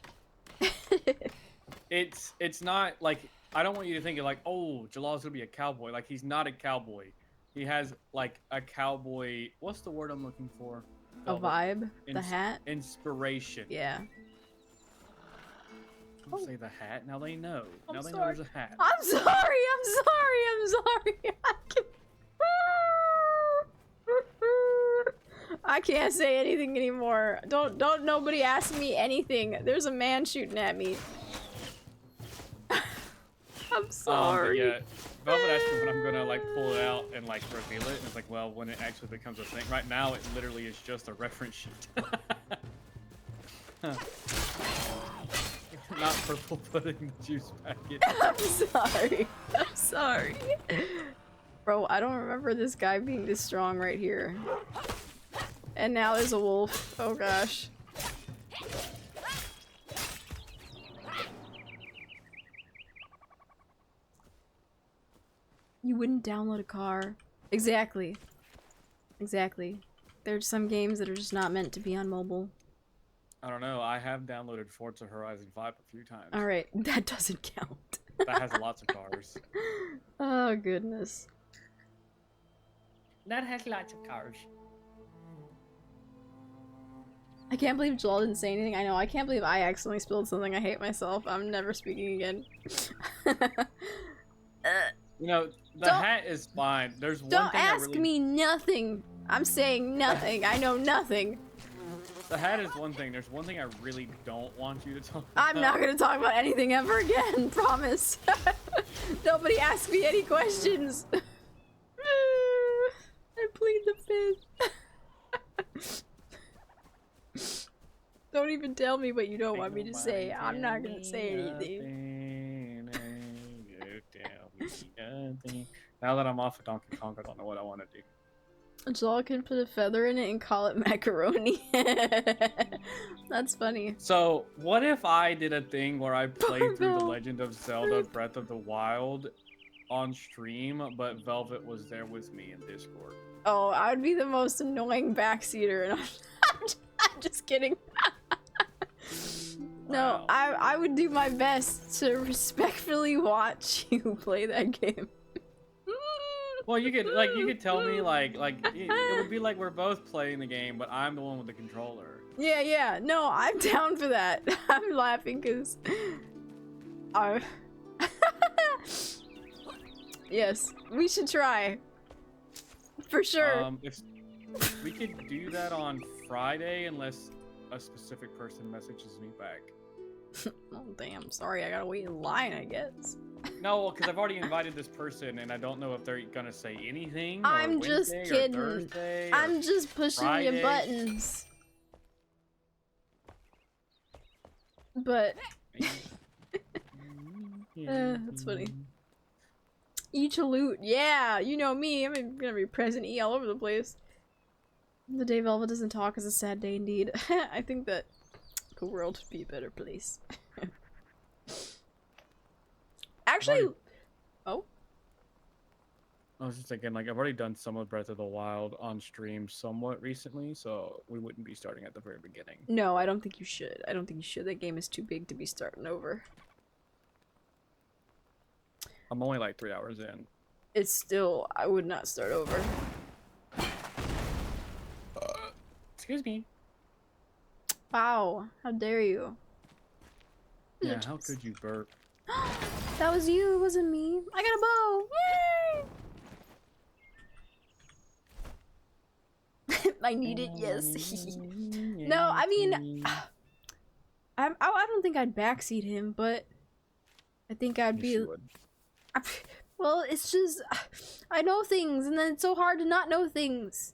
It's not like... I don't want you to think of like, oh, Jalal's gonna be a cowboy. Like, he's not a cowboy. He has like a cowboy... What's the word I'm looking for? A vibe? The hat? Inspiration. Yeah. Don't say the hat. Now they know. Now they know there's a hat. I'm sorry. I'm sorry. I can't say anything anymore. Don't nobody ask me anything. There's a man shooting at me. I'm sorry. Yeah, Velvet asked me when I'm gonna like pull it out and like reveal it, and it's like, well, when it actually becomes a thing. Right now, it literally is just a reference sheet. Not purple pudding juice packet. I'm sorry. Bro, I don't remember this guy being this strong right here. And now there's a wolf. Oh gosh. You wouldn't download a car. Exactly. Exactly. There's some games that are just not meant to be on mobile. I don't know. I have downloaded Forza Horizon 5 a few times. Alright, that doesn't count. That has lots of cars. Oh, goodness. That has lots of cars. I can't believe Joel didn't say anything. I know, I can't believe I accidentally spilled something. I hate myself. I'm never speaking again. You know, the hat is fine. There's one Don't thing ask me nothing. I'm saying nothing. I know nothing. The hat is one thing. There's one thing I really don't want you to talk about. I'm not gonna talk about anything ever again. Promise. Nobody ask me any questions. I plead the fifth. Don't even tell me what you don't want me to say. I'm not gonna say anything. Now that I'm off of Donkey Kong, I don't know what I want to do. Joel can put a feather in it and call it macaroni. That's funny. So, what if I did a thing where I played through The Legend of Zelda Breath of the Wild on stream, but Velvet was there with me in Discord? Oh, I would be the most annoying backseater, and I'm just kidding. No, I would do my best to respectfully watch you play that game. Well, you could tell me like it would be like we're both playing the game, but I'm the one with the controller. Yeah. No, I'm down for that. I'm laughing because yes, we should try. For sure. If we could do that on Friday, unless a specific person messages me back. Oh damn, sorry, I gotta wait in line, I guess. No, because I've already invited this person, and I don't know if they're gonna say anything. I'm or just Wednesday kidding. Or Thursday I'm or just pushing Friday. your buttons. But that's funny. Each loot, yeah, you know me. I'm gonna be present E all over the place. The day Velvet doesn't talk is a sad day indeed. I think that the world would be a better place. Actually, oh. I was just thinking, like, I've already done some of Breath of the Wild on stream somewhat recently, so we wouldn't be starting at the very beginning. No, I don't think you should. I don't think you should. That game is too big to be starting over. I'm only like 3 hours in. It's still, I would not start over. Excuse me. Wow, how dare you? Yeah, how could you burp? That was you, it wasn't me. I got a bow! Yay! I need it, yes. No, I mean, I don't think I'd backseat him, but I think I'd be. Well, it's just I know things, and then it's so hard to not know things.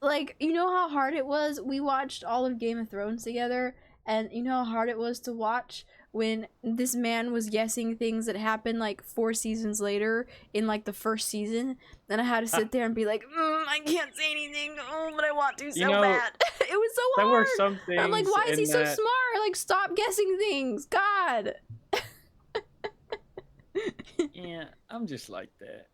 Like, you know how hard it was? We watched all of Game of Thrones together, and you know how hard it was to watch when this man was guessing things that happened like 4 seasons later in like the first season. Then I had to sit there and be like, I can't say anything, but I want to so bad. It was so hard. There were some things. I'm like, why is he so that... smart? Like, stop guessing things, God. Yeah, I'm just like that.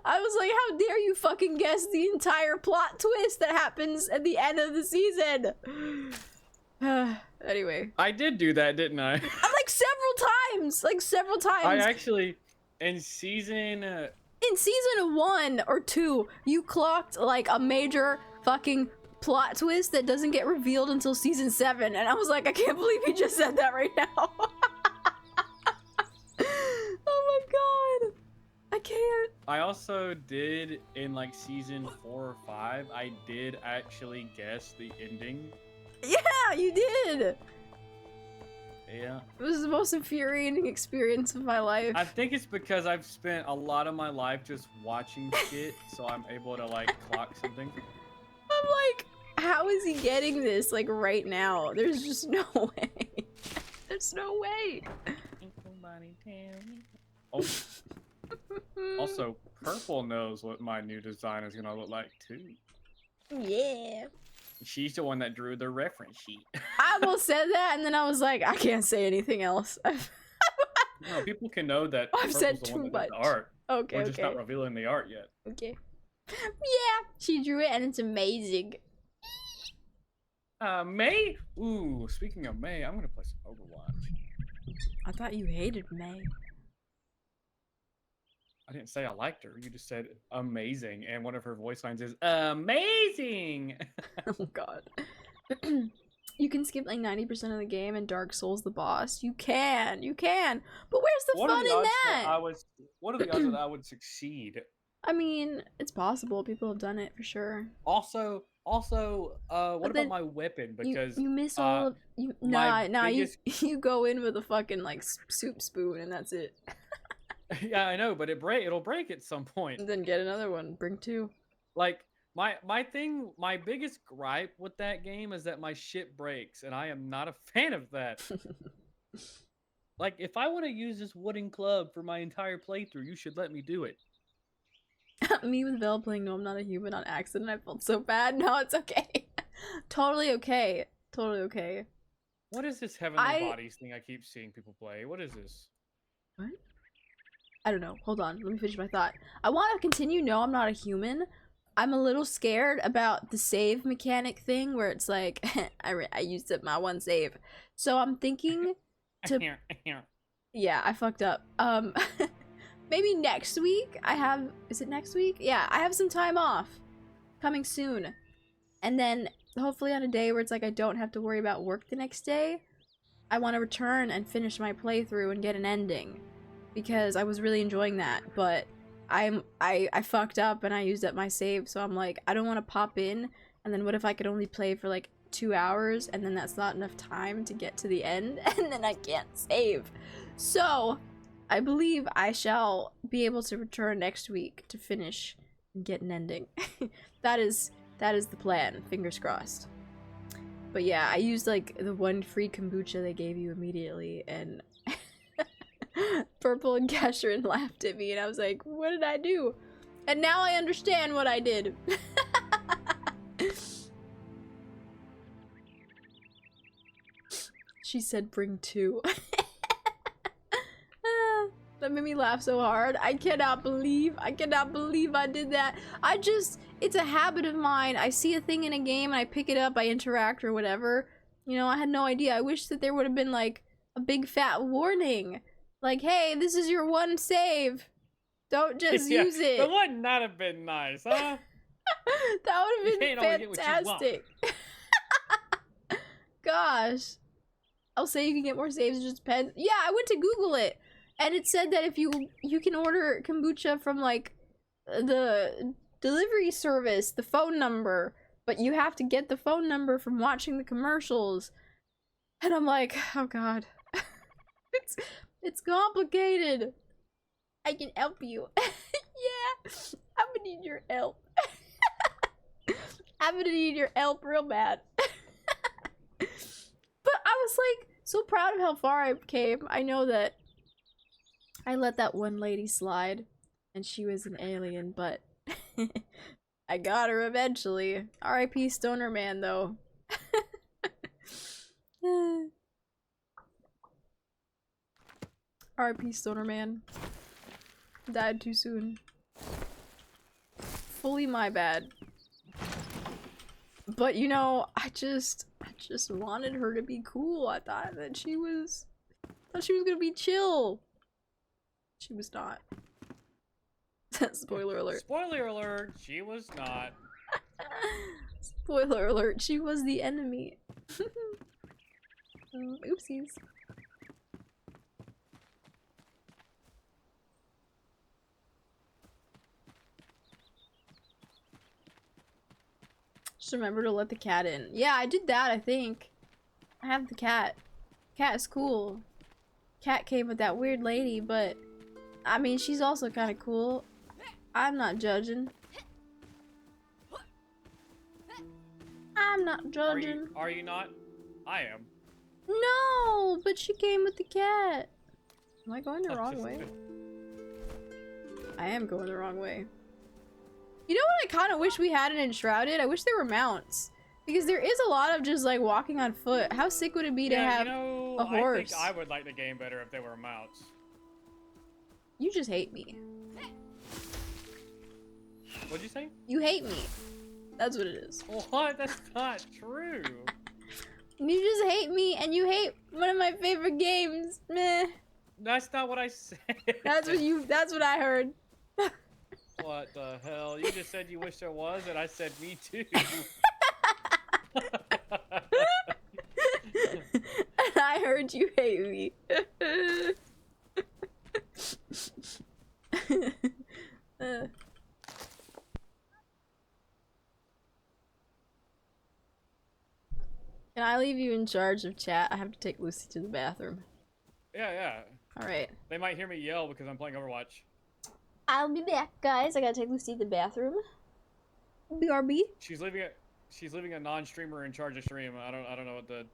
I was like, how dare you fucking guess the entire plot twist that happens at the end of the season. Anyway. I did do that, didn't I? Like several times. I actually, in season 1 or 2, you clocked like a major fucking plot twist that doesn't get revealed until season 7. And I was like, I can't believe you just said that right now. Oh my god. I can't. I also did in like season 4 or 5, I did actually guess the ending. Yeah, you did. Yeah. It was the most infuriating experience of my life. I think it's because I've spent a lot of my life just watching shit, so I'm able to like clock something. I'm like, how is he getting this like right now? There's just no way. There's no way. Oh. Also, Purple knows what my new design is gonna look like too. Yeah. She's the one that drew the reference sheet. I almost said that, and then I was like, I can't say anything else. No, people can know that I've Purple's said the too one that much. did the art. Okay, We're just not revealing the art yet. Okay. Yeah, she drew it, and it's amazing. May? Ooh, speaking of May, I'm gonna play some Overwatch. I thought you hated May. I didn't say I liked her. You just said amazing, and one of her voice lines is amazing. Oh god. You can skip like 90% of the game and Dark Souls the boss. You can. But where's the fun in that? What are the odds that I would succeed? I mean, it's possible. People have done it for sure. Also, what about my weapon? Because you miss all of you. You go in with a fucking like soup spoon and that's it. Yeah, I know, but it'll break at some point. And then get another one. Bring 2. Like my biggest gripe with that game is that my shit breaks, and I am not a fan of that. Like, if I want to use this wooden club for my entire playthrough, you should let me do it. Me with Vel playing No I'm Not a Human on accident. I felt so bad. No, it's okay. Totally okay. Totally okay. What is this Heavenly Bodies thing I keep seeing people play? What is this? What? I don't know. Hold on. Let me finish my thought. I want to continue No I'm Not a Human. I'm a little scared about the save mechanic thing where it's like, I used up my 1 save. So I'm thinking to... Yeah, I fucked up. Maybe next week I have... Is it next week? Yeah, I have some time off. Coming soon. And then hopefully on a day where it's like I don't have to worry about work the next day, I want to return and finish my playthrough and get an ending, because I was really enjoying that, but I fucked up and I used up my save, so I'm like, I don't want to pop in, and then what if I could only play for like 2 hours, and then that's not enough time to get to the end, and then I can't save. So, I believe I shall be able to return next week to finish and get an ending. That is the plan, fingers crossed. But yeah, I used like the one free kombucha they gave you immediately, and Purple and Casherin laughed at me, and I was like, what did I do? And now I understand what I did. She said bring 2. That made me laugh so hard. I cannot believe I did that. It's a habit of mine. I see a thing in a game and I pick it up, I interact or whatever. You know, I had no idea. I wish that there would have been like a big fat warning. Like, hey, this is your one save. Don't just use it. But wouldn't that have been nice, huh? That would have been fantastic. Gosh. I'll say you can get more saves, it just depends. Yeah, I went to Google it, and it said that if you can order kombucha from like the delivery service, the phone number, but you have to get the phone number from watching the commercials. And I'm like, oh god. It's complicated. I can help you. Yeah, I'm gonna need your help. I'm gonna need your help real bad. But I was like so proud of how far I came. I know that I let that one lady slide and she was an alien, but I got her eventually. R.I.P. Stoner Man though. R.I.P. Stoner Man. Died too soon. Fully my bad. But you know, I just wanted her to be cool. I thought that she was gonna be chill. She was not. Spoiler alert. Spoiler alert, she was not. Spoiler alert, she was the enemy. Oopsies. Just remember to let the cat in. Yeah, I did that, I think. I have the cat. Cat is cool. Cat came with that weird lady, but I mean, she's also kind of cool. I'm not judging. I'm not judging. Are you not? I am. No, but she came with the cat. Am I going the wrong way? I am going the wrong way. You know what I kind of wish we had in Enshrouded? I wish there were mounts. Because there is a lot of just like walking on foot. How sick would it be to have a horse? I think I would like the game better if there were mounts. You just hate me. What'd you say? You hate me. That's what it is. What? That's not true. You just hate me and you hate one of my favorite games. Meh. That's not what I said. That's what I heard. What the hell? You just said you wish there was, and I said me too. And I heard you hate me. Can I leave you in charge of chat? I have to take Lucy to the bathroom. Yeah. Alright. They might hear me yell because I'm playing Overwatch. I'll be back, guys. I gotta take Lucy to the bathroom. BRB. She's leaving a non-streamer in charge of stream. I don't know what the...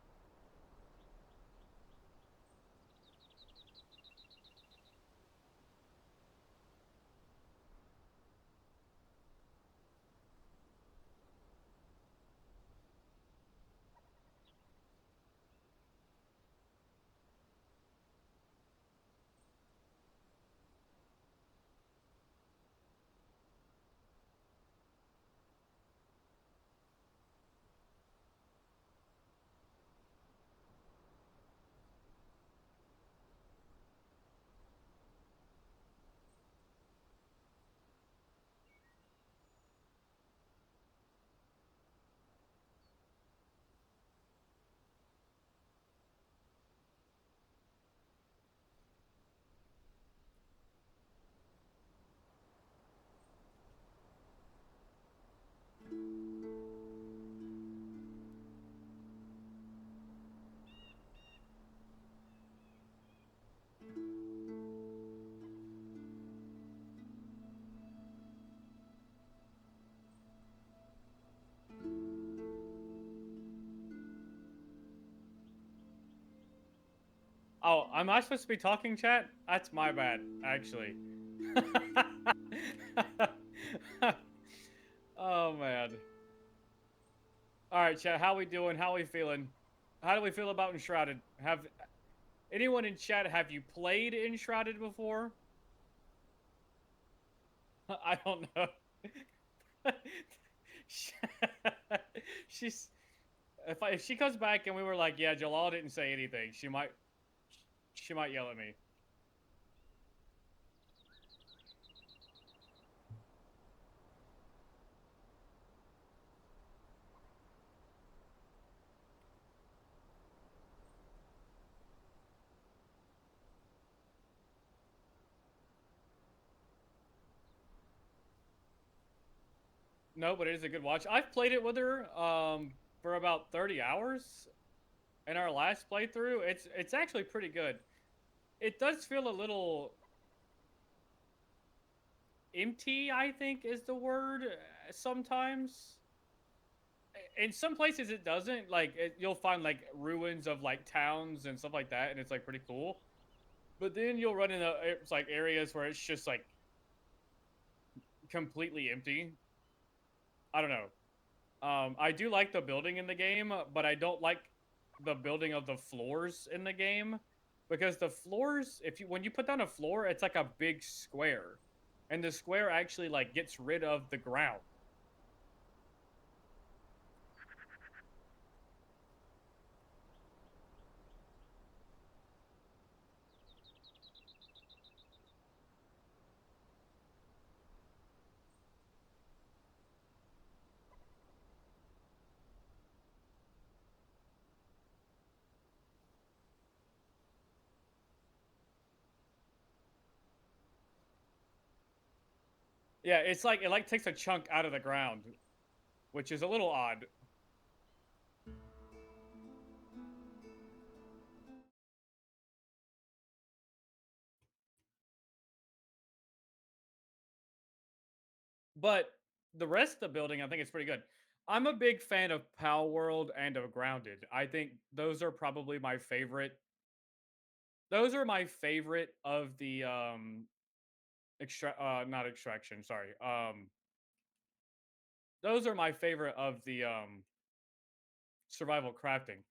Oh, am I supposed to be talking, chat? That's my bad, actually. Oh man. All right, chat. How we doing? How we feeling? How do we feel about Enshrouded? Have anyone in chat have you played Enshrouded before? I don't know. She's if she comes back and we were like, yeah, Jalal didn't say anything, she might yell at me. No, but it is a good watch. I've played it with her for about 30 hours in our last playthrough. It's actually pretty good. It does feel a little empty, I think is the word sometimes. In some places it doesn't. Like you'll find like ruins of like towns and stuff like that and it's like pretty cool. But then you'll run into it's like areas where it's just like completely empty. I don't know. I do like the building in the game, but I don't like the building of the floors in the game because the floors, if you when you put down a floor, it's like a big square, and the square actually like gets rid of the ground. Yeah, it's like it like takes a chunk out of the ground, which is a little odd. But the rest of the building, I think, is pretty good. I'm a big fan of Pal World and of Grounded. I think those are probably my favorite. Those are my favorite of the not extraction, sorry. Those are my favorite of the survival crafting.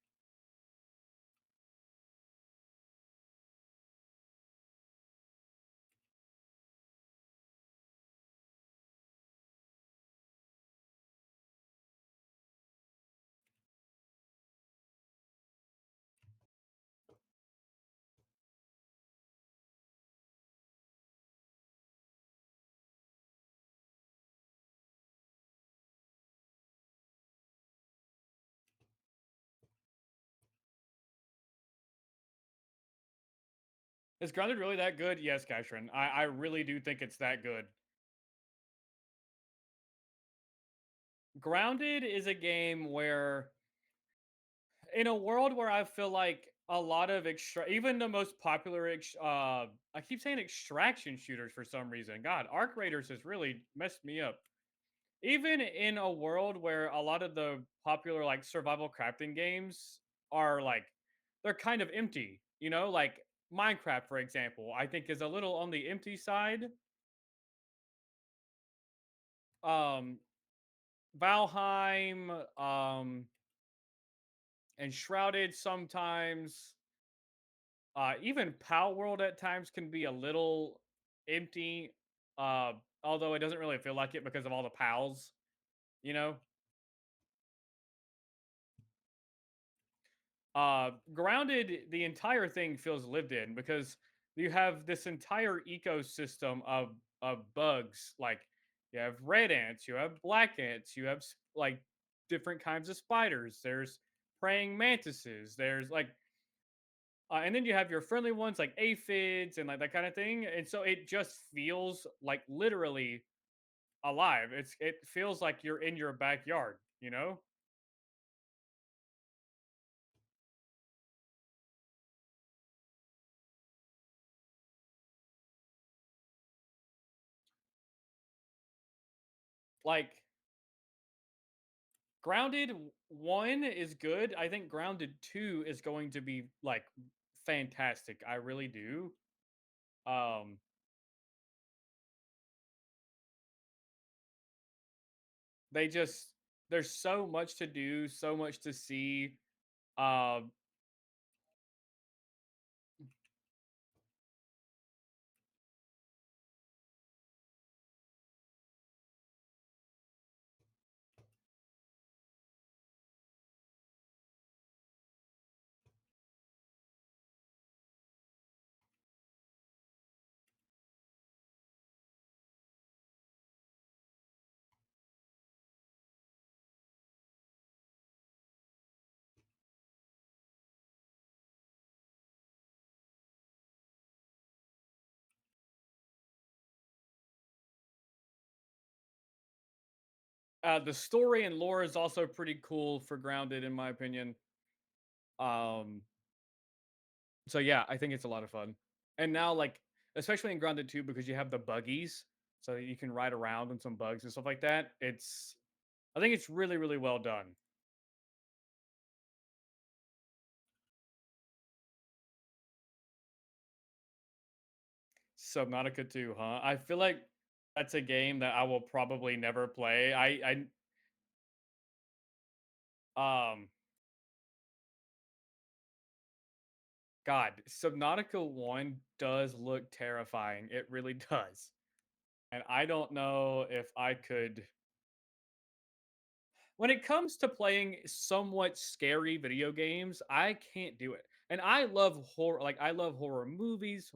Is Grounded really that good? Yes, Kashrin. I really do think it's that good. Grounded is a game where, in a world where I feel like a lot of even the most popular I keep saying extraction shooters for some reason. God, Arc Raiders has really messed me up. Even in a world where a lot of the popular like survival crafting games are like they're kind of empty, like Minecraft, for example, I think is a little on the empty side. Um, Valheim, Enshrouded sometimes. Even Pow World at times can be a little empty. Uh, Although it doesn't really feel like it because of all the pals, you know. Grounded, the entire thing feels lived in because you have this entire ecosystem of bugs. Like you have red ants, you have black ants, you have like different kinds of spiders. There's praying mantises. There's like, and then you have your friendly ones like aphids and like that kind of thing. And so it just feels like literally alive. It feels like you're in your backyard. You know. Like Grounded 1 is good. I think Grounded 2 is going to be like fantastic. I really do. Um, they just there's so much to do, so much to see. Um, the story and lore is also pretty cool for Grounded, in my opinion. Um, so yeah, I think it's a lot of fun. And now, like, especially in Grounded 2, because you have the buggies, so you can ride around on some bugs and stuff like that. I think it's really, really well done. Subnautica 2, huh? I feel like that's a game that I will probably never play. Um, God, Subnautica 1 does look terrifying. It really does. And I don't know if I could. When it comes to playing somewhat scary video games, I can't do it. And I love horror, like I love horror movies,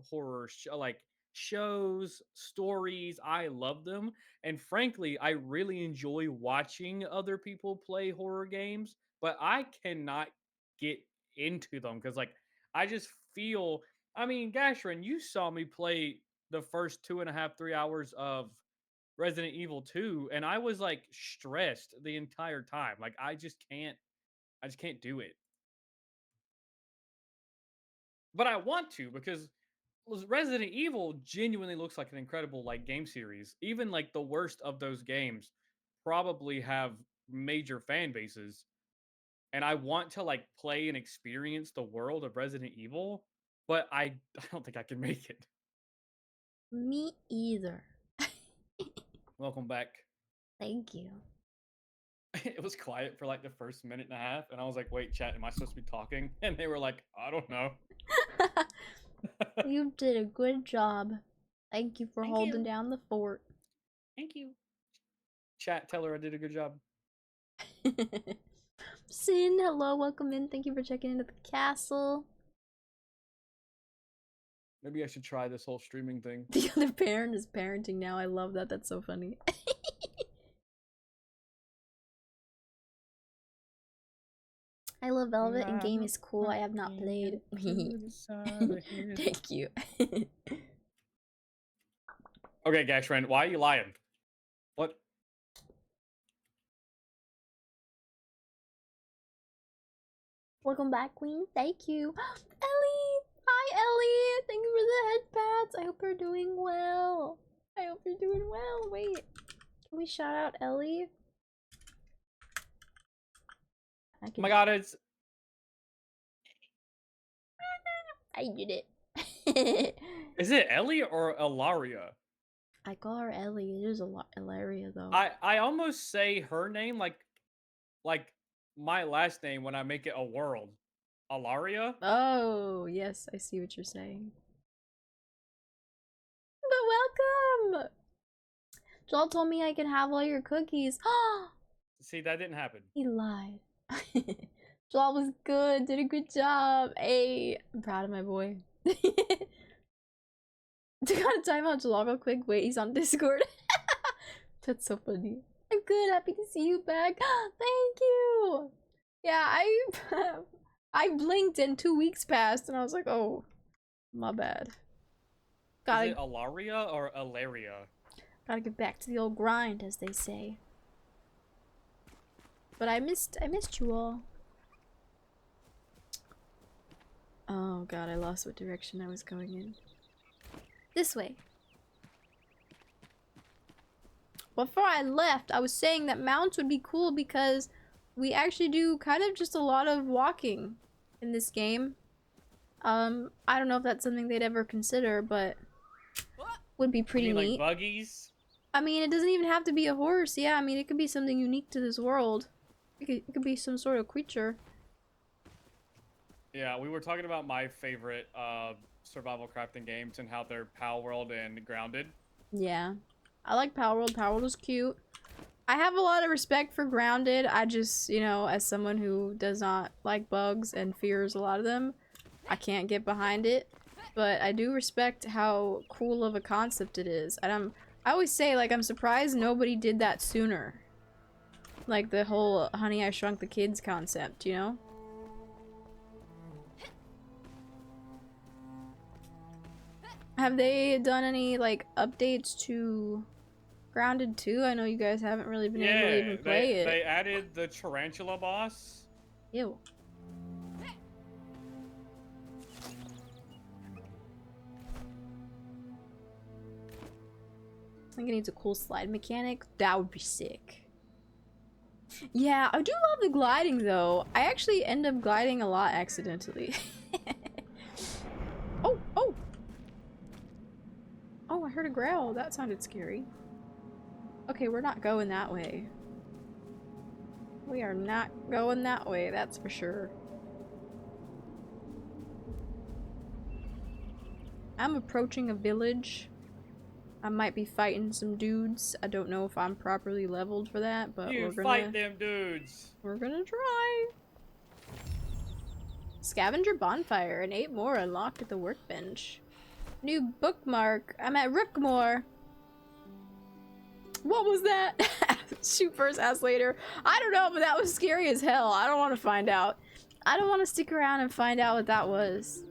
like shows, stories. I love them. And frankly, I really enjoy watching other people play horror games, but I cannot get into them because like I just feel I mean, Gashrin, you saw me play the first 2.5, 3 hours of Resident Evil 2 and I was like stressed the entire time. Like I just can't do it. But I want to because Resident Evil genuinely looks like an incredible like game series. Even like the worst of those games probably have major fan bases and I want to like play and experience the world of Resident Evil, but I don't think I can make it. Me either. Welcome back. Thank you. It was quiet for like the first minute and a half, and I was like, "Wait, chat, am I supposed to be talking?" And they were like, "I don't know." You did a good job. Thank you for Thank holding you. down the fort. Thank you. Chat, tell her I did a good job. Sin, hello, welcome in. Thank you for checking into the castle. Maybe I should try this whole streaming thing. The other parent is parenting now. I love that. That's so funny. I love Velvet and game is cool. I have not played. Thank you. Okay, Gashran, why are you lying? What? Welcome back, Queen. Thank you. Ellie! Hi, Ellie! Thank you for the headpats. I hope you're doing well. I hope you're doing well. Wait. Can we shout out Ellie? Oh my god, it's... I did it. Is it Ellie or Ilaria? I call her Ellie. It is a lot Ilaria though. I almost say her name like my last name when I make it a world. Ilaria? Oh, yes, I see what you're saying. But welcome! Joel told me I can have all your cookies. See, that didn't happen. He lied. Joel was good, did a good job. Hey, I'm proud of my boy. Gotta time out Joel real quick. Wait, he's on Discord. That's so funny. I'm good, happy to see you back. Thank you! Yeah, I blinked and 2 weeks passed and I was like, oh, my bad. Is it Ilaria or Ilaria? Gotta get back to the old grind, as they say. But I missed you all. Oh god, I lost what direction I was going in. This way. Before I left, I was saying that mounts would be cool because we actually do kind of just a lot of walking in this game. I don't know if that's something they'd ever consider, but would be pretty You mean like neat. buggies? I mean, it doesn't even have to be a horse. Yeah, I mean, it could be something unique to this world. It could be some sort of creature. Yeah, we were talking about my favorite survival crafting games and how they're Pal World and Grounded. Yeah. I like Power World. Power World is cute. I have a lot of respect for Grounded. I just, you know, as someone who does not like bugs and fears a lot of them, I can't get behind it. But I do respect how cool of a concept it is. And I always say, like, I'm surprised nobody did that sooner. Like the whole Honey, I Shrunk the Kids concept, you know? Have they done any, like, updates to Grounded 2? I know you guys haven't really been able to even play it. They added the tarantula boss. Ew. I think it needs a cool slide mechanic. That would be sick. Yeah, I do love the gliding though. I actually end up gliding a lot accidentally. Oh, oh! Oh, I heard a growl. That sounded scary. Okay, we're not going that way. We are not going that way, that's for sure. I'm approaching a village. I might be fighting some dudes. I don't know if I'm properly leveled for that, but You we're gonna fight them dudes. We're gonna try. Scavenger bonfire and 8 more unlocked at the workbench. New bookmark. I'm at Rookmore. What was that? Shoot first, ask later. I don't know, but that was scary as hell. I don't want to find out. I don't want to stick around and find out what that was.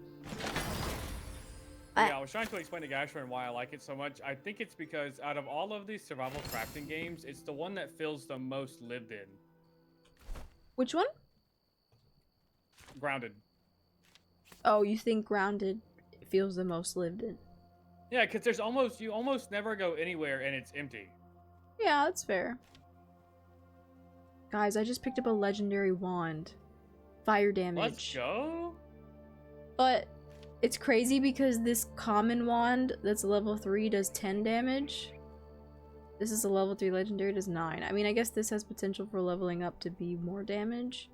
Yeah, I was trying to explain to Gashford why I like it so much. I think it's because out of all of these survival crafting games, it's the one that feels the most lived in. Which one? Grounded. Oh, you think Grounded feels the most lived in? Yeah, because you almost never go anywhere and it's empty. Yeah, that's fair. Guys, I just picked up a legendary wand. Fire damage. Let's go. But it's crazy because this common wand that's level 3 does 10 damage. This is a level 3 legendary, does 9. I mean, I guess this has potential for leveling up to be more damage.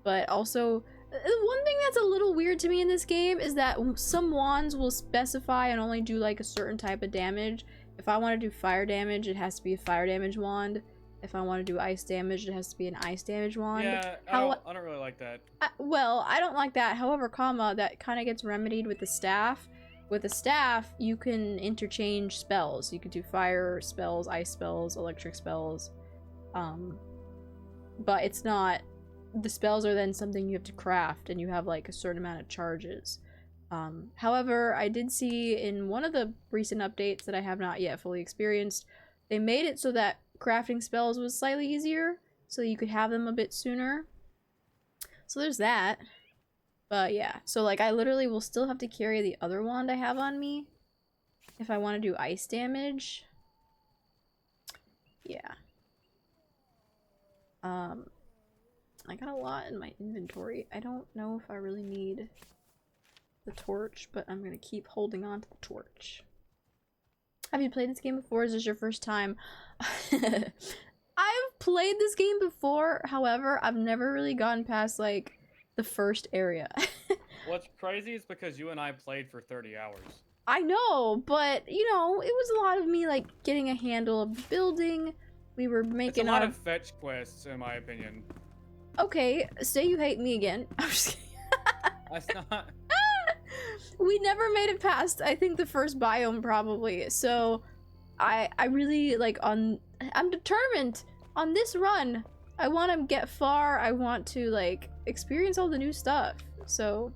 But also, one thing that's a little weird to me in this game is that some wands will specify and only do like a certain type of damage. If I want to do fire damage, it has to be a fire damage wand. If I want to do ice damage, it has to be an ice damage wand. Yeah, I don't really like that. Well, I don't like that. However, that kind of gets remedied with the staff. With the staff, you can interchange spells. You can do fire spells, ice spells, electric spells. But it's not... The spells are then something you have to craft, and you have like a certain amount of charges. However, I did see in one of the recent updates that I have not yet fully experienced, they made it so that crafting spells was slightly easier, so you could have them a bit sooner. So there's that. But yeah, so like I literally will still have to carry the other wand I have on me if I want to do ice damage. Yeah. I got a lot in my inventory. I don't know if I really need the torch, but I'm gonna keep holding on to the torch. Have you played this game before? Is this your first time? I've played this game before, however, I've never really gotten past like the first area. What's crazy is because you and I played for 30 hours. I know, but you know, it was a lot of me like getting a handle of the building. We were making It's a lot of fetch quests, in my opinion. Okay, say you hate me again. I'm just kidding. That's not... We never made it past, I think, the first biome, probably. So, I really, like, I'm determined on this run. I want to get far. I want to, like, experience all the new stuff. So,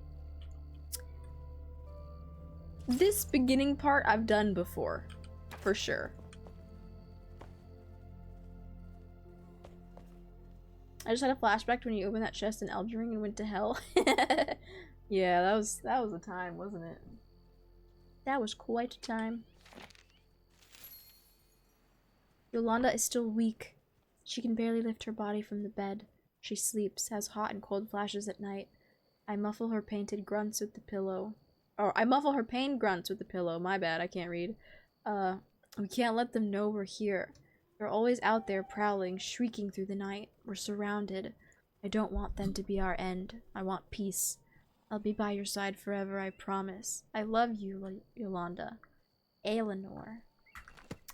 this beginning part I've done before, for sure. I just had a flashback to when you opened that chest in Elden Ring and went to hell. Yeah, that was a time, wasn't it? That was quite a time. Yolanda is still weak. She can barely lift her body from the bed. She sleeps, has hot and cold flashes at night. I muffle her painted grunts with the pillow. Or, I muffle her pain grunts with the pillow. My bad, I can't read. We can't let them know we're here. They're always out there prowling, shrieking through the night. We're surrounded. I don't want them to be our end. I want peace. I'll be by your side forever, I promise. I love you, Yolanda. Eleanor.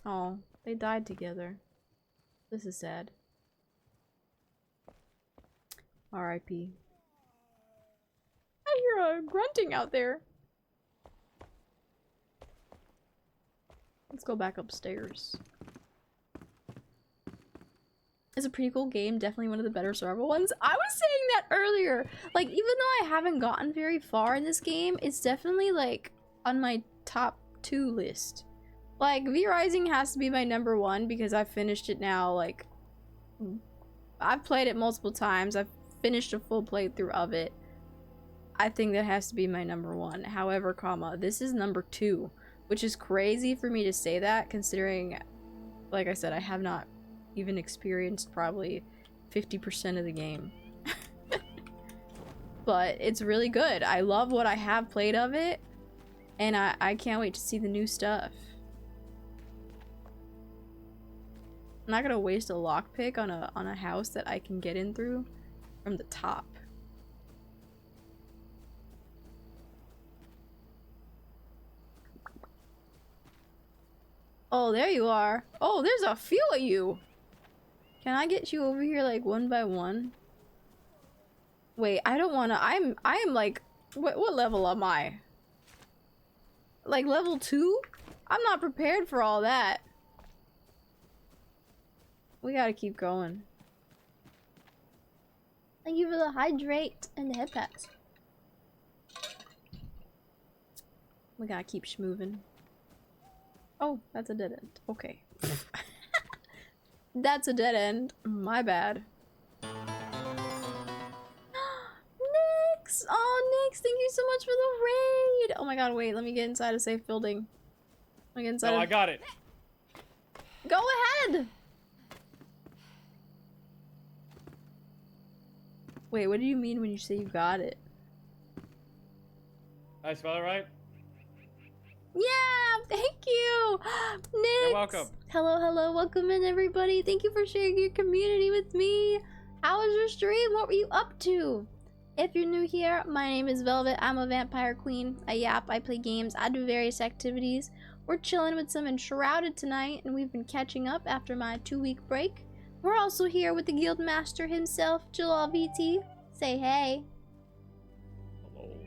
Oh, they died together. This is sad. R.I.P. I hear a grunting out there. Let's go back upstairs. It's a pretty cool game. Definitely one of the better survival ones. I was saying that earlier. Like, even though I haven't gotten very far in this game, it's definitely, like, on my top 2 list. Like, V-Rising has to be my number 1 because I've finished it now, like... I've played it multiple times. I've finished a full playthrough of it. I think that has to be my number 1. However, this is number 2. Which is crazy for me to say that, considering, like I said, I have not even experienced probably 50% of the game. But it's really good. I love what I have played of it, and I can't wait to see the new stuff. I'm not gonna waste a lockpick on a house that I can get in through from the top. Oh, there you are. Oh, there's a few of you. Can I get you over here like one by one? Wait, I don't wanna. I am like, what level am I? Like level 2? I'm not prepared for all that. We gotta keep going. Thank you for the hydrate and the head packs. We gotta keep schmoving. Oh, that's a dead end. Okay. That's a dead end. My bad. Nyx! Oh, Nyx, thank you so much for the raid! Oh my god, wait, let me get inside a safe building. Let me get inside I got it. Go ahead! Wait, what do you mean when you say you got it? I spell it right? Yeah, thank you, Nyx. You're welcome. Hello, hello, welcome in everybody. Thank you for sharing your community with me. How was your stream? What were you up to? If you're new here, my name is Velvet. I'm a vampire queen. I yap, I play games, I do various activities. We're chilling with some Enshrouded tonight, and we've been catching up after my 2-week break. We're also here with the guild master himself, velvetvt. Say hey. Hello.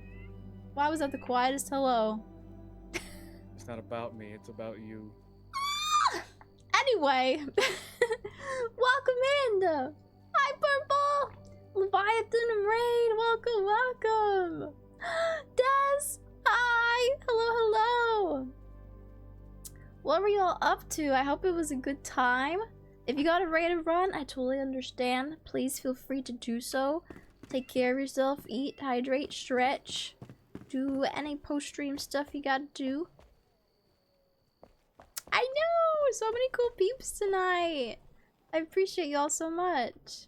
Why was that the quietest hello? It's not about me, it's about you. Anyway, welcome in. Hi, Purple. Leviathan Raid, welcome, welcome. Des, hi, hello, hello. What were y'all up to? I hope it was a good time. If you got a raid to run, I totally understand. Please feel free to do so. Take care of yourself, eat, hydrate, stretch. Do any post-stream stuff you gotta do. I know! So many cool peeps tonight! I appreciate y'all so much.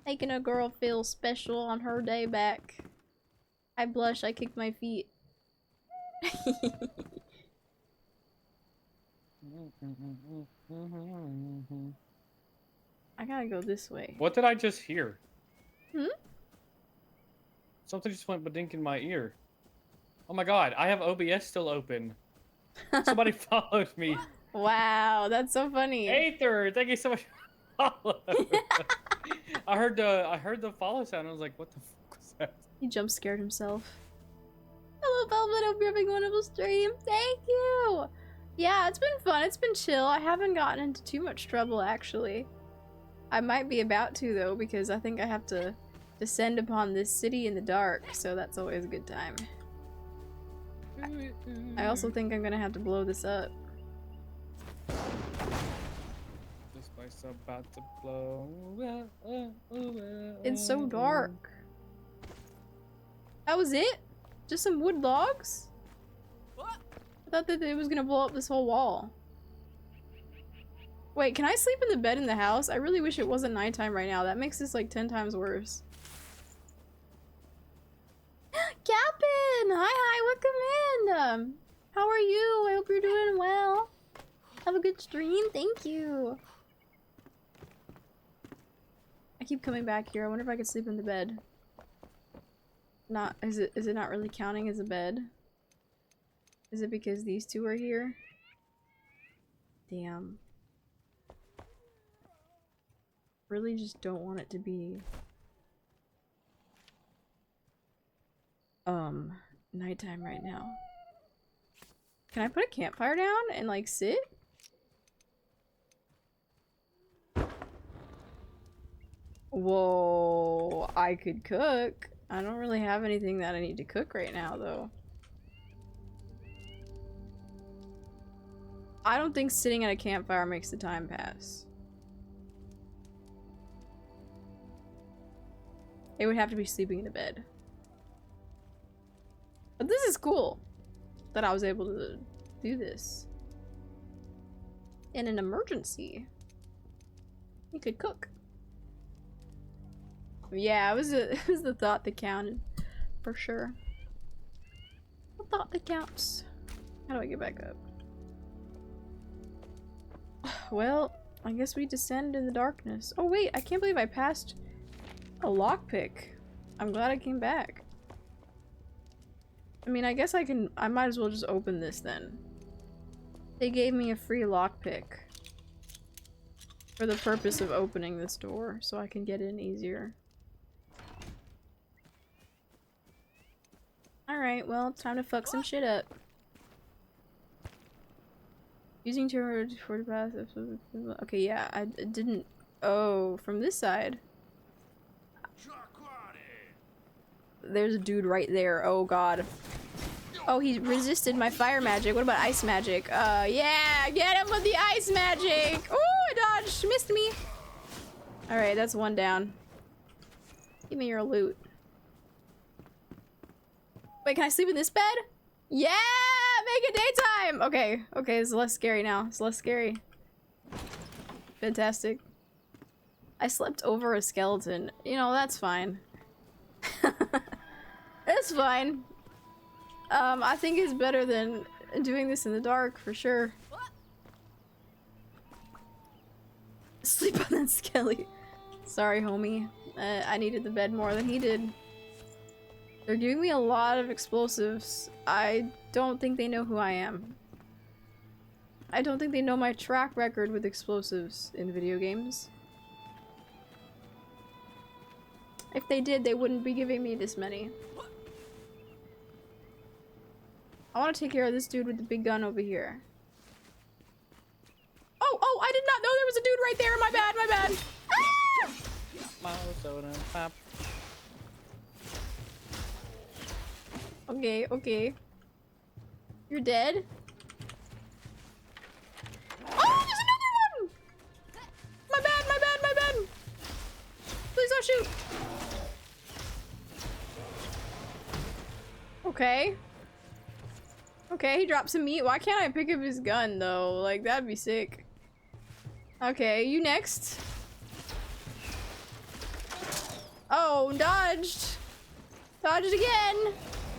Making a girl feel special on her day back. I blush, I kick my feet. I gotta go this way. What did I just hear? Hmm? Something just went badink in my ear. Oh my god, I have OBS still open. Somebody followed me. Wow, that's so funny. Aether, thank you so much for following. I heard the follow sound. I was like, what the fuck was that? He jump scared himself. Hello, Velvet. Hope you're having a wonderful stream. Thank you. Yeah, it's been fun. It's been chill. I haven't gotten into too much trouble, actually. I might be about to, though, because I think I have to descend upon this city in the dark, so that's always a good time. I also think I'm gonna have to blow this up. This place about to blow. It's so dark. That was it? Just some wood logs? I thought that it was gonna blow up this whole wall. Wait, can I sleep in the bed in the house? I really wish it wasn't nighttime right now. That makes this like 10 times worse. Hi, welcome in. How are you? I hope you're doing well. Have a good stream. Thank you. I keep coming back here. I wonder if I could sleep in the bed. Not is it not really counting as a bed? Is it because these two are here? Damn. Really just don't want it to be nighttime right now. Can I put a campfire down and like sit? Whoa, I could cook. I don't really have anything that I need to cook right now though. I don't think sitting at a campfire makes the time pass. It would have to be sleeping in a bed. But this is cool that I was able to do this. In an emergency, you could cook. Yeah, it was the thought that counted, for sure. The thought that counts. How do I get back up? Well, I guess we descend in the darkness. Oh wait, I can't believe I passed a lockpick. I'm glad I came back. I mean, I guess I might as well just open this then. They gave me a free lockpick for the purpose of opening this door, so I can get in easier. Alright, well, time to fuck some shit up. Using turret for the path. Okay, yeah, I didn't. Oh, from this side. There's a dude right there. Oh god. Oh, he resisted my fire magic. What about ice magic? Yeah, get him with the ice magic. Oh, I dodged. Missed me. Alright, that's one down. Give me your loot. Wait, can I sleep in this bed? Yeah! Make it daytime! Okay, okay, it's less scary now. It's less scary. Fantastic. I slept over a skeleton. You know, that's fine. It's fine. I think it's better than doing this in the dark, for sure. Sleep on that skelly. Sorry, homie. I needed the bed more than he did. They're giving me a lot of explosives. I don't think they know who I am. I don't think they know my track record with explosives in video games. If they did, they wouldn't be giving me this many. I want to take care of this dude with the big gun over here. Oh, I did not know there was a dude right there. My bad, my bad. Ah! Okay, okay. You're dead? Oh, there's another one! My bad, my bad, my bad! Please don't shoot! Okay. Okay, he dropped some meat. Why can't I pick up his gun, though? Like, that'd be sick. Okay, you next. Oh, dodged! Dodged again!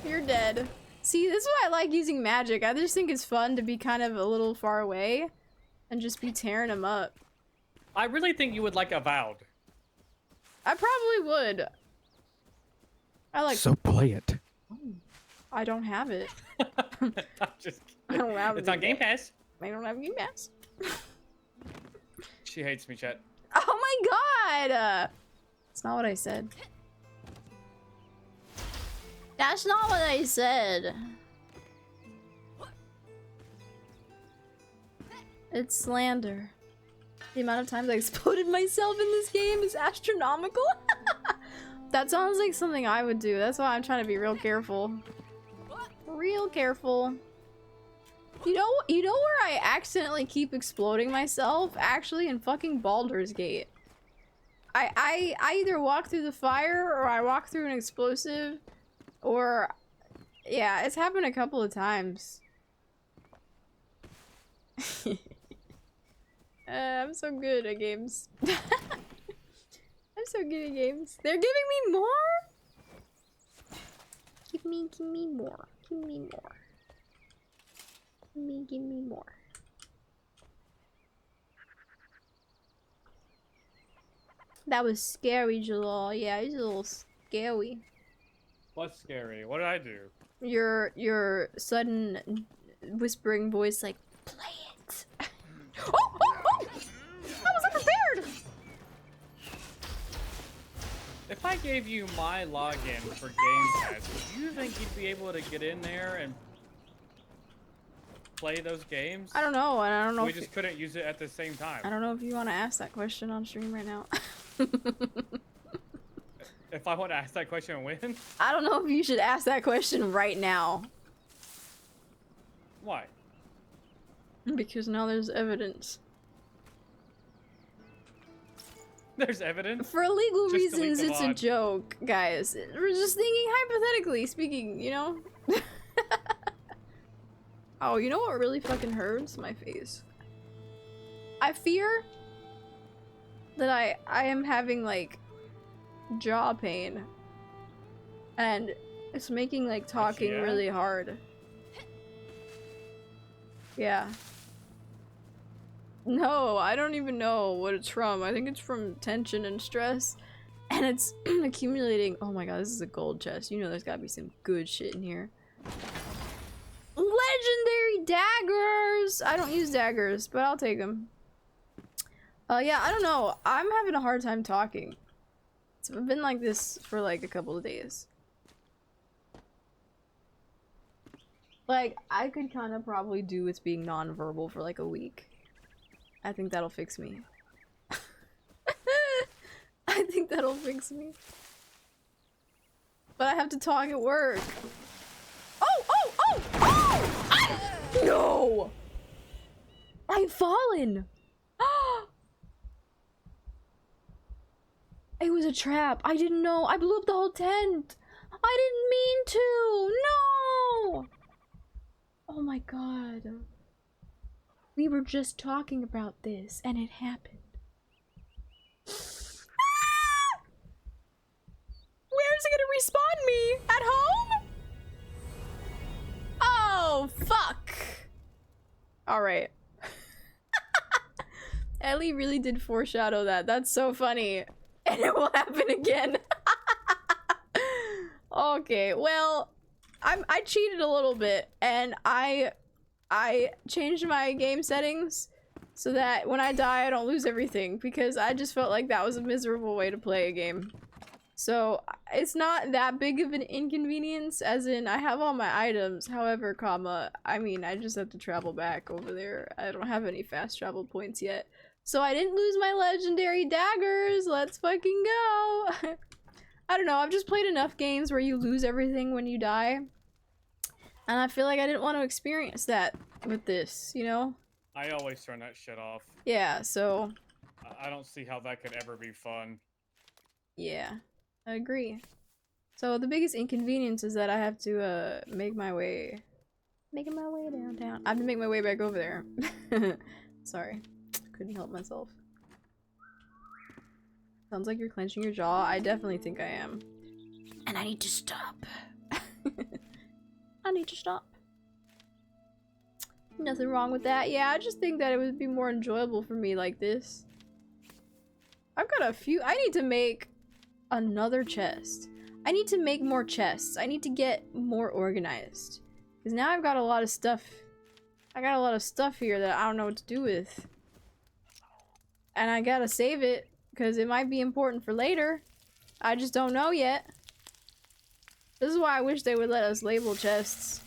You're dead. See, this is why I like using magic. I just think it's fun to be kind of a little far away and just be tearing them up. I really think you would like Avowed. I probably would. I like. So play it. I don't have it. I'm just kidding. I don't have it. It's on Game Pass. I don't have Game Pass. She hates me, chat. Oh my god! That's not what I said. That's not what I said. It's slander. The amount of times I exploded myself in this game is astronomical. That sounds like something I would do. That's why I'm trying to be real careful. Real careful. You know where I accidentally keep exploding myself? Actually, in fucking Baldur's Gate. I either walk through the fire or I walk through an explosive. Or, yeah, it's happened a couple of times. I'm so good at games. I'm so good at games. They're giving me more? Give me more. Give me more. Give me more. That was scary, Jalal. Yeah, he's a little scary. What's scary? What did I do? Your sudden whispering voice, like, play it. Oh! I was unprepared! If I gave you my login for Game Pass, do you think you'd be able to get in there and play those games? I don't know, and I don't know We if just couldn't use it at the same time. I don't know if you want to ask that question on stream right now. If I want to ask that question, when? I don't know if you should ask that question right now. Why? Because now there's evidence. There's evidence? For legal Just delete reasons, the it's a VOD. joke, guys. We're just thinking hypothetically speaking, you know? Oh, you know what really fucking hurts? My face. I fear that I am having, like, jaw pain. And it's making, like, talking yeah? really hard. Yeah. No, I don't even know what it's from. I think it's from tension and stress. And it's accumulating. Oh my god, this is a gold chest. You know there's gotta be some good shit in here. Legendary daggers! I don't use daggers, but I'll take them. Yeah, I don't know. I'm having a hard time talking. It's been like this for like a couple of days. Like, I could kind of probably do with being non-verbal for like a week. I think that'll fix me. I think that'll fix me. But I have to talk at work. Oh! No! I've fallen! It was a trap. I didn't know. I blew up the whole tent. I didn't mean to. No! Oh my god. We were just talking about this and it happened. Ah! Where's it gonna respawn me? At home? Oh, fuck. Alright. Ellie really did foreshadow that. That's so funny. And it will happen again. Okay, well, I cheated a little bit, and I changed my game settings so that when I die, I don't lose everything, because I just felt like that was a miserable way to play a game. So it's not that big of an inconvenience, as in I have all my items. However, I mean, I just have to travel back over there. I don't have any fast travel points yet. So I didn't lose my legendary daggers. Let's fucking go. I don't know. I've just played enough games where you lose everything when you die. And I feel like I didn't want to experience that with this, you know? I always turn that shit off. Yeah, so... I don't see how that could ever be fun. Yeah, I agree. So the biggest inconvenience is that I have to, making my way downtown. I have to make my way back over there. Sorry. Couldn't help myself. Sounds like you're clenching your jaw. I definitely think I am. And I need to stop. I need to stop. Nothing wrong with that. Yeah, I just think that it would be more enjoyable for me like this. I've got a few. I need to make another chest. I need to make more chests. I need to get more organized. Because now I've got a lot of stuff. I got a lot of stuff here that I don't know what to do with. And I gotta save it, because it might be important for later. I just don't know yet. This is why I wish they would let us label chests.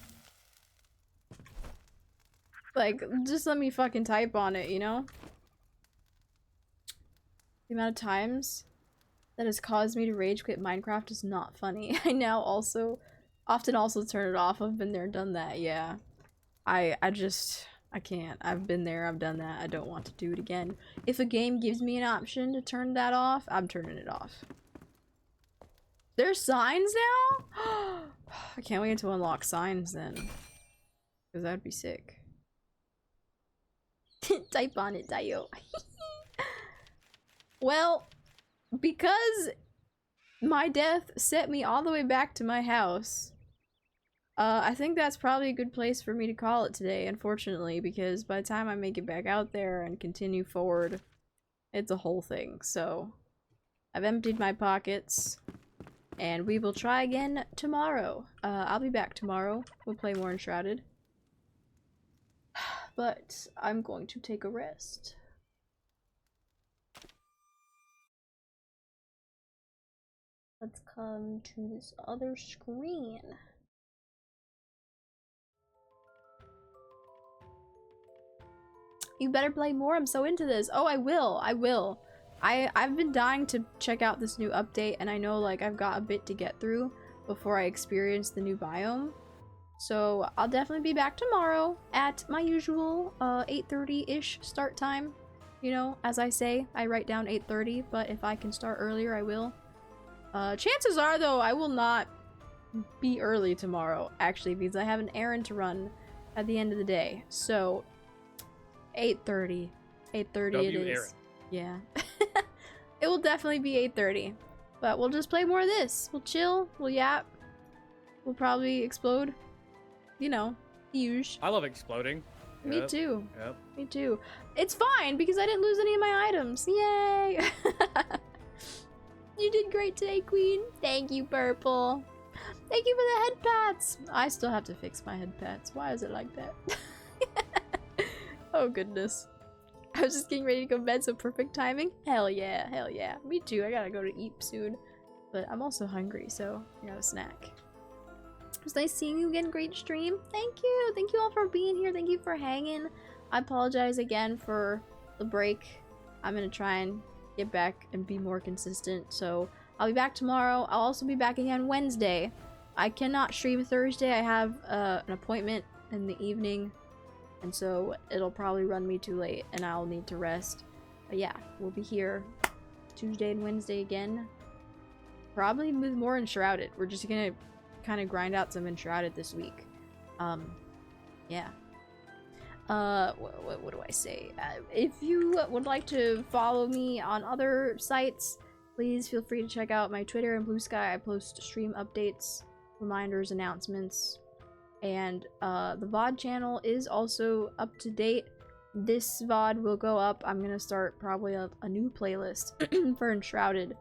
Like, just let me fucking type on it, you know? The amount of times that has caused me to rage quit Minecraft is not funny. I now often turn it off. I've been there, done that, yeah. I can't. I've been there, I've done that. I don't want to do it again. If a game gives me an option to turn that off, I'm turning it off. There's signs now? I can't wait to unlock signs then. Because that'd be sick. Type on it, Dio. Well, because my death set me all the way back to my house, I think that's probably a good place for me to call it today, unfortunately, because by the time I make it back out there and continue forward, it's a whole thing. So, I've emptied my pockets, and we will try again tomorrow. I'll be back tomorrow. We'll play more Enshrouded. But I'm going to take a rest. Let's come to this other screen. You better play more. I'm so into this. Oh, I will. I will. I've been dying to check out this new update, and I know like I've got a bit to get through before I experience the new biome. So I'll definitely be back tomorrow at my usual 8:30-ish start time. You know, as I say, I write down 8:30, but if I can start earlier, I will. Chances are, though, I will not be early tomorrow, actually, because I have an errand to run at the end of the day. So, 8:30. 8:30 it is. Errand. Yeah. It will definitely be 8:30. But we'll just play more of this. We'll chill, we'll yap. We'll probably explode. You know, the usual. I love exploding. Me too. Yep. Me too. It's fine because I didn't lose any of my items. Yay! You did great today, Queen. Thank you, Purple. Thank you for the head pats. I still have to fix my head pats. Why is it like that? Oh, goodness. I was just getting ready to go to bed, so perfect timing. Hell yeah, hell yeah. Me too. I gotta go to eat soon. But I'm also hungry, so I got a snack. It was nice seeing you again. Great stream. Thank you. Thank you all for being here. Thank you for hanging. I apologize again for the break. I'm gonna try and get back and be more consistent. So I'll be back tomorrow. I'll also be back again Wednesday. I cannot stream Thursday. I have an appointment in the evening, and so it'll probably run me too late and I'll need to rest. But yeah, we'll be here Tuesday and Wednesday again. Probably with more Enshrouded. We're just gonna kind of grind out some Enshrouded this week. Yeah. What do I say? If you would like to follow me on other sites, please feel free to check out my Twitter and Blue Sky. I post stream updates, reminders, announcements, and the VOD channel is also up to date. This VOD will go up. I'm gonna start probably a new playlist for Enshrouded,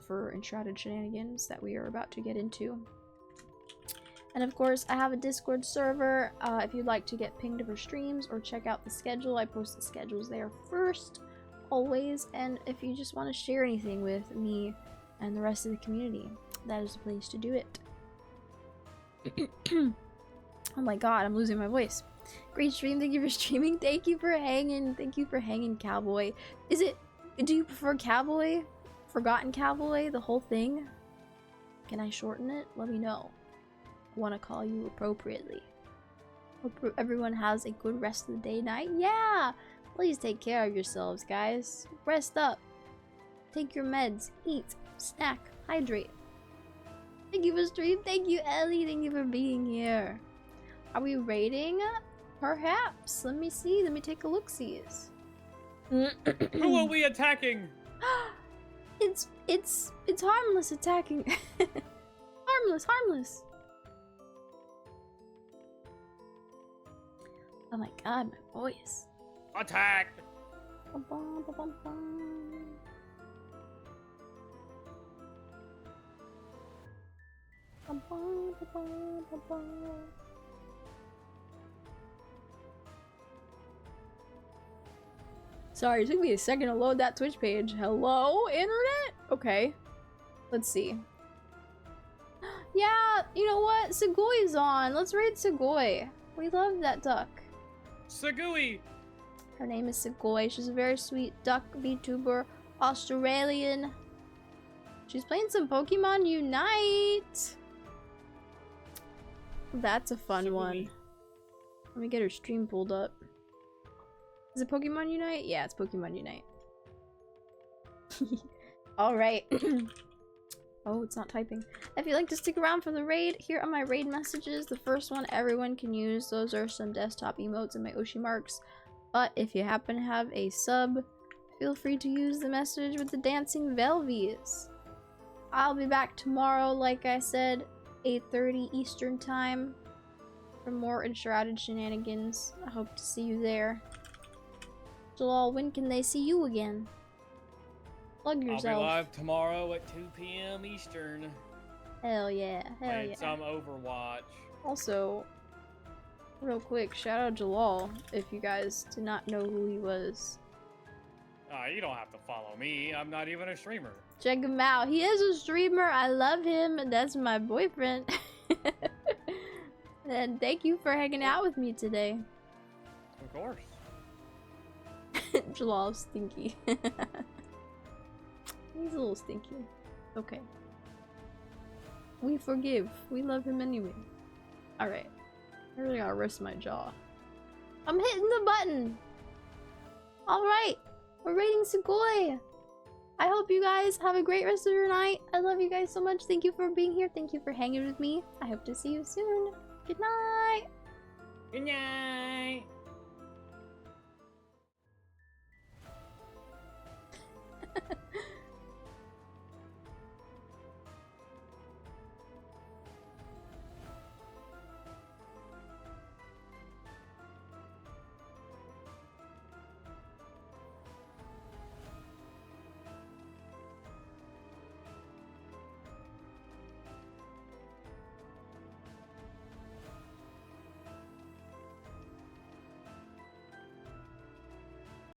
for Enshrouded shenanigans that we are about to get into. And of course, I have a Discord server if you'd like to get pinged for streams or check out the schedule. I post the schedules there first, always. And if you just want to share anything with me and the rest of the community, that is the place to do it. Oh my god, I'm losing my voice. Great stream, thank you for streaming. Thank you for hanging. Thank you for hanging, Cowboy. Do you prefer Cowboy? Forgotten Cowboy? The whole thing? Can I shorten it? Let me know. Want to call you appropriately. Hope everyone has a good rest of the day, night. Yeah! Please take care of yourselves, guys. Rest up. Take your meds. Eat. Snack. Hydrate. Thank you for stream. Thank you, Ellie. Thank you for being here. Are we raiding? Perhaps. Let me see. Let me take a look-sees. Who are we attacking? It's harmless attacking. Harmless. Oh my god, my voice. Attack! Sorry, it took me a second to load that Twitch page. Hello, internet? Okay. Let's see. Yeah, you know what? Segoy's on. Let's raid Segoy. We love that duck. Sagui! Her name is Segoy. She's a very sweet duck VTuber, Australian. She's playing some Pokemon Unite. That's a fun one. Let me get her stream pulled up. Is it Pokemon Unite? Yeah, it's Pokemon Unite. Alright. Oh, it's not typing. If you'd like to stick around for the raid, here are my raid messages. The first one everyone can use. Those are some desktop emotes and my Oshi marks. But if you happen to have a sub, feel free to use the message with the dancing velvetvt. I'll be back tomorrow, like I said, 8:30 Eastern time for more Enshrouded shenanigans. I hope to see you there. Jalal, when can they see you again? Plug yourself. I'll be live tomorrow at 2 p.m. Eastern. Hell yeah, hell Playing yeah. some Overwatch. Also, real quick, shout out Jalal if you guys did not know who he was. You don't have to follow me. I'm not even a streamer. Check him out. He is a streamer. I love him, and that's my boyfriend. And thank you for hanging out with me today. Of course. Jalal's stinky. He's a little stinky. Okay. We forgive. We love him anyway. Alright. I really gotta rest my jaw. I'm hitting the button! Alright! We're rating Sugoi! I hope you guys have a great rest of your night. I love you guys so much. Thank you for being here. Thank you for hanging with me. I hope to see you soon. Good night! Good night!